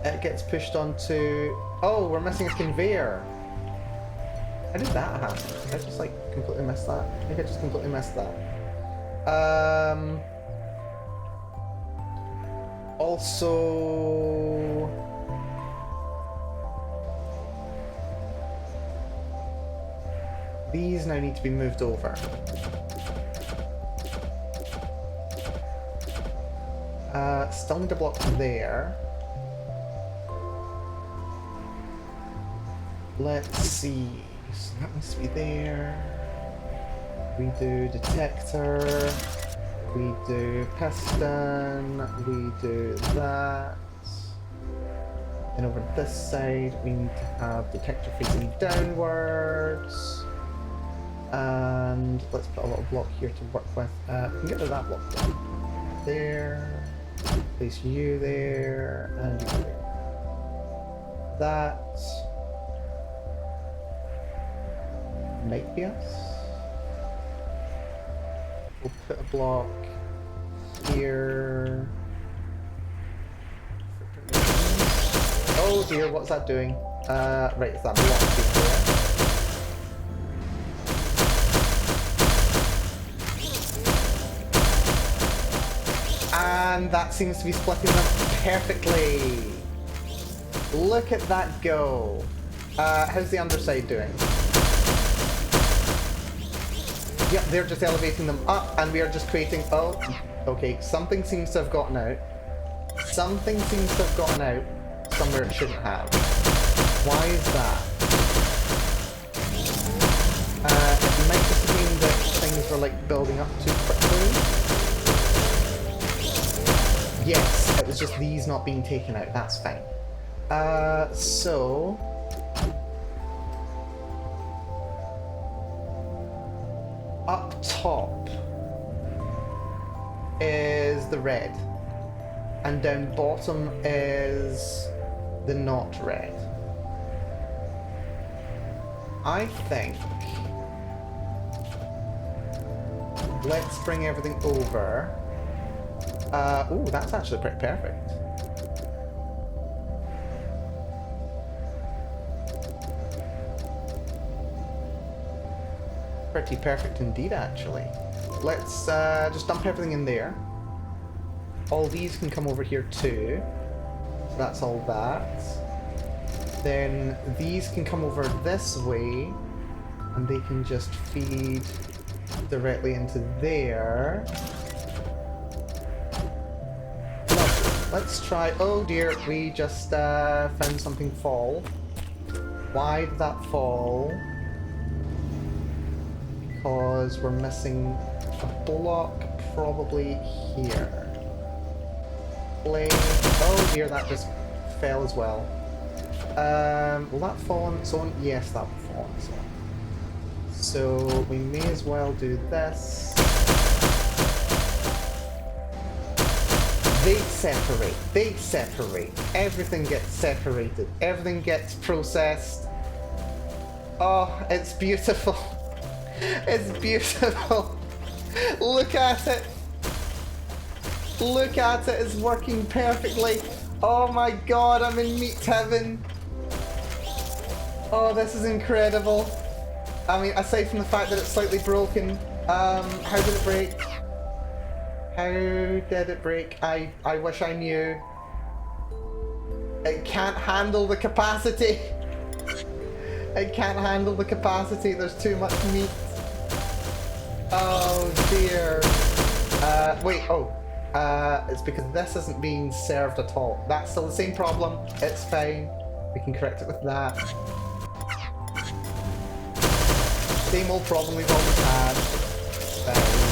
It gets pushed onto... Oh, we're missing a conveyor. How did that happen? Did I just like completely missed that? I think I just completely missed that. Also... These now need to be moved over. Still need a block there. Let's see. So that needs to be there. We do detector. We do piston. We do that. And over this side, we need to have detector facing downwards. And let's put a little block here to work with. We can get rid of that block there. Place you there, and you there. That might be us. We'll put a block here. Oh dear, what's that doing? Right, it's that block there. And that seems to be splitting them perfectly. Look at that go. How's the underside doing? Yep, they're just elevating them up, and we are just creating... Oh, okay, something seems to have gotten out. Something seems to have gotten out somewhere it shouldn't have. Why is that? It might just mean that things were like building up too quickly. Yes, it was just these not being taken out. That's fine. So... Up top is the red. And down bottom is the not red. I think... Let's bring everything over. Ooh, that's actually pretty perfect. Pretty perfect indeed, actually. Let's just dump everything in there. All these can come over here too. So that's all that. Then these can come over this way, and they can just feed directly into there. Let's try... Oh dear, we just found something fall. Why did that fall? Because we're missing a block probably here. Play... Oh dear, that just fell as well. Will that fall on its own? Yes, that will fall on its own. So we may as well do this. They separate. Everything gets separated. Everything gets processed. Oh, it's beautiful. It's beautiful. Look at it. Look at it. It's working perfectly. Oh my god, I'm in meat heaven. Oh, this is incredible. I mean, aside from the fact that it's slightly broken, how did it break? How did it break? I wish I knew. It can't handle the capacity. It can't handle the capacity. There's too much meat. Oh dear. Wait, oh. It's because this isn't being served at all. That's still the same problem. It's fine. We can correct it with that. Same old problem we've always had. It's fine.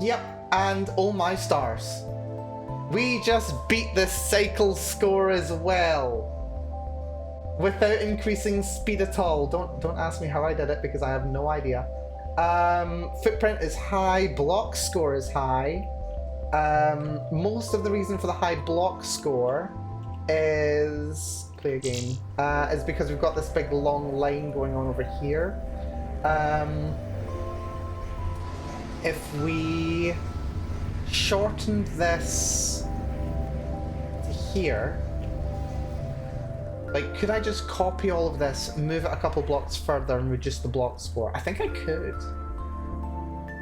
Yep, and oh my stars. We just beat the cycle score as well. Without increasing speed at all. Don't ask me how I did it because I have no idea. Footprint is high, block score is high. Most of the reason for the high block score is play again. Is because we've got this big long line going on over here. If we shortened this to here, like, could I just copy all of this, move it a couple blocks further and reduce the block score? I think I could.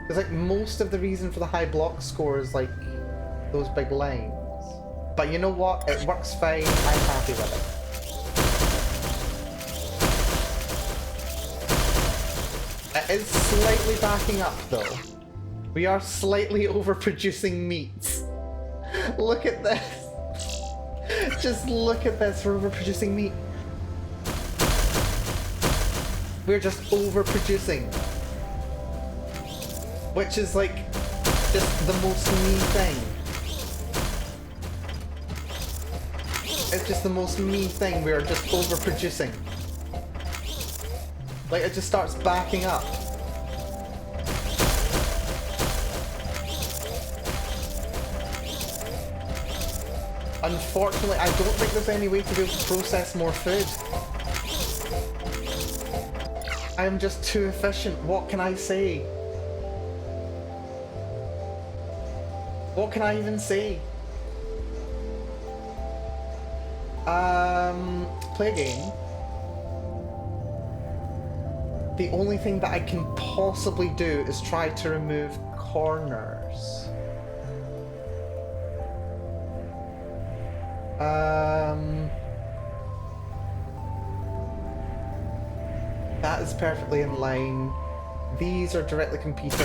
Because, like, most of the reason for the high block score is, like, those big lines. But you know what? It works fine. I'm happy with it. It is slightly backing up, though. We are slightly overproducing meat. Look at this. Just look at this. We're overproducing meat. We're just overproducing. Which is like just the most me thing. It's just the most me thing. We are just overproducing. Like, it just starts backing up. Unfortunately, I don't think there's any way to be able to process more food. I am just too efficient. What can I say? What can I even say? Play a game. The only thing that I can possibly do is try to remove corners. That is perfectly in line. These are directly competing.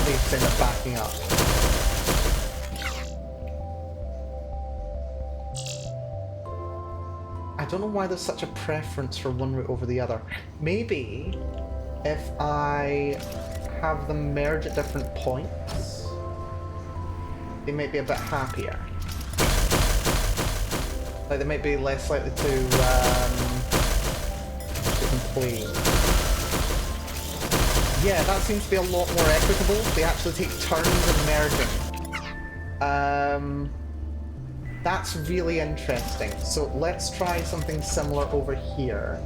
These end up backing up. I don't know why there's such a preference for one route over the other. Maybe if I have them merge at different points, they might be a bit happier. Like, they might be less likely to complain. Yeah, that seems to be a lot more equitable. They actually take turns in merging. That's really interesting. So let's try something similar over here.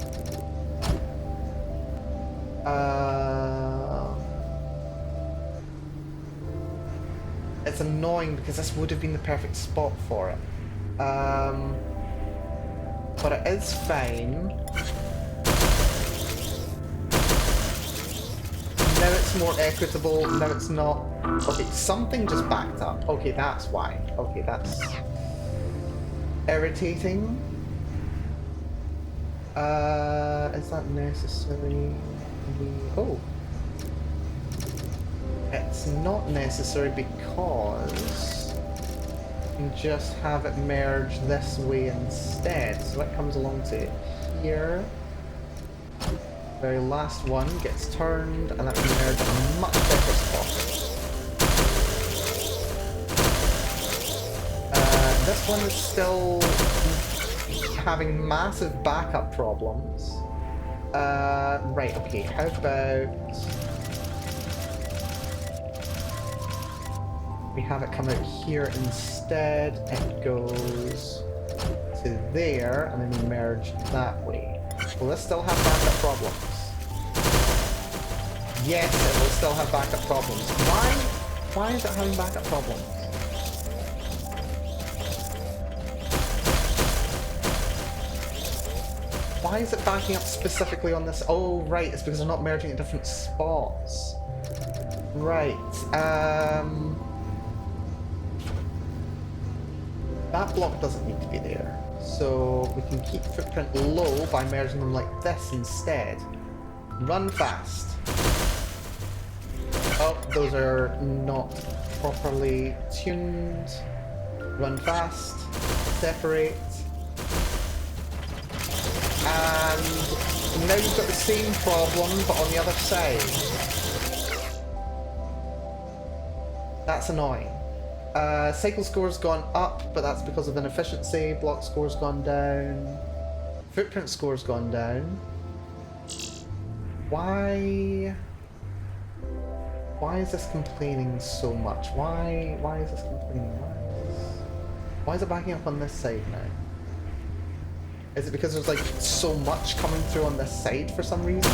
It's annoying because this would have been the perfect spot for it. But it is fine. Now it's more equitable, now it's not. Okay, something just backed up. Okay, that's why. Okay, that's irritating. Is that necessary? Oh. It's not necessary because you can just have it merge this way instead. So that comes along to here. Very last one gets turned, and that can merge in a much better spot. This one is still having massive backup problems. Right, okay, how about we have it come out here instead? It goes to there, and then we merge that way. Will this still have backup problems? Yes, it will still have backup problems. Why? Why is it having backup problems? Why is it backing up specifically on this? Oh, right, it's because they're not merging at different spots. Right, that block doesn't need to be there. So we can keep footprint low by merging them like this instead. Run fast. Oh, those are not properly tuned. Run fast. Separate. And now you've got the same problem, but on the other side. That's annoying. Cycle score's gone up, but that's because of inefficiency. Block score's gone down. Footprint score's gone down. Why is this complaining so much? Why is this complaining? Why is it backing up on this side now? Is it because there's like so much coming through on this side for some reason?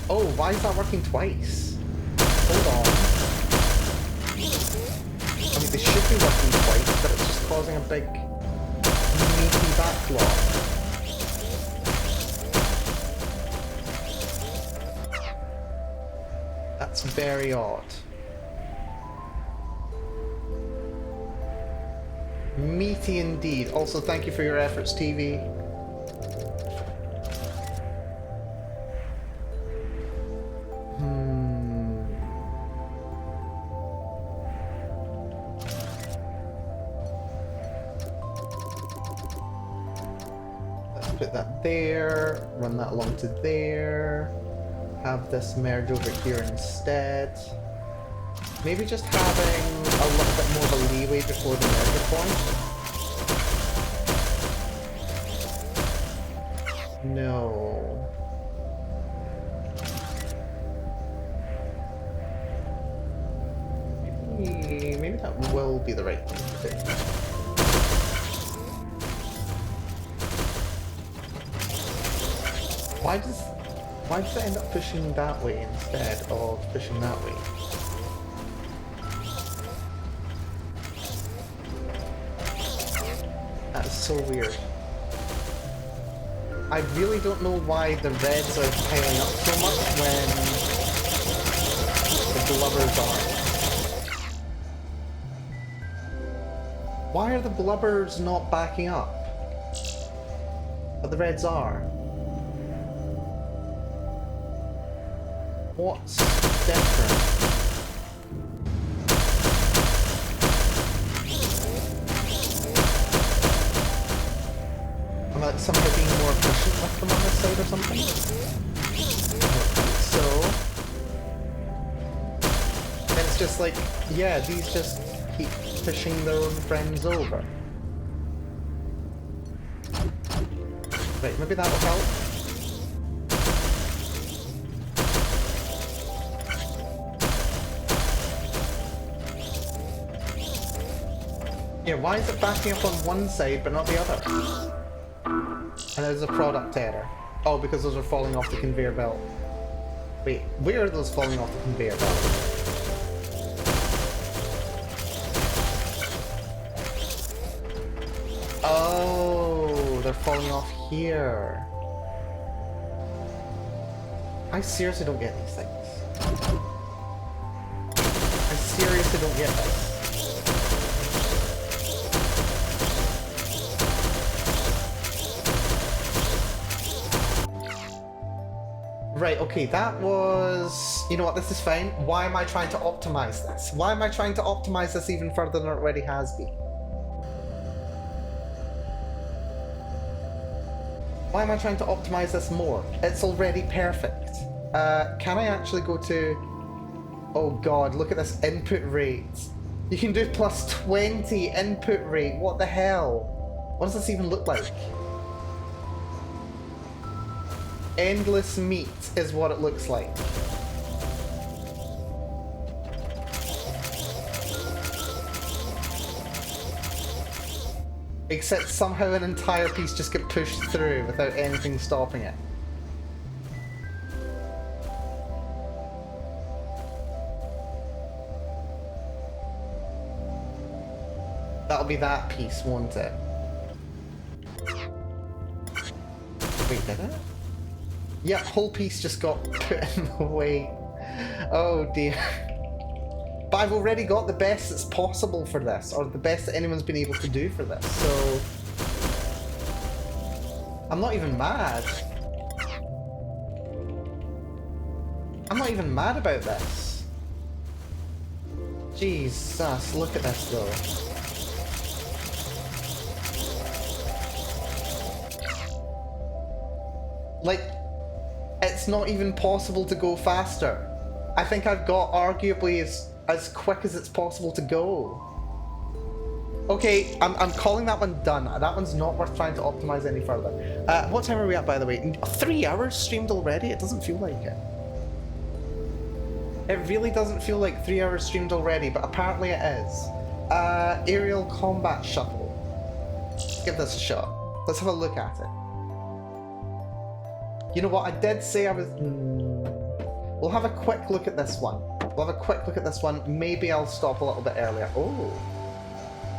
Oh, why is that working twice? Hold on. I mean, they should be working twice, but it's just causing a big meaty backlog. That's very odd. Meaty indeed. Also, thank you for your efforts, TV. Let's put that there, run that along to there, have this merge over here instead. Maybe just having a little bit more of a leeway before the merger point. No. Maybe that will be the right thing to do. Why does it end up pushing that way instead of pushing that way? That is so weird. I really don't know why the reds are piling up so much when the blubbers aren't. Why are the blubbers not backing up? But the reds are. What's different? Am I somehow being more efficient with them on this side or something? I don't think so. And it's just like, yeah, these just keep pushing their own friends over. Right, maybe that will help. Yeah, why is it backing up on one side but not the other? And there's a product error. Oh, because those are falling off the conveyor belt. Wait, where are those falling off the conveyor belt? Oh, they're falling off here. I seriously don't get these things. I seriously don't get this. Right, okay, that was... You know what, this is fine. Why am I trying to optimize this? Why am I trying to optimize this even further than it already has been? Why am I trying to optimize this more? It's already perfect. Can I actually go to... Oh god, look at this input rate. You can do plus 20 input rate. What the hell? What does this even look like? Endless meat is what it looks like. Except somehow an entire piece just get pushed through without anything stopping it. That'll be that piece, won't it? Wait, did it? Yep, whole piece just got put in the way. Oh dear. But I've already got the best that's possible for this, or the best that anyone's been able to do for this, so... I'm not even mad. I'm not even mad about this. Jesus, look at this though. Like, it's it's not even possible to go faster. I think I've got arguably as quick as it's possible to go. Okay, I'm calling that one done. That one's not worth trying to optimize any further. What time are we at, by the way? 3 hours streamed already? It doesn't feel like it. It really doesn't feel like 3 hours streamed already, but apparently it is. Aerial combat shuttle. Let's give this a shot. Let's have a look at it. You know what? I did say I was... We'll have a quick look at this one. We'll have a quick look at this one. Maybe I'll stop a little bit earlier. Oh.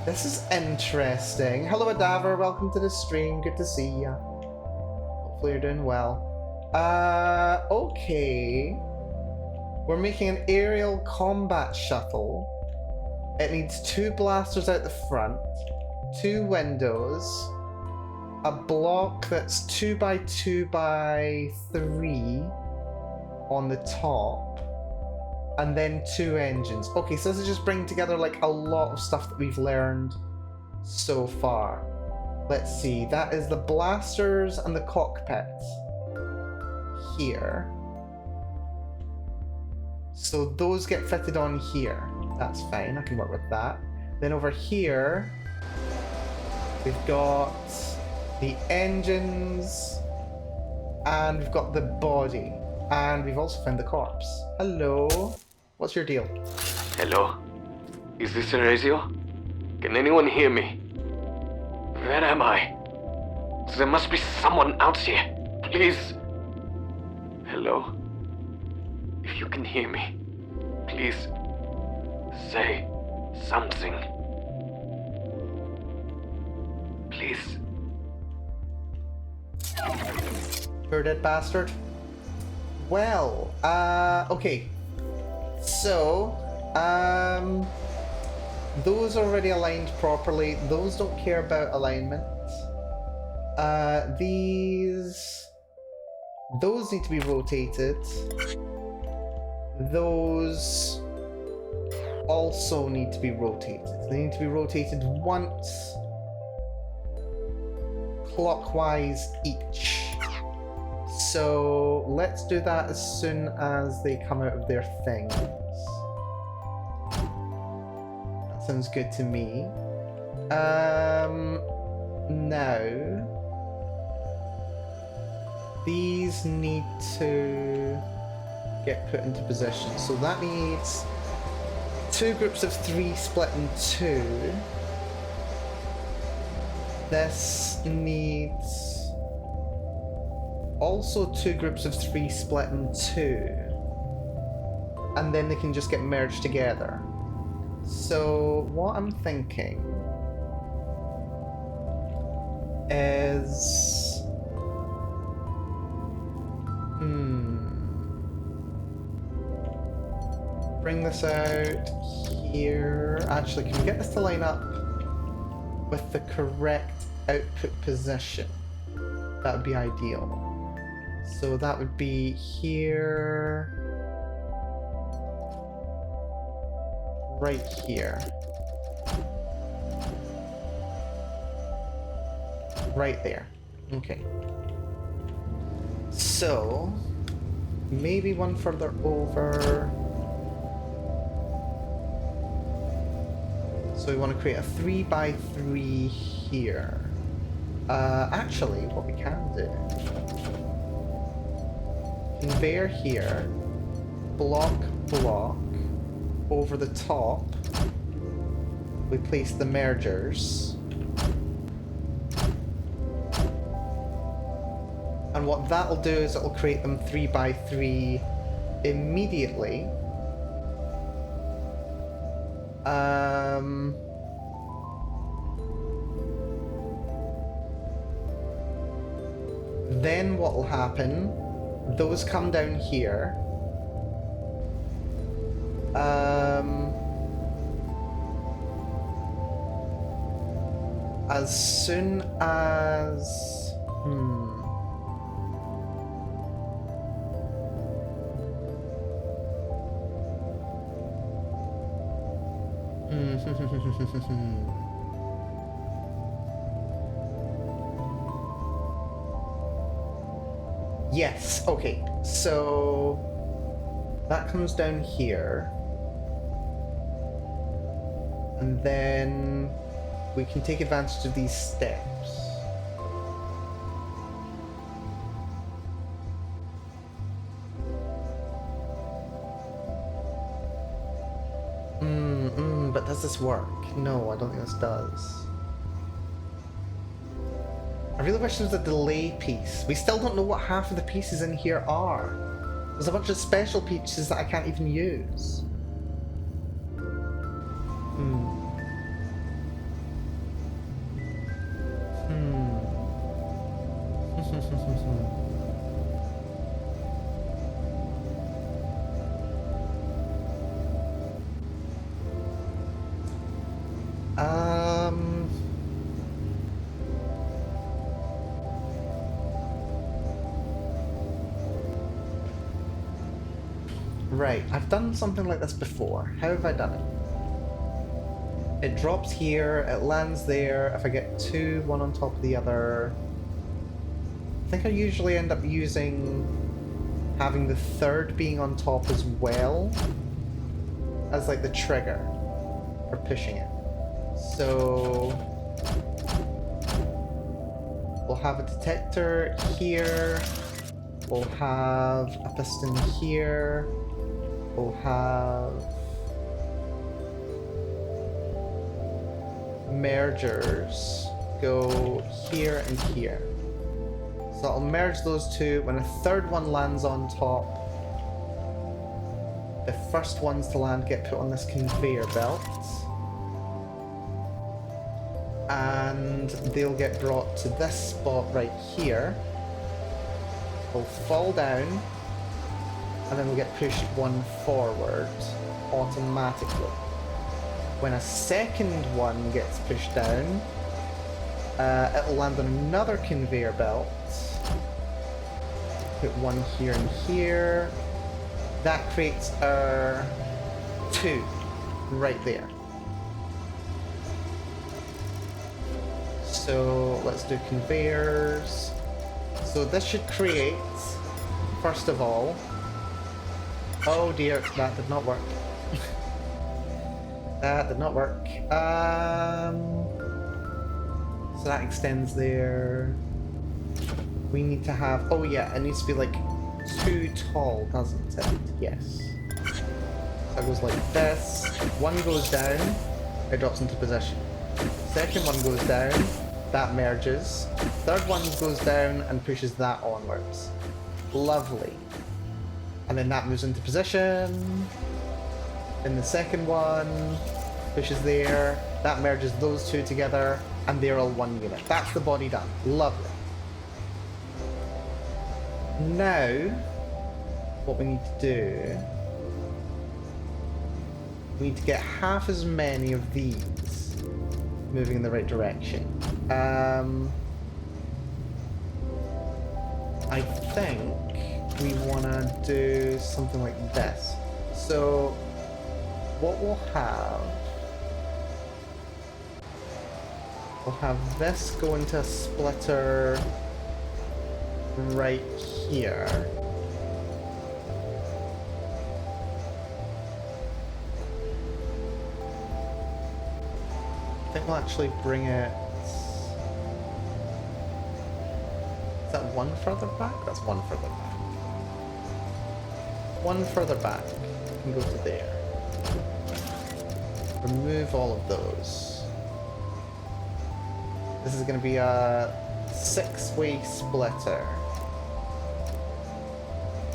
This is interesting. Hello, Adaver. Welcome to the stream. Good to see ya. Hopefully you're doing well. Okay. We're making an aerial combat shuttle. It needs 2 blasters out the front, 2 windows, a block that's 2 by 2 by 3 on the top, and then 2 engines. Okay, so this is just bringing together like a lot of stuff that we've learned so far. Let's see, that is the blasters and the cockpit here. So those get fitted on here. That's fine, I can work with that. Then over here, we've got the engines, and we've got the body, and we've also found the corpse. Hello, what's your deal? Hello? Is this a radio? Can anyone hear me? Where am I? There must be someone out here. Please. Hello? If you can hear me, please say something. Please. Poor dead bastard. Well, okay. So, those are already aligned properly. Those don't care about alignment. Those need to be rotated. Those also need to be rotated. They need to be rotated once clockwise each. So let's do that as soon as they come out of their things. That sounds good to me. Now these need to get put into position. So that needs 2 groups of 3 split in 2. This needs also 2 groups of 3 split in 2. And then they can just get merged together. So what I'm thinking is... Bring this out here. Actually, can we get this to line up with the correct output position? That would be ideal. So that would be here. Right here. Right there. Okay. So, maybe one further over. So we want to create a 3 by 3 here. Actually, what we can do... Conveyor here. Block, block. Over the top, we place the mergers. And what that'll do is it'll create them 3 by 3 immediately. Then what will happen, those come down here. As soon as... Yes, okay. So that comes down here. And then we can take advantage of these steps. But does this work? No, I don't think this does. I really wish there was a delay piece. We still don't know what half of the pieces in here are. There's a bunch of special pieces that I can't even use. Right, I've done something like this before. How have I done it? It drops here, it lands there. If I get two, one on top of the other. I think I usually end up having the third being on top as well as like the trigger for pushing it. So we'll have a detector here, we'll have a piston here, we'll have mergers go here and here. So I'll merge those two. When a third one lands on top, the first ones to land get put on this conveyor belt. And they'll get brought to this spot right here. They'll fall down, and then we'll get pushed one forward automatically. When a second one gets pushed down, it'll land on another conveyor belt. Put one here and here. That creates our two right there. So let's do conveyors. So this should create, first of all, oh dear, that did not work. That did not work. So that extends there. We need to have, oh yeah, it needs to be like too tall, doesn't it? Yes. So it goes like this. One goes down, it drops into position. Second one goes down, that merges. Third one goes down and pushes that onwards. Lovely. And then that moves into position. Then the second one pushes there, that merges those two together, and they're all one unit. That's the body done. Lovely. Now, what we need to do, we need to get half as many of these moving in the right direction. I think we want to do something like this. So, what we'll have this go into a splitter right here. I think we'll actually bring it... Is that one further back? That's one further back. One further back can go to there. Remove all of those. This is going to be a 6-way splitter.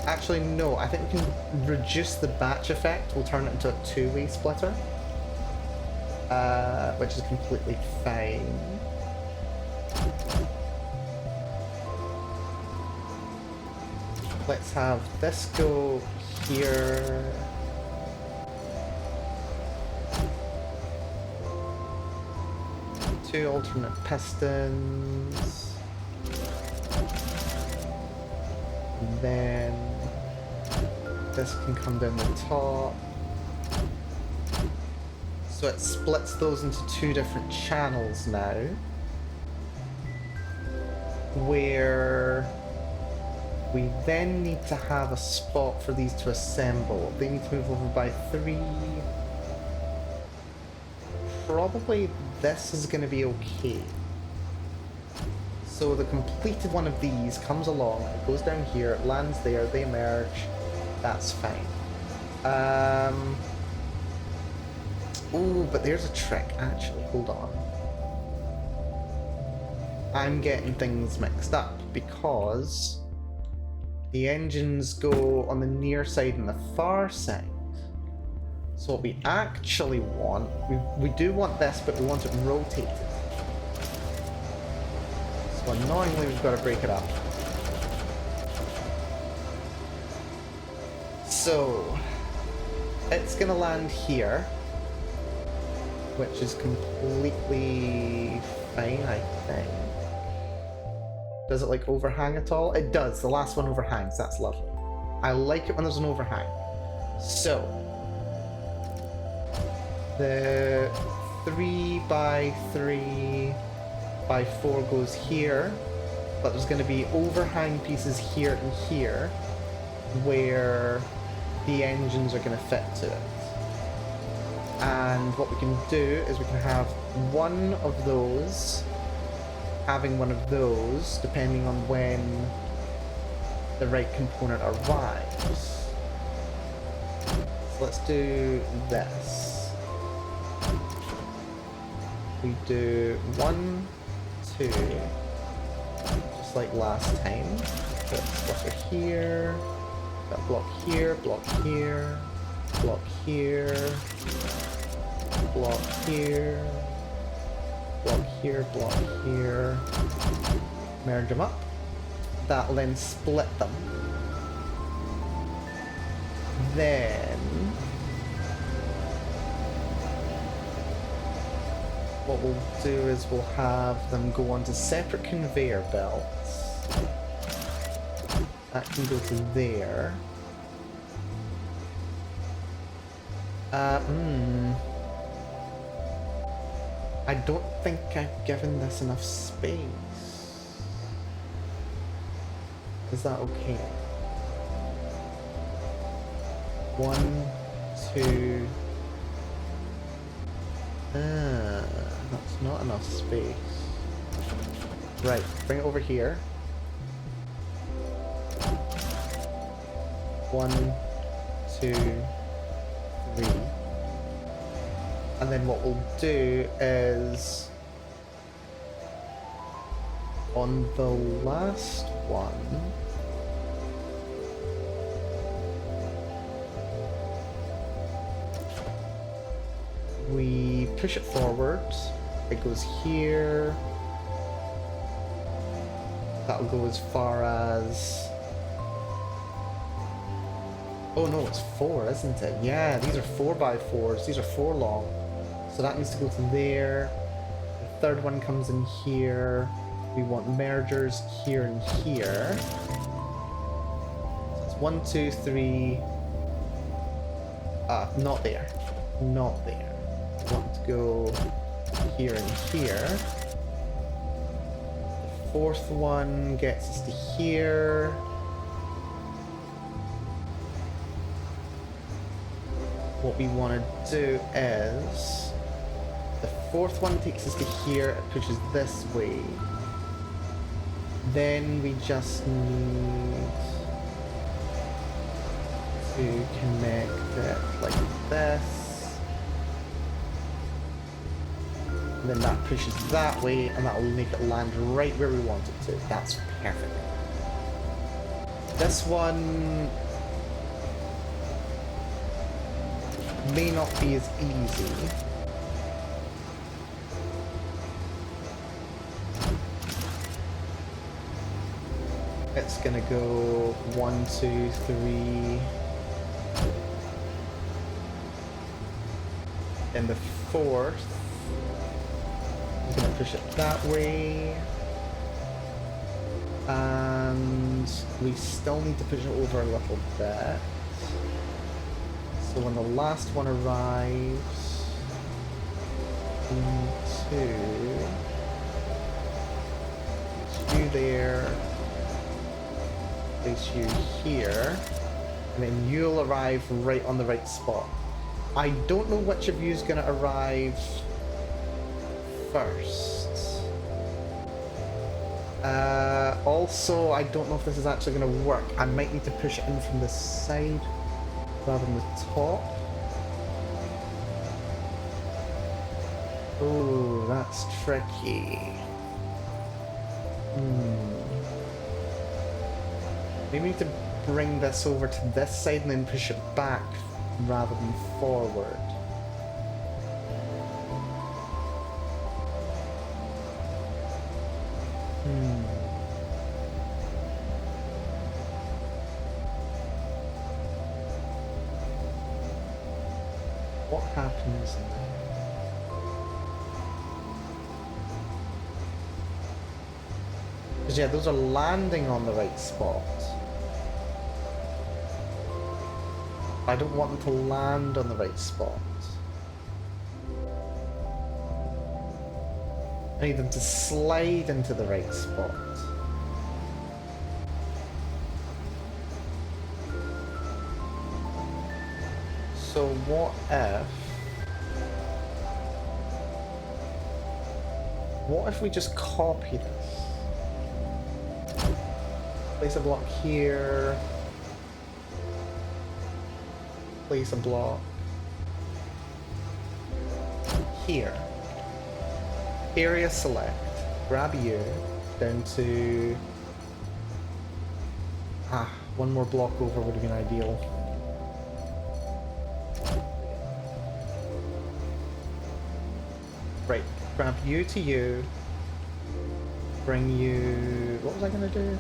Actually, no, I think we can reduce the batch effect. We'll turn it into a 2-way splitter. Which is completely fine. Let's have this go here. Two alternate pistons. And then this can come down the top. So it splits those into two different channels now. Where We then need to have a spot for these to assemble. They need to move over by 3. Probably this is going to be okay. So the completed one of these comes along, it goes down here, it lands there, they merge. That's fine. Ooh, but there's a trick, actually. Hold on. I'm getting things mixed up because the engines go on the near side and the far side. So what we actually want, we do want this, but we want it rotated. So annoyingly, we've got to break it up. So it's gonna land here, which is completely fine, I think. Does it like overhang at all? It does. The last one overhangs. That's lovely. I like it when there's an overhang. So the 3x3x4 goes here, but there's going to be overhang pieces here and here where the engines are going to fit to it. And what we can do is we can have one of those having one of those depending on when the right component arrives. So let's do this. We do 1, 2, just like last time. Put a splitter here, got a block here, block here, block here, block here, block here, block here. Merge them up. That will then split them. Then what we'll do is we'll have them go onto separate conveyor belts. That can go to there. I don't think I've given this enough space. Is that okay? 1, 2. That's not enough space. Right, bring it over here. 1, 2, 3. And then what we'll do is on the last one, we push it forward. It goes here. That'll go as far as... Oh no, it's 4, isn't it? Yeah, these are 4x4s. These are 4 long. So that needs to go to there. The third one comes in here. We want mergers here and here. So it's 1, 2, 3. Not there. Not there. We want to go here and here. The fourth one gets us to here. What we want to do is the fourth one takes us to here, it pushes this way. Then we just need to connect it like this. And then that pushes that way, and that will make it land right where we want it to. That's perfect. This one may not be as easy. It's gonna go 1, 2, 3. And the fourth, I'm gonna push it that way. And we still need to push it over a little bit. So when the last one arrives, 1, 2, it's you there, place you here, and then you'll arrive right on the right spot. I don't know which of you is going to arrive first. Also, I don't know if this is actually going to work. I might need to push it in from the side rather than the top. Oh, that's tricky. Maybe we need to bring this over to this side and then push it back rather than forward. What happens now? Because yeah, those are landing on the right spot. I don't want them to land on the right spot. I need them to slide into the right spot. So what if we just copy this? Place a block here. Place a block here. Area select. Grab you down to one more block over would have been ideal. Right, grab you to you. Bring you. What was I gonna do?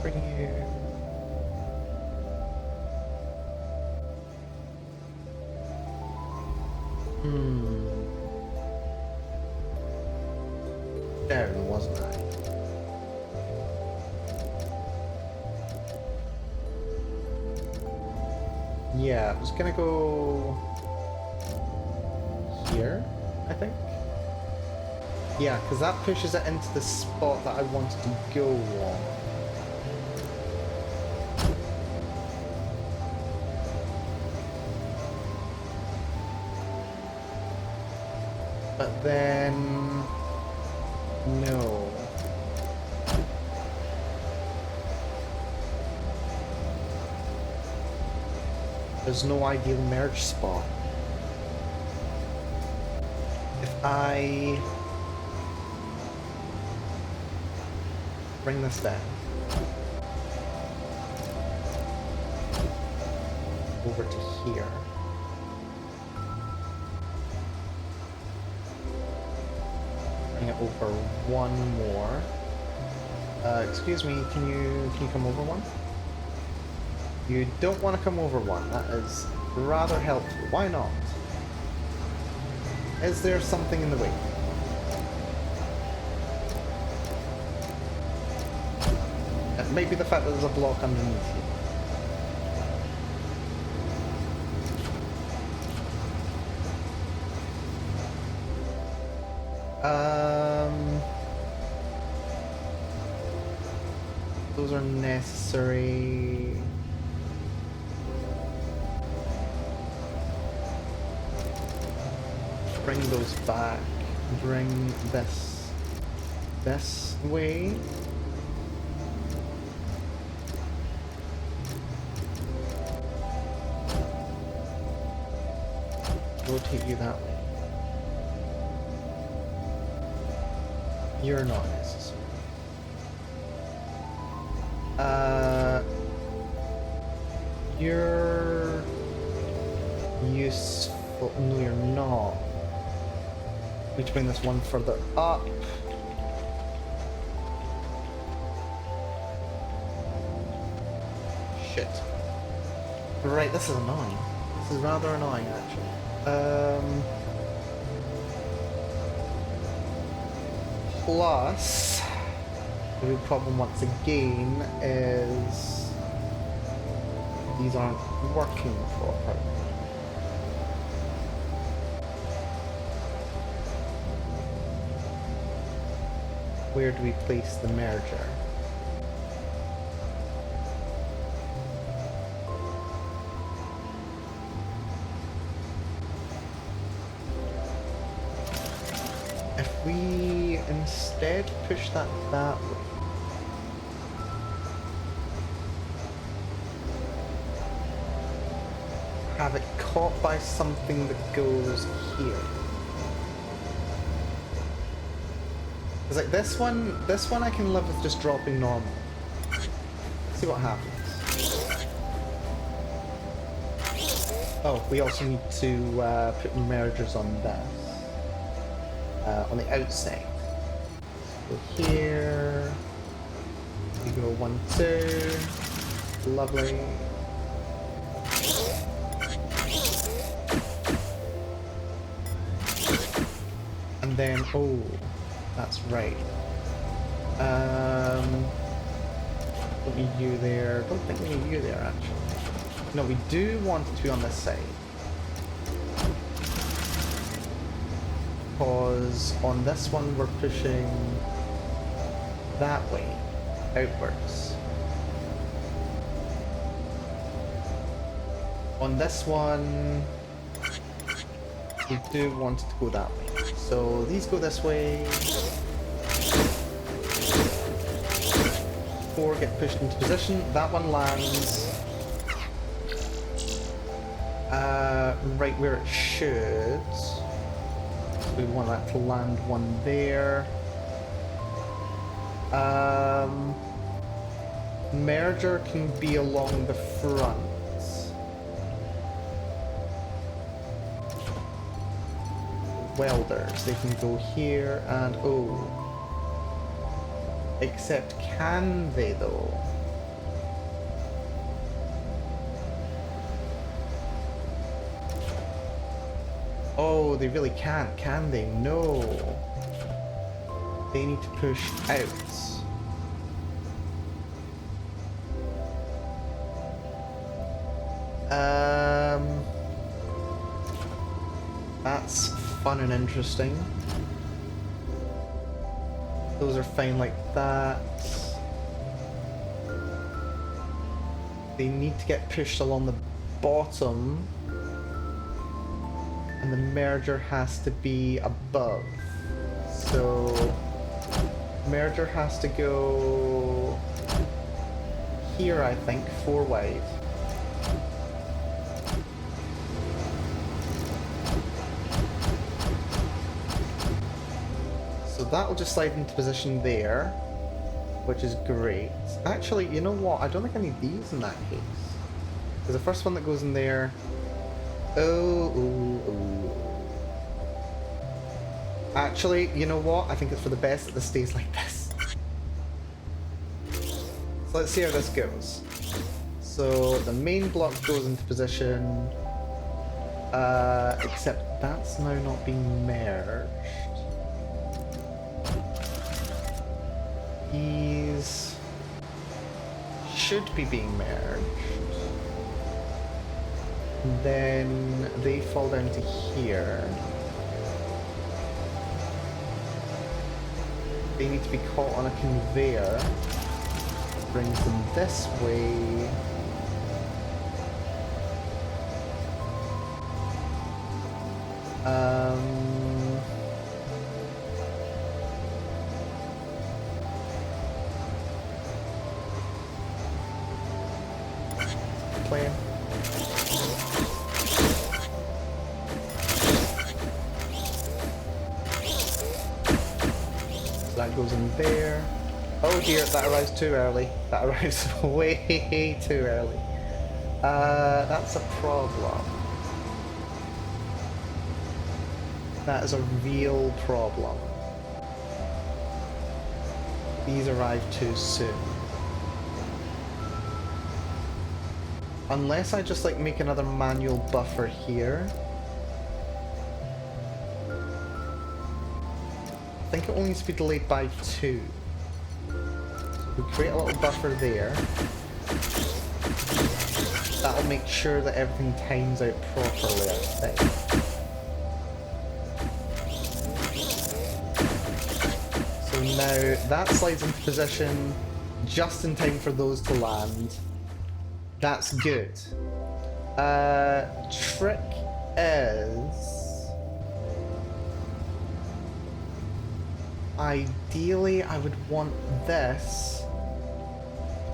Bring you. Down, wasn't I? Yeah, I was gonna go here, I think. Yeah, because that pushes it into the spot that I wanted to go on. But then... no. There's no ideal merge spot. If I... bring this down. Over to here. Bring it over one more. Excuse me, can you come over one? You don't want to come over one. That is rather helpful. Why not? Is there something in the way? It might be the fact that there's a block underneath you. Those are necessary. Bring those back. Bring this way. Rotate you that way. You're not necessary. You're useful. No, you're not. We need to bring this one further up. Shit. Right, this is annoying. This is rather annoying, actually. Plus, the real problem once again is these aren't working properly. Where do we place the merger? If we instead push that way, have it caught by something that goes here. It's like this one I can live with just dropping normal. See what happens. Oh, we also need to put mergers on this. On the outside. So here. We go 1, 2. Lovely. And then, oh, that's right. Don't need you there. Don't think we need you there, actually. No, we do want it to be on this side. Because on this one we're pushing that way, outwards. On this one, we do want it to go that way. So these go this way. 4 get pushed into position. That one lands right where it should. We want that to land one there. Merger can be along the front. Welders, they can go here and oh. Except can they though? Oh, they really can't, can they? No. They need to push out. That's fun and interesting. Those are fine like that. They need to get pushed along the bottom. And the merger has to be above. So merger has to go here, I think, 4 wide. So that will just slide into position there, which is great. Actually, you know what? I don't think I need these in that case. Because the first one that goes in there. Oh. Actually, you know what? I think it's for the best that this stays like this. So let's see how this goes. So the main block goes into position. Except that's now not being merged. These should be being merged. And then they fall down to here. They need to be caught on a conveyor. Brings them this way. Plan. That goes in there. Oh dear, that arrives too early. That arrives way too early. That's a problem. That is a real problem. These arrive too soon. Unless I just like make another manual buffer here. I think it only needs to be delayed by 2. So we create a little buffer there. That'll make sure that everything times out properly, I think. So Now that slides into position just in time for those to land. That's good. Trick is... ideally, I would want this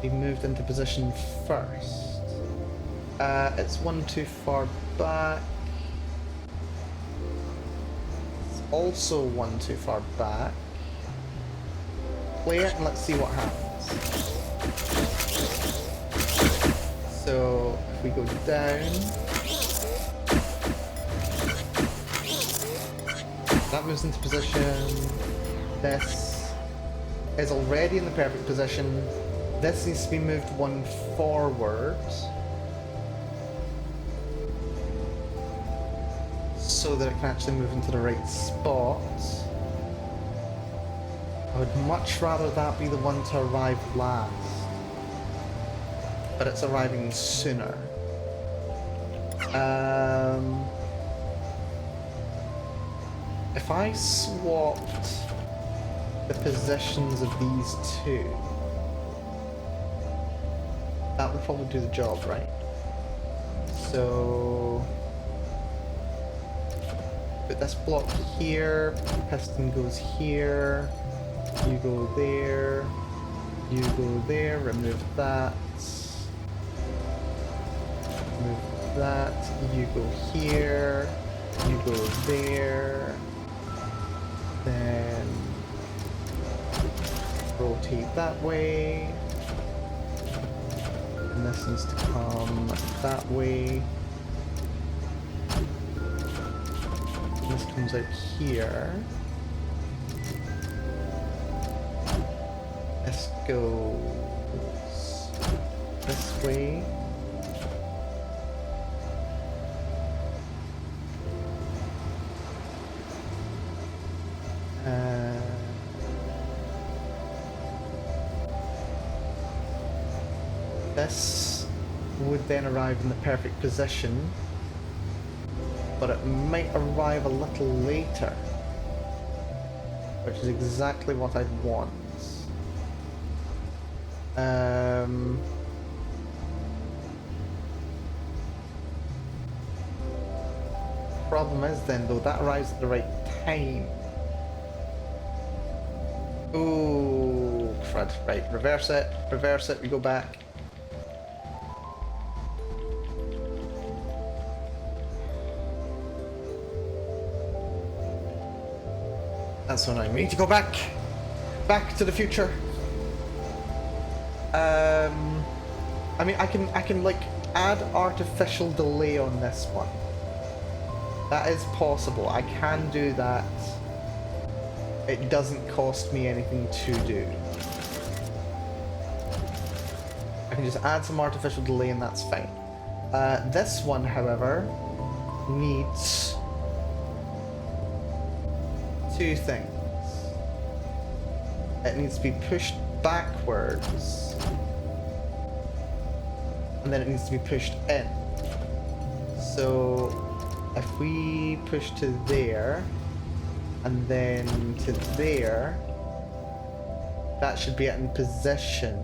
to be moved into position first. It's one too far back. It's also one too far back. Play it and let's see what happens. So, if we go down... that moves into position. This is already in the perfect position. This needs to be moved one forward. So that it can actually move into the right spot. I would much rather that be the one to arrive last. But it's arriving sooner. If I swapped the positions of these two, that would probably do the job, right? So put this block here, piston goes here, you go there, you go there, remove that, remove that, you go here, you go there, then rotate that way, and this needs to come that way. This comes out here. This goes this way. This would then arrive in the perfect position, but it might arrive a little later, which is exactly what I'd want. Problem is then though, that arrives at the right time. Ooh, crud. Right, reverse it, we go back. That's so annoying. We need to go back to the future. I mean, I can like add artificial delay on this one. That is possible. I can do that. It doesn't cost me anything to do. I can just add some artificial delay and that's fine. This one, however, needs two things. It needs to be pushed backwards, and then it needs to be pushed in. So if we push to there and then to there, that should be in position,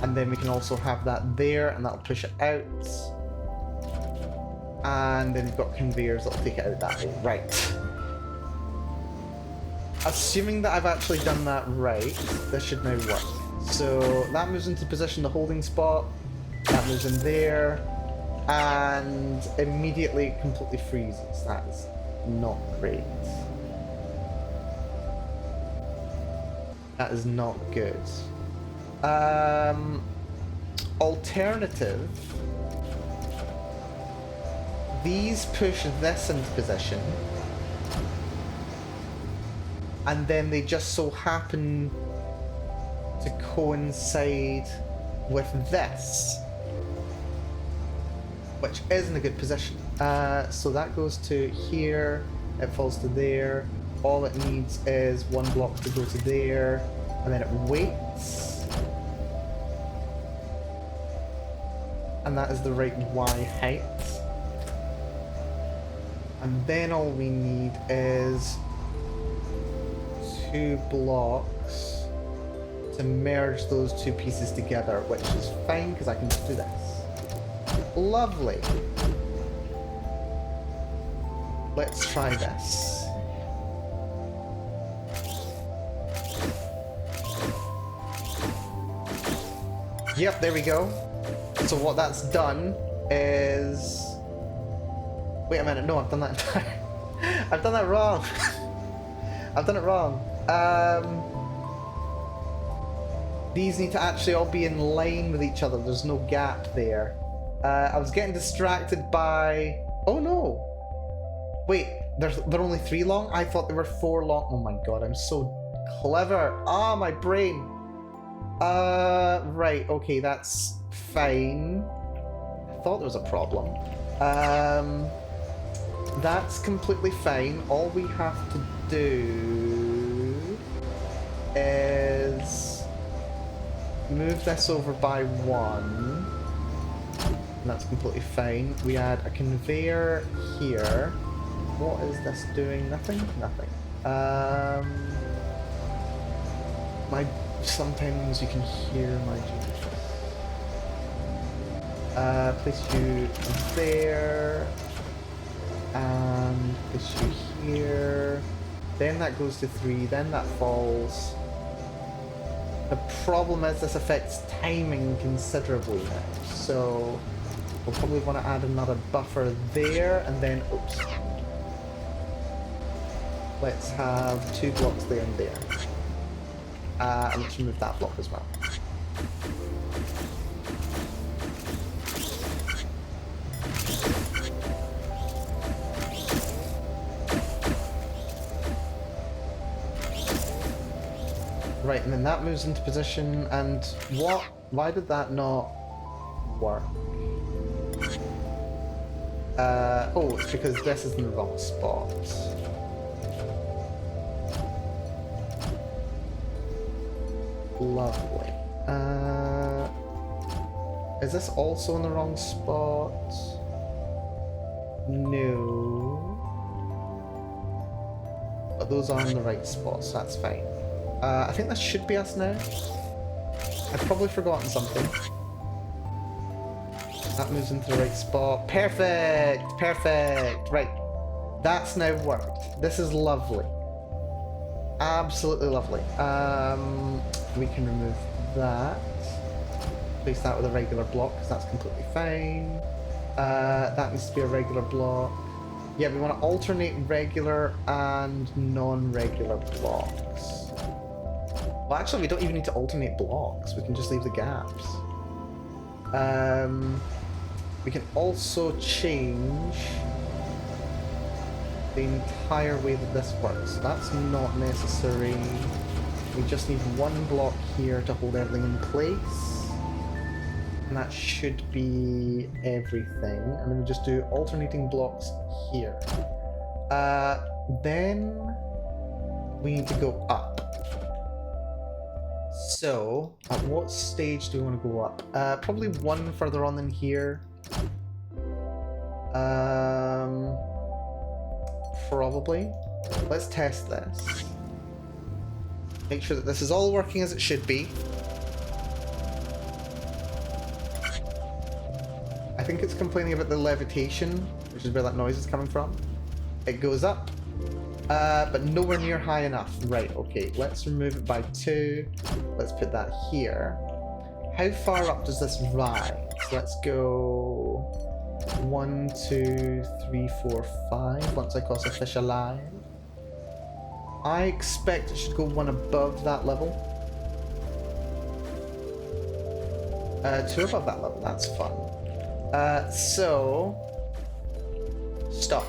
and then we can also have that there and that'll push it out, and then we've got conveyors that'll take it out that way. Right. Assuming that I've actually done that right, this should now work. So that moves into position, the holding spot, that moves in there, and immediately it completely freezes. That is not great. That is not good. Alternative. These push this into position, and then they just so happen to coincide with this, which isn't a good position. So that goes to here, it falls to there. All it needs is one block to go to there, and then it waits. And that is the right Y height. And then all we need is 2 blocks to merge those 2 pieces together, which is fine because I can just do this. Lovely. Let's try this. Yep, there we go. So what that's done is... Wait a minute, no, I've done that. I've done that wrong. I've done it wrong. These need to actually all be in line with each other. There's no gap there. I was getting distracted by... Oh no! Wait, they're only 3 long? I thought they were 4 long. Oh my god, I'm so clever. Ah, my brain. Right, okay, that's fine. I thought there was a problem. That's completely fine. All we have to do is move this over by 1. And that's completely fine. We add a conveyor here. What is this doing? Nothing? Nothing. Sometimes you can hear my genius. Place you there. And place you here. Then that goes to 3, then that falls. The problem is this affects timing considerably now. So we'll probably want to add another buffer there, and then, oops. Let's have 2 blocks there and there. And let's remove that block as well. Right, and then that moves into position, and what? Why did that not work? Oh, it's because this is in the wrong spot. Lovely. Is this also in the wrong spot? No. But those are in the right spot, so that's fine. I think that should be us now. I've probably forgotten something. That moves into the right spot. Perfect! Perfect! Right. That's now worked. This is lovely. Absolutely lovely. We can remove that. Place that with a regular block, because that's completely fine. That needs to be a regular block. Yeah, we want to alternate regular and non-regular blocks. Well, actually, we don't even need to alternate blocks. We can just leave the gaps. We can also change the entire way that this works. That's not necessary. We just need 1 block here to hold everything in place. And that should be everything. And then we just do alternating blocks here. Then we need to go up. So, at what stage do we want to go up? Probably 1 further on than here. Probably. Let's test this. Make sure that this is all working as it should be. I think it's complaining about the levitation, which is where that noise is coming from. It goes up, but nowhere near high enough. Right, okay, let's remove it by 2. Let's put that here. How far up does this rise? Let's go 1, 2, 3, 4, 5. Once I cross a fish alive. I expect it should go 1 above that level. 2 above that level, that's fun. So stop.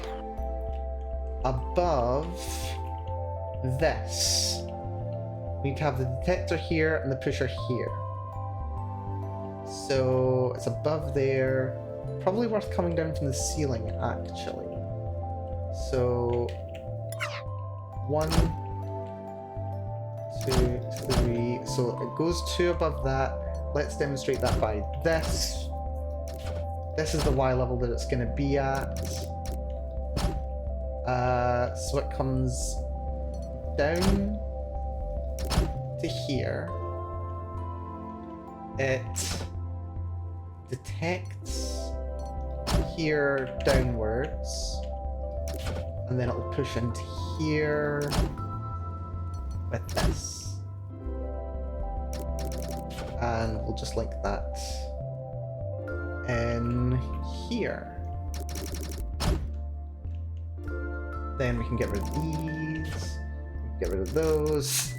Above this, we need to have the detector here and the pusher here. So it's above there. Probably worth coming down from the ceiling, actually. So 1, 2, 3. So it goes 2 above that. Let's demonstrate that by this. This is the Y level that it's going to be at. So it comes down to here. It detects here downwards, and then it'll push into here with this. And we'll just link that in here. Then we can get rid of these, get rid of those.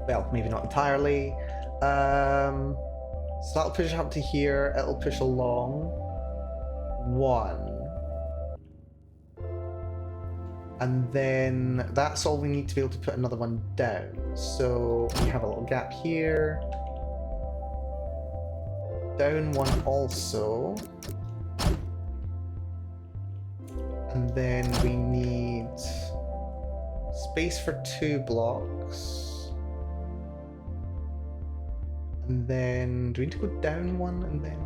Well, maybe not entirely. So that'll push up to here, it'll push along 1. And then that's all we need to be able to put another one down. So we have a little gap here. Down 1 also. And then we need space for 2 blocks. And then, do we need to go down 1 and then?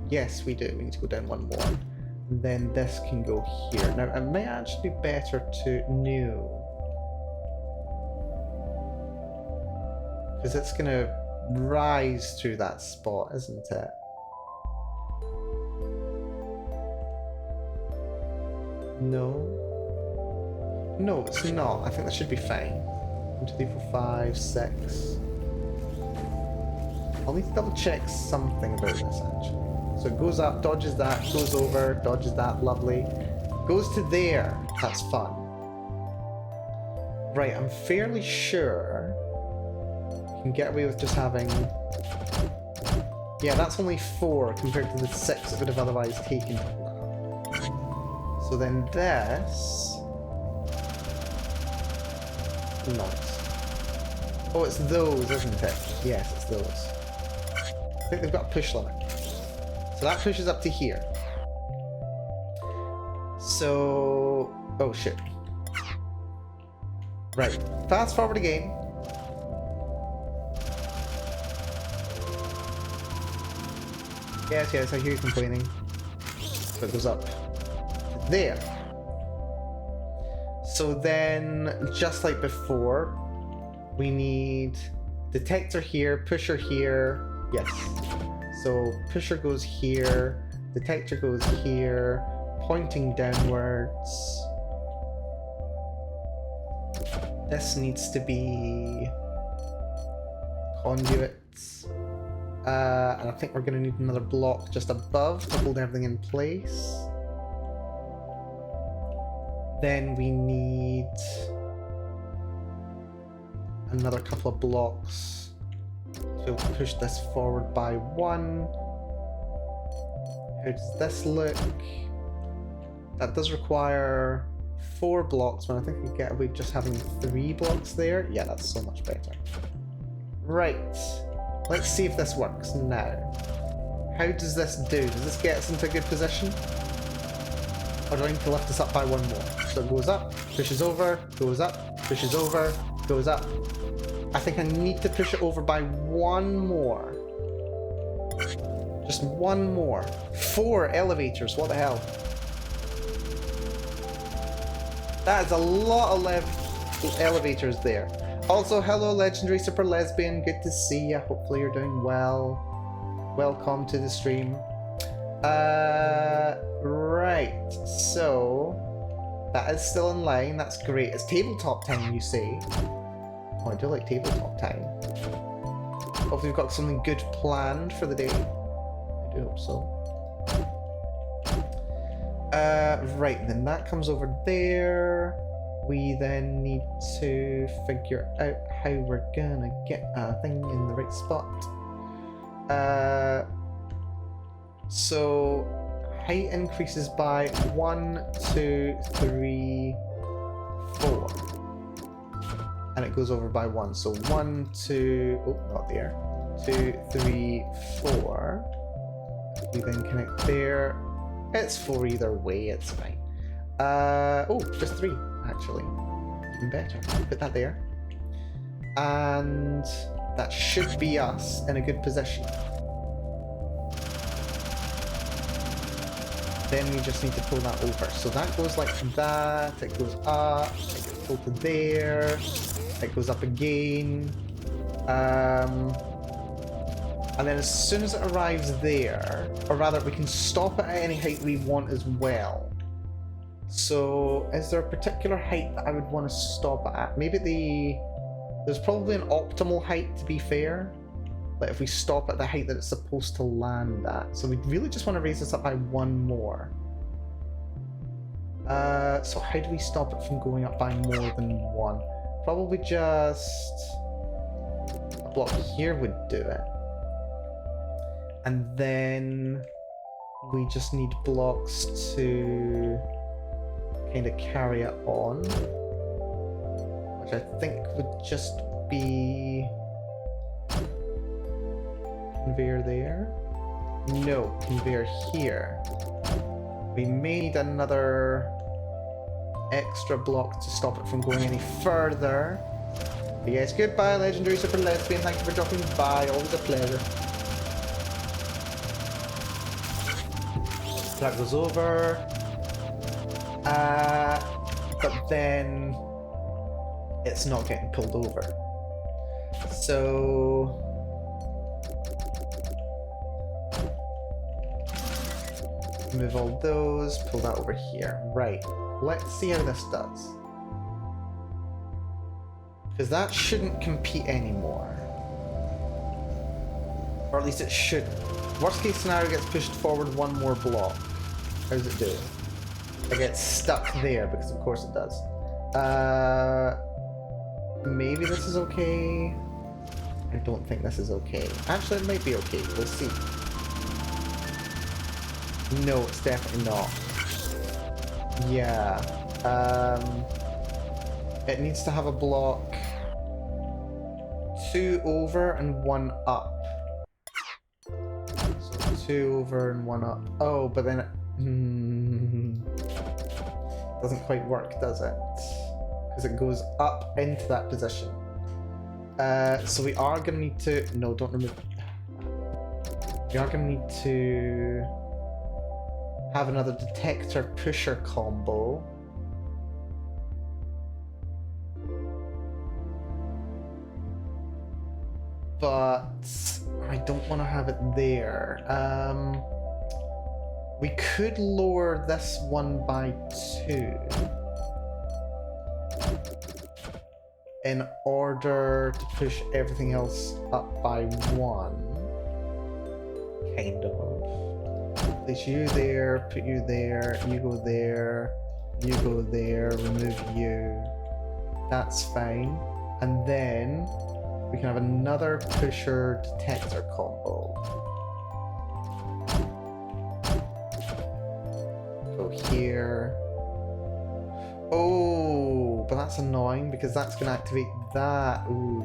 Yes, we do. We need to go down 1 more. And then this can go here. Now, it might actually be better to new. Because it's going to rise through that spot, isn't it? No. No, it's not. I think that should be fine. 1, 2, 3, 4, 5, 6. I'll need to double check something about this actually. So it goes up, dodges that, goes over, dodges that, lovely. Goes to there. That's fun. Right, I'm fairly sure you can get away with just having... Yeah, that's only 4 compared to the 6 it would have otherwise taken. So then this... Nice. Oh, it's those, isn't it? Yes, it's those. I think they've got a push limit. So that pushes up to here. So... Oh shit. Right. Fast forward again. Yes, yes, I hear you complaining. So it goes up. There. So then, just like before, we need detector here, pusher here. Yes. So pusher goes here, detector goes here, pointing downwards. This needs to be conduits. And I think we're going to need another block just above to hold everything in place. Then we need another couple of blocks to push this forward by 1. How does this look? That does require 4 blocks, when I think we get away just having 3 blocks there. Yeah, that's so much better. Right. Let's see if this works now. How does this do? Does this get us into a good position? Or do I need to lift this up by 1 more? So it goes up, pushes over, goes up, pushes over, goes up. I think I need to push it over by 1 more. Just 1 more. 4 elevators, what the hell? That is a lot of elevators there. Also, hello Legendary Super Lesbian, good to see you. Hopefully you're doing well. Welcome to the stream. Right, so that is still in line, that's great. It's tabletop time, you say? Oh, I do like tabletop time. Hopefully we've got something good planned for the day. I do hope so. Right, then that comes over there. We then need to figure out how we're gonna get a thing in the right spot. So height increases by 1, 2, 3, 4. And it goes over by 1. So 1, 2, oh, not there. 2, 3, 4. We then connect there. It's 4 either way, it's fine. Oh, just 3, actually. Even better. Put that there. And that should be us in a good position. Then we just need to pull that over. So that goes like that, it goes up, it gets pulled to there. It goes up again. And then as soon as it arrives there, or rather we can stop it at any height we want as well. So is there a particular height that I would want to stop it at? Maybe there's probably an optimal height, to be fair. Like if we stop at the height that it's supposed to land at. So we really just want to raise this up by one more. So how do we stop it from going up by more than one? Probably just a block here would do it. And then we just need blocks to kind of carry it on, which I think would just be conveyor there. No, conveyor here. We may need another extra block to stop it from going any further. But yes, goodbye, Legendary Super Lesbian. Thank you for dropping by. Always a pleasure. That goes over. But then it's not getting pulled over. So move all those, pull that over here. Right. Let's see how this does. Because that shouldn't compete anymore. Or at least it shouldn't. Worst case scenario gets pushed forward one more block. How does it do? It gets stuck there, because of course it does. Maybe this is okay. I don't think this is okay. Actually, it might be okay. We'll see. No, it's definitely not. Yeah. It needs to have a block 2 over and 1 up. So 2 over and 1 up. Oh, but then it doesn't quite work, does it? Because it goes up into that position. So we are going to need to... No, don't remove... We are going to need to have another detector pusher combo. But I don't want to have it there. We could lower this one by 2 in order to push everything else up by 1. Kind of. Place you there, put you there, you go there, you go there, remove you. That's fine. And then we can have another pusher detector combo. Go here. Oh, but that's annoying because that's going to activate that. Ooh.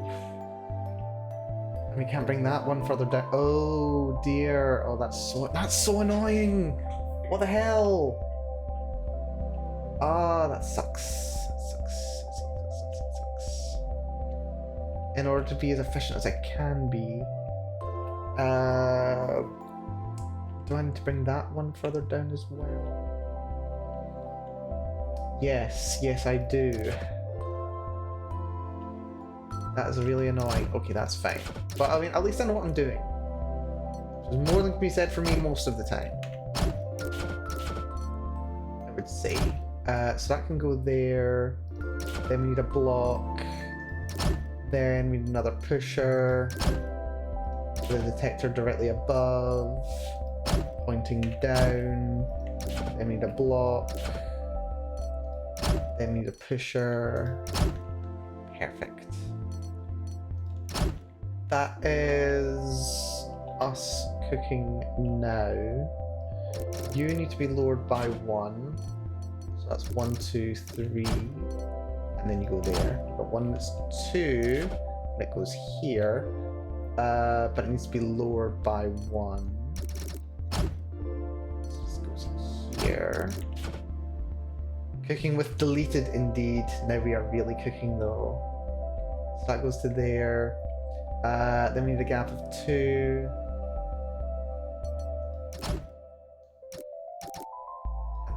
And we can't bring that one further down. Oh dear. Oh, that's so annoying. What the hell? Ah, that sucks. In order to be as efficient as I can be. Do I need to bring that one further down as well? Yes, I do. That is really annoying. Okay, that's fine. But I mean, at least I know what I'm doing. There's more than can be said for me most of the time, I would say. So that can go there. Then we need a block. Then we need another pusher. The detector directly above. Pointing down. Then we need a block. Then we need a pusher. Perfect. That is us cooking now. You need to be lowered by 1. So that's 1, 2, 3. And then you go there. You've got one that's 2. And it goes here. But it needs to be lowered by 1. So this goes here. Cooking with deleted indeed. Now we are really cooking though. So that goes to there. Then we need a gap of 2.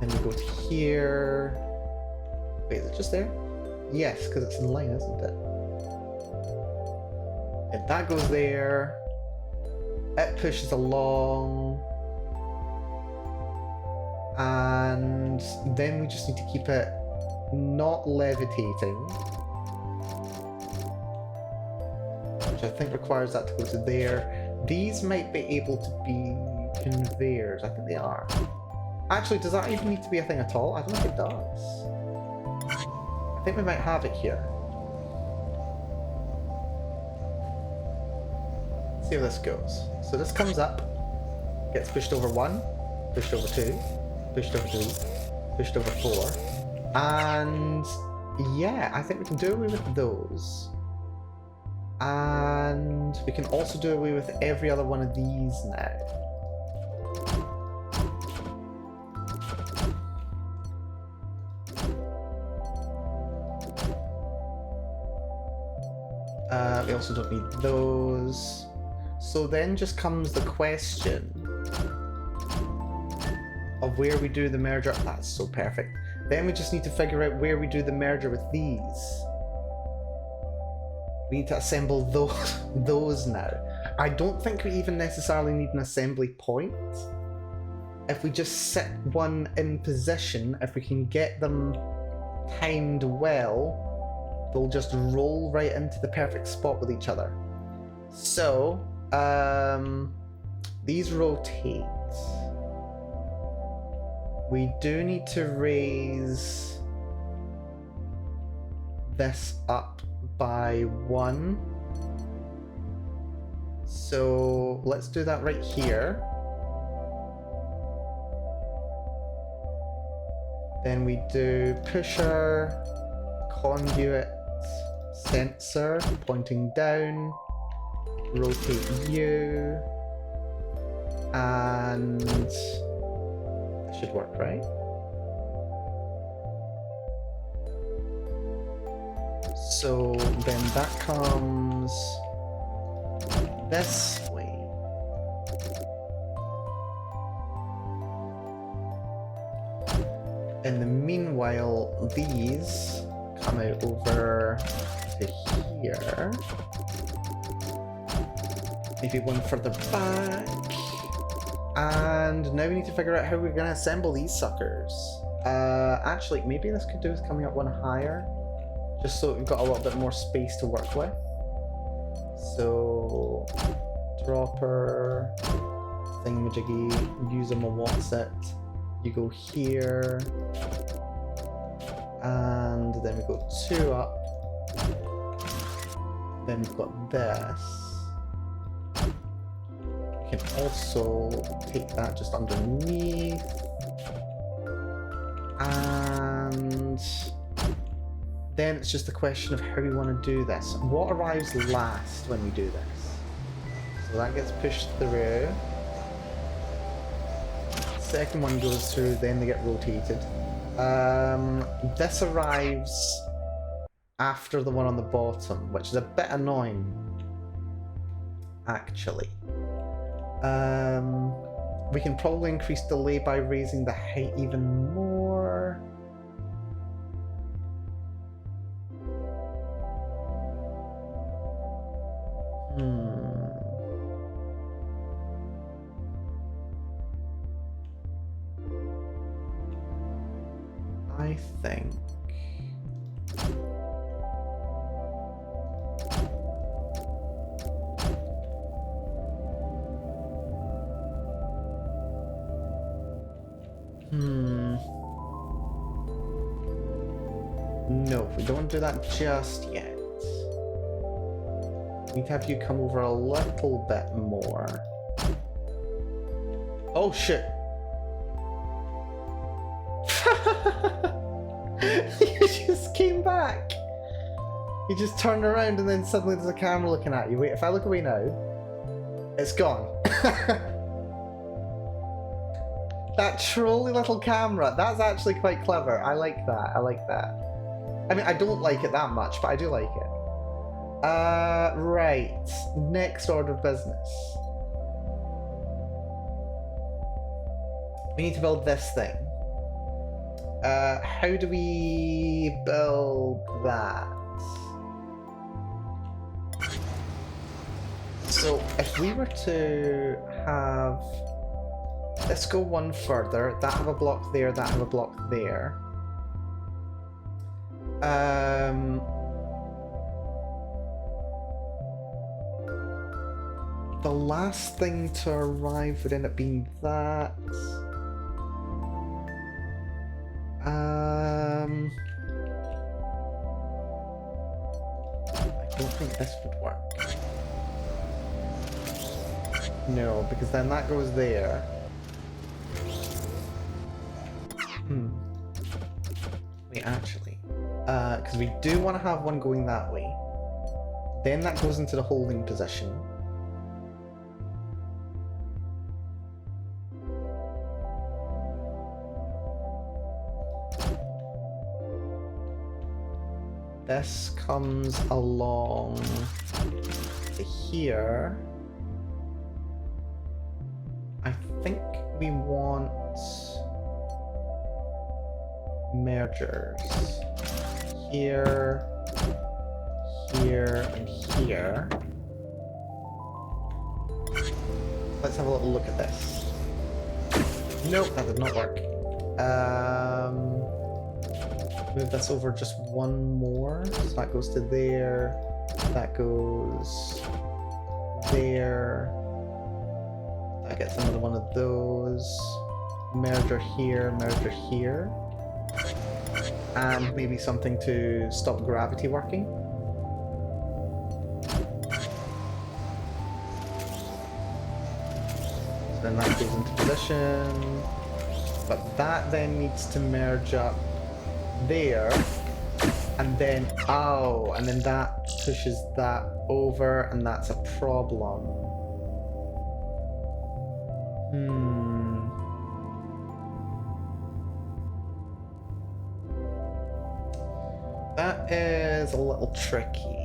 And then we go to here. Wait, is it just there? Yes, because it's in line, isn't it? And that goes there. It pushes along. And then we just need to keep it not levitating. Which I think requires that to go to there. These might be able to be conveyors. I think they are. Actually, does that even need to be a thing at all? I don't think it does. I think we might have it here. See how this goes. So this comes up, gets pushed over 1, pushed over 2, pushed over 3, pushed over 4, and yeah, I think we can do away with those. And we can also do away with every other one of these now. We also don't need those. So then just comes the question of where we do the merger. That's so perfect. Then we just need to figure out where we do the merger with these. We need to assemble those now. I don't think we even necessarily need an assembly point. If we just set one in position, if we can get them timed well, they'll just roll right into the perfect spot with each other. So, these rotate. We do need to raise this up by 1. So let's do that right here. Then we do pusher, conduit, sensor, pointing down, rotate you, and that should work, right? So then that comes this way. In the meanwhile, these come out over to here. Maybe one further back. And now we need to figure out how we're going to assemble these suckers. Actually, maybe this could do with coming up one higher. Just so we've got a little bit more space to work with. So, dropper, thingamajiggy, use them a what's it. You go here, and then we go 2 up. Then we've got this. We can also take that just underneath. And then it's just a question of how we want to do this. What arrives last when we do this? So that gets pushed through. Second one goes through, then they get rotated. This arrives after the one on the bottom, which is a bit annoying, actually. We can probably increase delay by raising the height even more. I think no, we don't do that just yet. We need to have you come over a little bit more. Oh shit! You just came back! You just turned around and then suddenly there's a camera looking at you. Wait, if I look away now, it's gone. That trolly little camera, that's actually quite clever. I like that, I like that. I mean, I don't like it that much, but I do like it. Right. Next order of business. We need to build this thing. How do we build that? So if we were to have this go one further, that have a block there, that have a block there. The last thing to arrive would end up being that. I don't think this would work. No, because then that goes there. Wait, actually. Because we do want to have one going that way. Then that goes into the holding position. This comes along to here. I think we want mergers here, here, and here. Let's have a little look at this. Nope, that did not work. Move this over just one more. So that goes to there. That goes there. That gets another one of those. Merger here, merger here. And maybe something to stop gravity working. So then that goes into position. But that then needs to merge up there. And then, oh, and then that pushes that over, and that's a problem. That is a little tricky.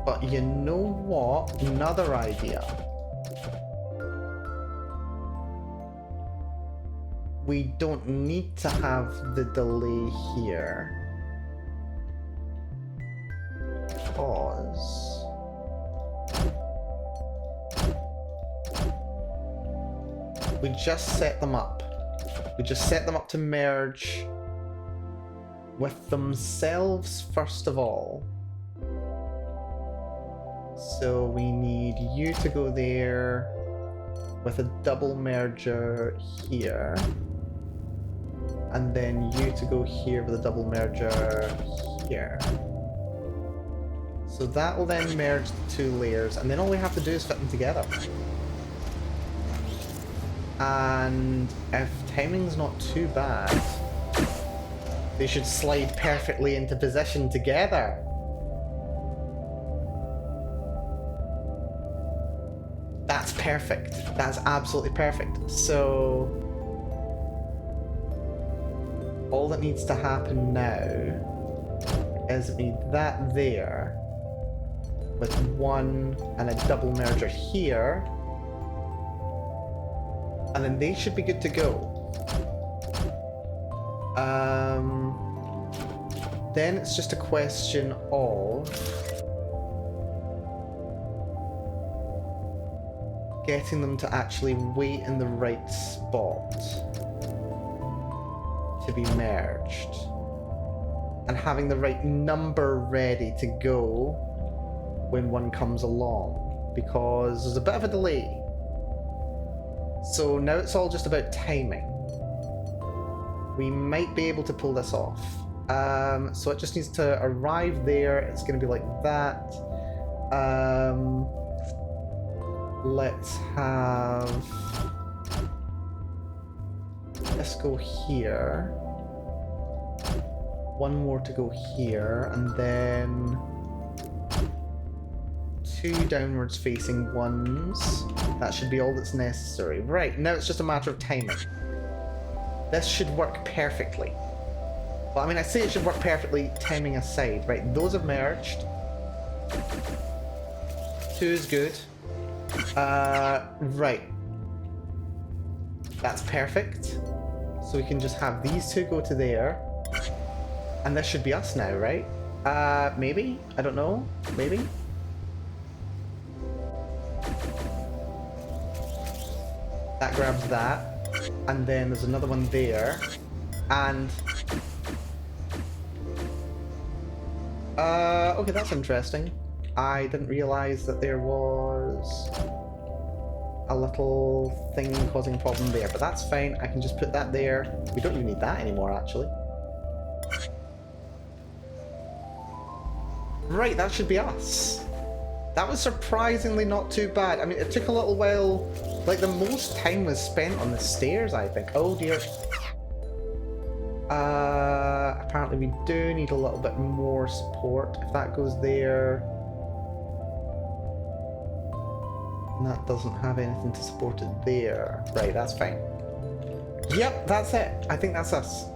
But you know what? Another idea. We don't need to have the delay here. Because we just set them up. We just set them up to merge with themselves first of all. So we need you to go there with a double merger here. And then you to go here with a double merger here. So that will then merge the two layers, and then all we have to do is fit them together. And if timing's not too bad, they should slide perfectly into position together. That's perfect. That's absolutely perfect. So all that needs to happen now is be that there with one and a double merger here, and then they should be good to go. Then it's just a question of getting them to actually wait in the right spot to be merged, and having the right number ready to go when one comes along, because there's a bit of a delay. So now it's all just about timing. We might be able to pull this off. So it just needs to arrive there. It's going to be like that. Let's have this go here. One more to go here, and then two downwards facing ones. That should be all that's necessary. Right, now it's just a matter of timing. This should work perfectly. Well, I mean, I say it should work perfectly, timing aside. Right, those have merged. Two is good. Right. That's perfect. So we can just have these two go to there. And this should be us now, right? Maybe? I don't know. Maybe? That grabs that. And then there's another one there. And... okay, that's interesting. I didn't realize that there was a little thing causing a problem there, but that's fine. I can just put that there. We don't even need that anymore, actually. Right, that should be us. That was surprisingly not too bad. I mean, it took a little while. Like, the most time was spent on the stairs, I think. Oh, dear. Apparently we do need a little bit more support. If that goes there... And that doesn't have anything to support it there. Right, that's fine. Yep, that's it. I think that's us.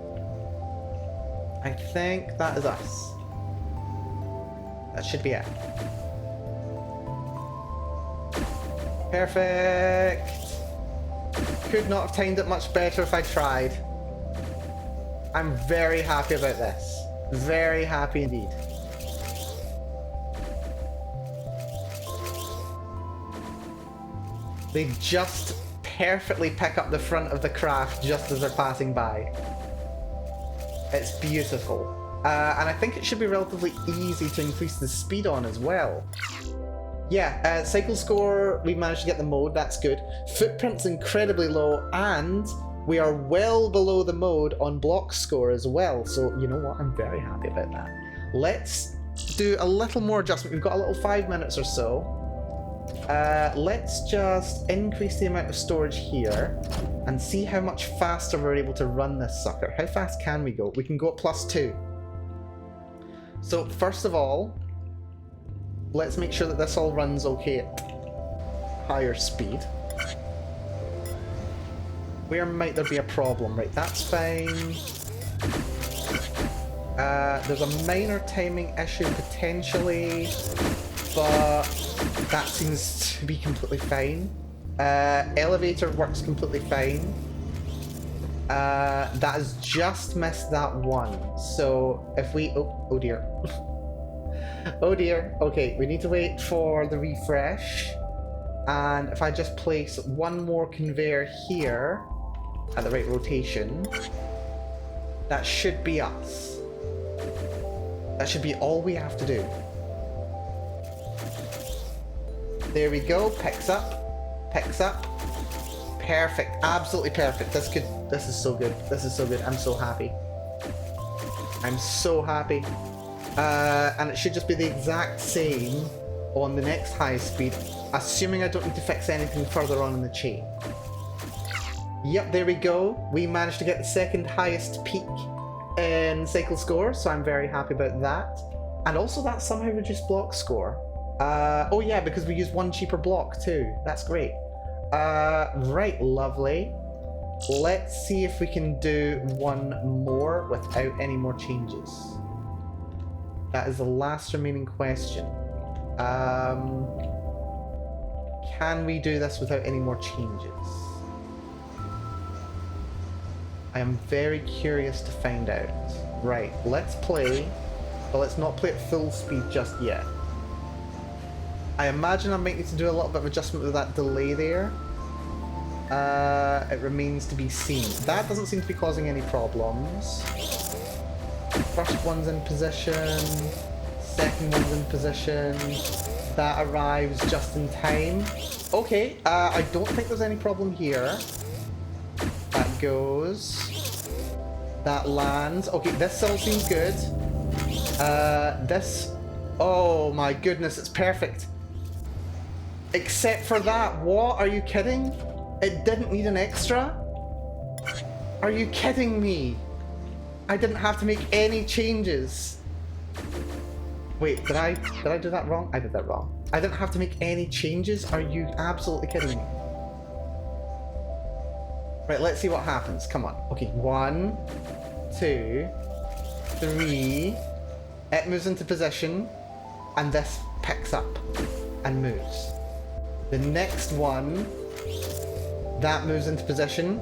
I think that is us. That should be it. Perfect. Could not have timed it much better if I tried. I'm very happy about this. Very happy indeed. They just perfectly pick up the front of the craft just as they're passing by. It's beautiful. And I think it should be relatively easy to increase the speed on as well. Yeah, cycle score, we managed to get the mode, that's good. Footprint's incredibly low, and we are well below the mode on block score as well. So, you know what, I'm very happy about that. Let's do a little more adjustment. We've got a little 5 minutes or so. Let's just increase the amount of storage here and see how much faster we're able to run this sucker. How fast can we go? We can go at +2. So first of all, let's make sure that this all runs okay at higher speed. Where might there be a problem? Right, that's fine. There's a minor timing issue potentially, but that seems to be completely fine. Elevator works completely fine. That has just missed that one. So if we... Oh dear. Oh dear. Okay, we need to wait for the refresh. And if I just place one more conveyor here at the right rotation, that should be us. That should be all we have to do. There we go. Picks up. Picks up. Perfect. Absolutely perfect. This is so good. This is so good. I'm so happy. I'm so happy. And it should just be the exact same on the next high speed, assuming I don't need to fix anything further on in the chain. Yep, there we go. We managed to get the second highest peak in cycle score, so I'm very happy about that. And also that somehow reduced block score. Oh yeah, because we used one cheaper block too. That's great. Right, lovely. Let's see if we can do one more without any more changes. That is the last remaining question. Can we do this without any more changes? I am very curious to find out. Right, let's play, but let's not play at full speed just yet. I imagine I might need to do a little bit of adjustment with that delay there. It remains to be seen. That doesn't seem to be causing any problems. First one's in position. Second one's in position. That arrives just in time. Okay, I don't think there's any problem here. That goes. That lands. Okay, this all seems good. This... Oh my goodness, it's perfect. Except for that. What? Are you kidding? It didn't need an extra? Are you kidding me? I didn't have to make any changes. Wait, did I do that wrong? I did that wrong. I didn't have to make any changes? Are you absolutely kidding me? Right, let's see what happens. Come on. Okay, 1, 2, 3. It moves into position, and this picks up and moves. The next one, that moves into position.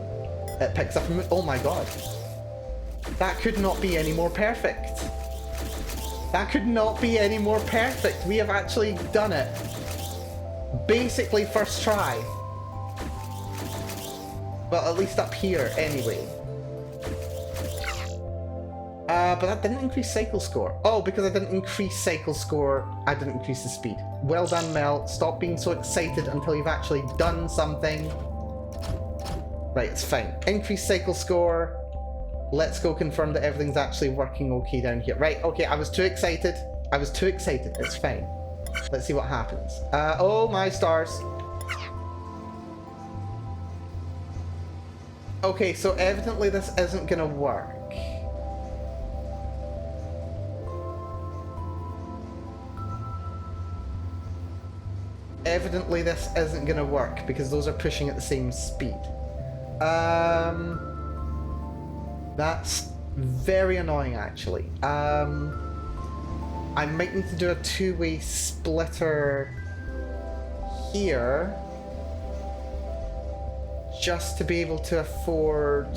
It picks up and moves. Oh my god. That could not be any more perfect. That could not be any more perfect. We have actually done it. Basically first try. Well, at least up here, anyway. But that didn't increase cycle score. Oh, because I didn't increase cycle score, I didn't increase the speed. Well done, Mel. Stop being so excited until you've actually done something. Right, it's fine. Increase cycle score. Let's go confirm that everything's actually working okay down here. Right, okay, I was too excited. I was too excited. It's fine. Let's see what happens. Oh my stars. Okay, so evidently this isn't gonna work. Evidently this isn't gonna work because those are pushing at the same speed. That's very annoying actually. I might need to do a two-way splitter here just to be able to afford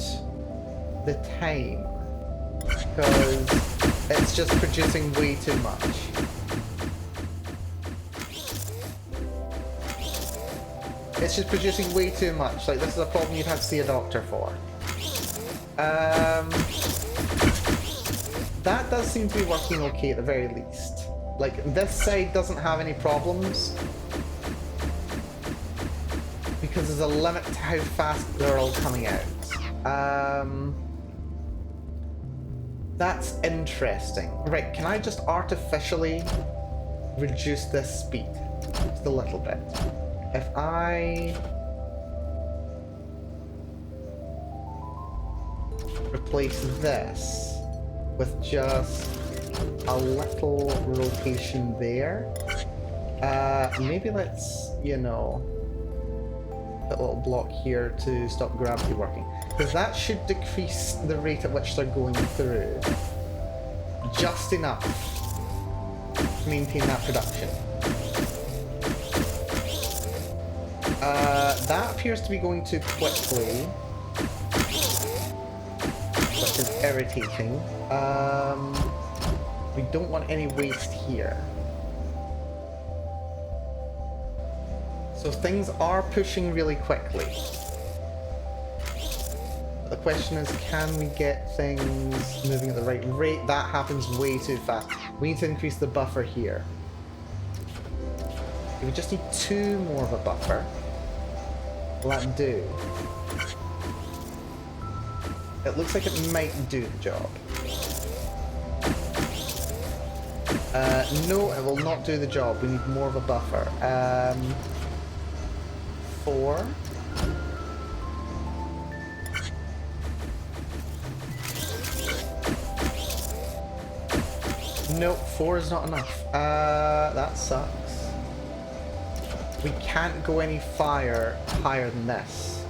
the time because it's just producing way too much. It's just producing way too much. Like, this is a problem you'd have to see a doctor for. That does seem to be working okay at the very least. Like, this side doesn't have any problems. Because there's a limit to how fast they're all coming out. That's interesting. Right, can I just artificially reduce this speed? Just a little bit. If I replace this with just a little rotation there, maybe let's, you know, put a little block here to stop gravity working, because that should decrease the rate at which they're going through just enough to maintain that production. That appears to be going too quickly, which is irritating. We don't want any waste here. So things are pushing really quickly. The question is, can we get things moving at the right rate? That happens way too fast. We need to increase the buffer here. We just need 2 more of a buffer. Will that do? It looks like it might do the job. No, it will not do the job. We need more of a buffer. 4. Nope, 4 is not enough. That sucks. We can't go any higher than this.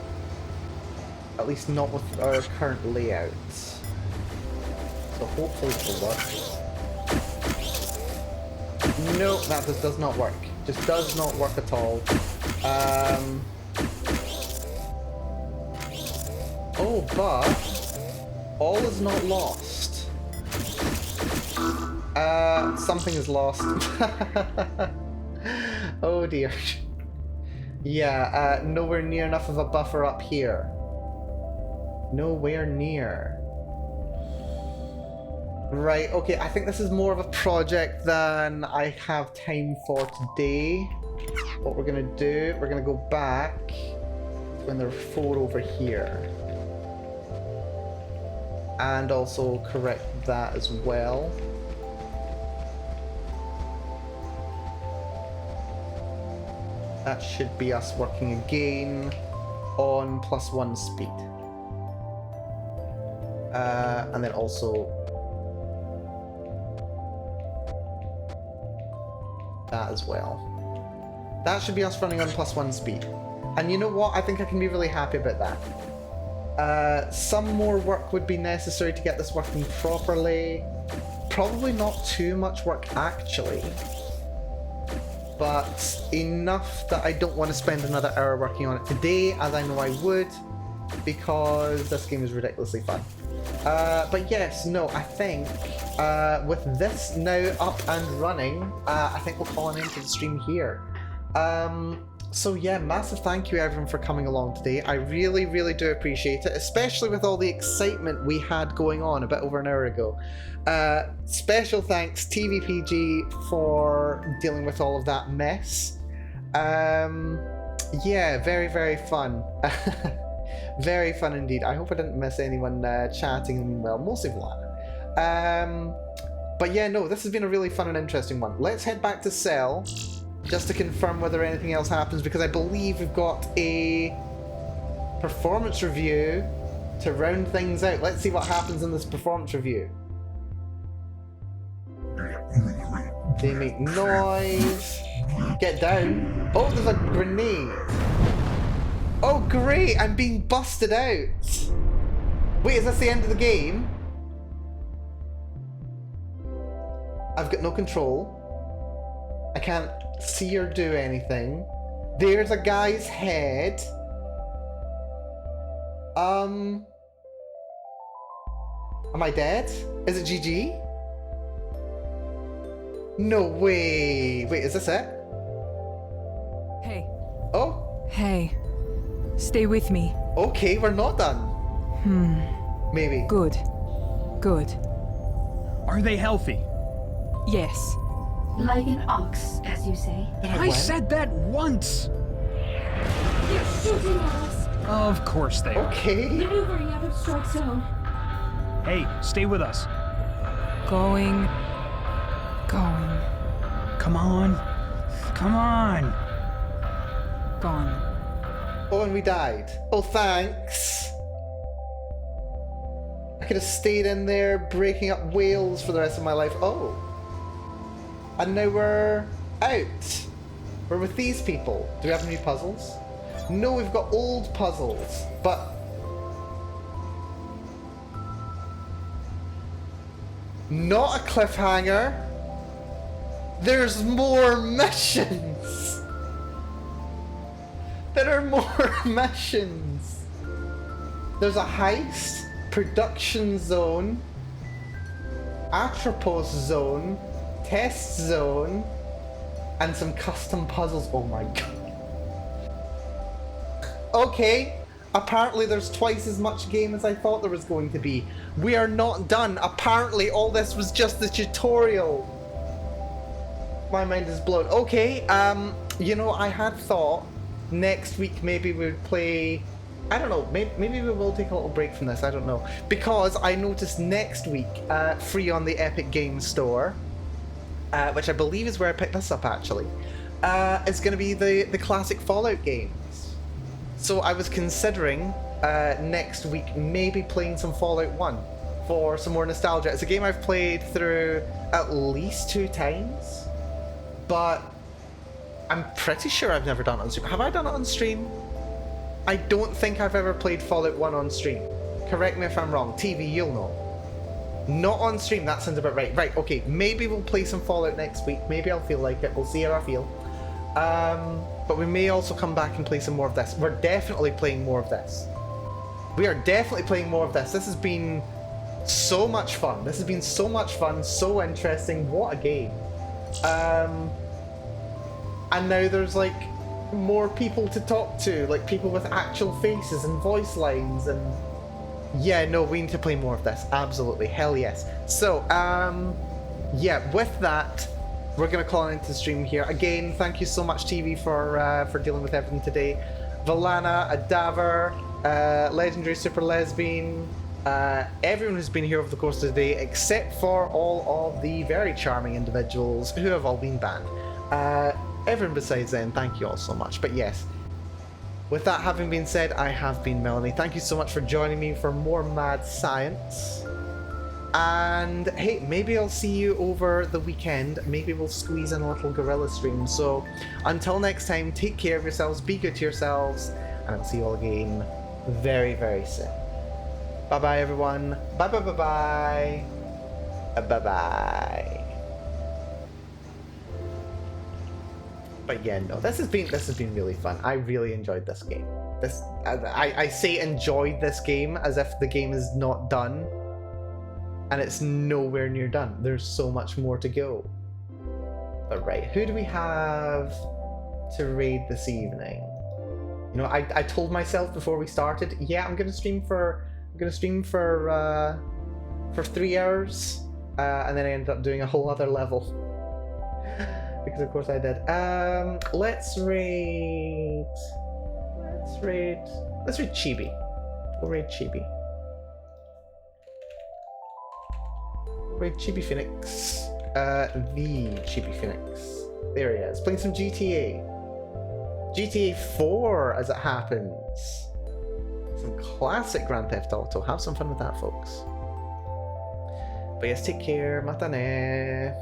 At least not with our current layouts. So hopefully it'll work. No, that just does not work. Just does not work at all. Oh, but all is not lost. Something is lost. Oh dear. Yeah, nowhere near enough of a buffer up here. Nowhere near. Right, okay, I think this is more of a project than I have time for today. What we're gonna do, we're gonna go back when there are 4 over here. And also correct that as well. That should be us working again on +1 speed. And then also that as well. That should be us running on +1 speed. And you know what? I think I can be really happy about that. Some more work would be necessary to get this working properly. Probably not too much work actually. But enough that I don't want to spend another hour working on it today, as I know I would, because this game is ridiculously fun. But yes, no, I think with this now up and running, I think we'll call an end to the stream here. So yeah, massive thank you everyone for coming along today. I really, really do appreciate it, especially with all the excitement we had going on a bit over an hour ago. Special thanks TVPG for dealing with all of that mess. Yeah, very, very fun. Very fun indeed. I hope I didn't miss anyone chatting in the meanwhile, mostly Vlad. But yeah, no, this has been a really fun and interesting one. Let's head back to Cell, just to confirm whether anything else happens, because I believe we've got a performance review to round things out. Let's see what happens in this performance review. They make noise. Get down. Oh, there's a grenade. Oh great, I'm being busted out. Wait, is this the end of the game? I've got no control. I can't see or do anything. There's a guy's head. Am I dead? Is it GG? No way. Wait, is this it? Hey. Oh. Hey. Stay with me. Okay, we're not done. Maybe. Good. Good. Are they healthy? Yes. Like an ox, as you say. I said that once! They're shooting at us! Of course they are. Okay. Maneuvering out of strike zone. Hey, stay with us. Going. Going. Come on. Come on. Gone. Oh, and we died. Oh, thanks. I could have stayed in there breaking up whales for the rest of my life. Oh. And now we're out. We're with these people. Do we have any puzzles? No, we've got old puzzles, but... Not a cliffhanger. There's more missions. There are more missions. There's a heist, production zone, Atropos zone, test zone, and some custom puzzles. Oh my god. Okay, apparently there's twice as much game as I thought there was going to be. We are not done. Apparently all this was just the tutorial. My mind is blown. Okay, you know, I had thought next week maybe we would play... I don't know, maybe we will take a little break from this, I don't know. Because I noticed next week, free on the Epic Games Store, which I believe is where I picked this up actually, is going to be the classic Fallout games. So I was considering next week maybe playing some Fallout 1 for some more nostalgia. It's a game I've played through at least 2 times, but I'm pretty sure I've never done it on stream. Have I done it on stream? I don't think I've ever played Fallout 1 on stream. Correct me if I'm wrong. TV, you'll know. Not on stream, that sounds about right. Right, okay, maybe we'll play some Fallout next week. Maybe I'll feel like it. We'll see how I feel. But we may also come back and play some more of this. We're definitely playing more of this. We are definitely playing more of this. This has been so much fun. This has been so much fun, so interesting. What a game. And now there's like more people to talk to, like people with actual faces and voice lines, and yeah, no, we need to play more of this. Absolutely, hell yes. So, yeah, with that, we're gonna call into the stream here. Again, thank you so much, TV, for dealing with everything today. Valana, Adaver, Legendary Super Lesbian, everyone who's been here over the course of the day, except for all of the very charming individuals who have all been banned. Everyone besides then, thank you all so much. But yes, with that having been said, I have been Melanie. Thank you so much for joining me for more mad science. And hey, maybe I'll see you over the weekend. Maybe we'll squeeze in a little gorilla stream. So until next time, take care of yourselves, be good to yourselves, and I'll see you all again very, very soon. Bye bye everyone. Bye bye bye bye. Bye bye. But yeah, no, this has been really fun. I really enjoyed this game. This I say enjoyed this game as if the game is not done, and it's nowhere near done. There's so much more to go. But right, who do we have to raid this evening? You know, I told myself before we started, yeah, I'm gonna stream for 3 hours, and then I ended up doing a whole other level because of course I did. Let's raid Chibi. We'll raid Chibi. Raid Chibi Phoenix. The Chibi Phoenix. There he is. Playing some GTA. GTA 4, as it happens. Some classic Grand Theft Auto. Have some fun with that, folks. But yes, take care. Matane.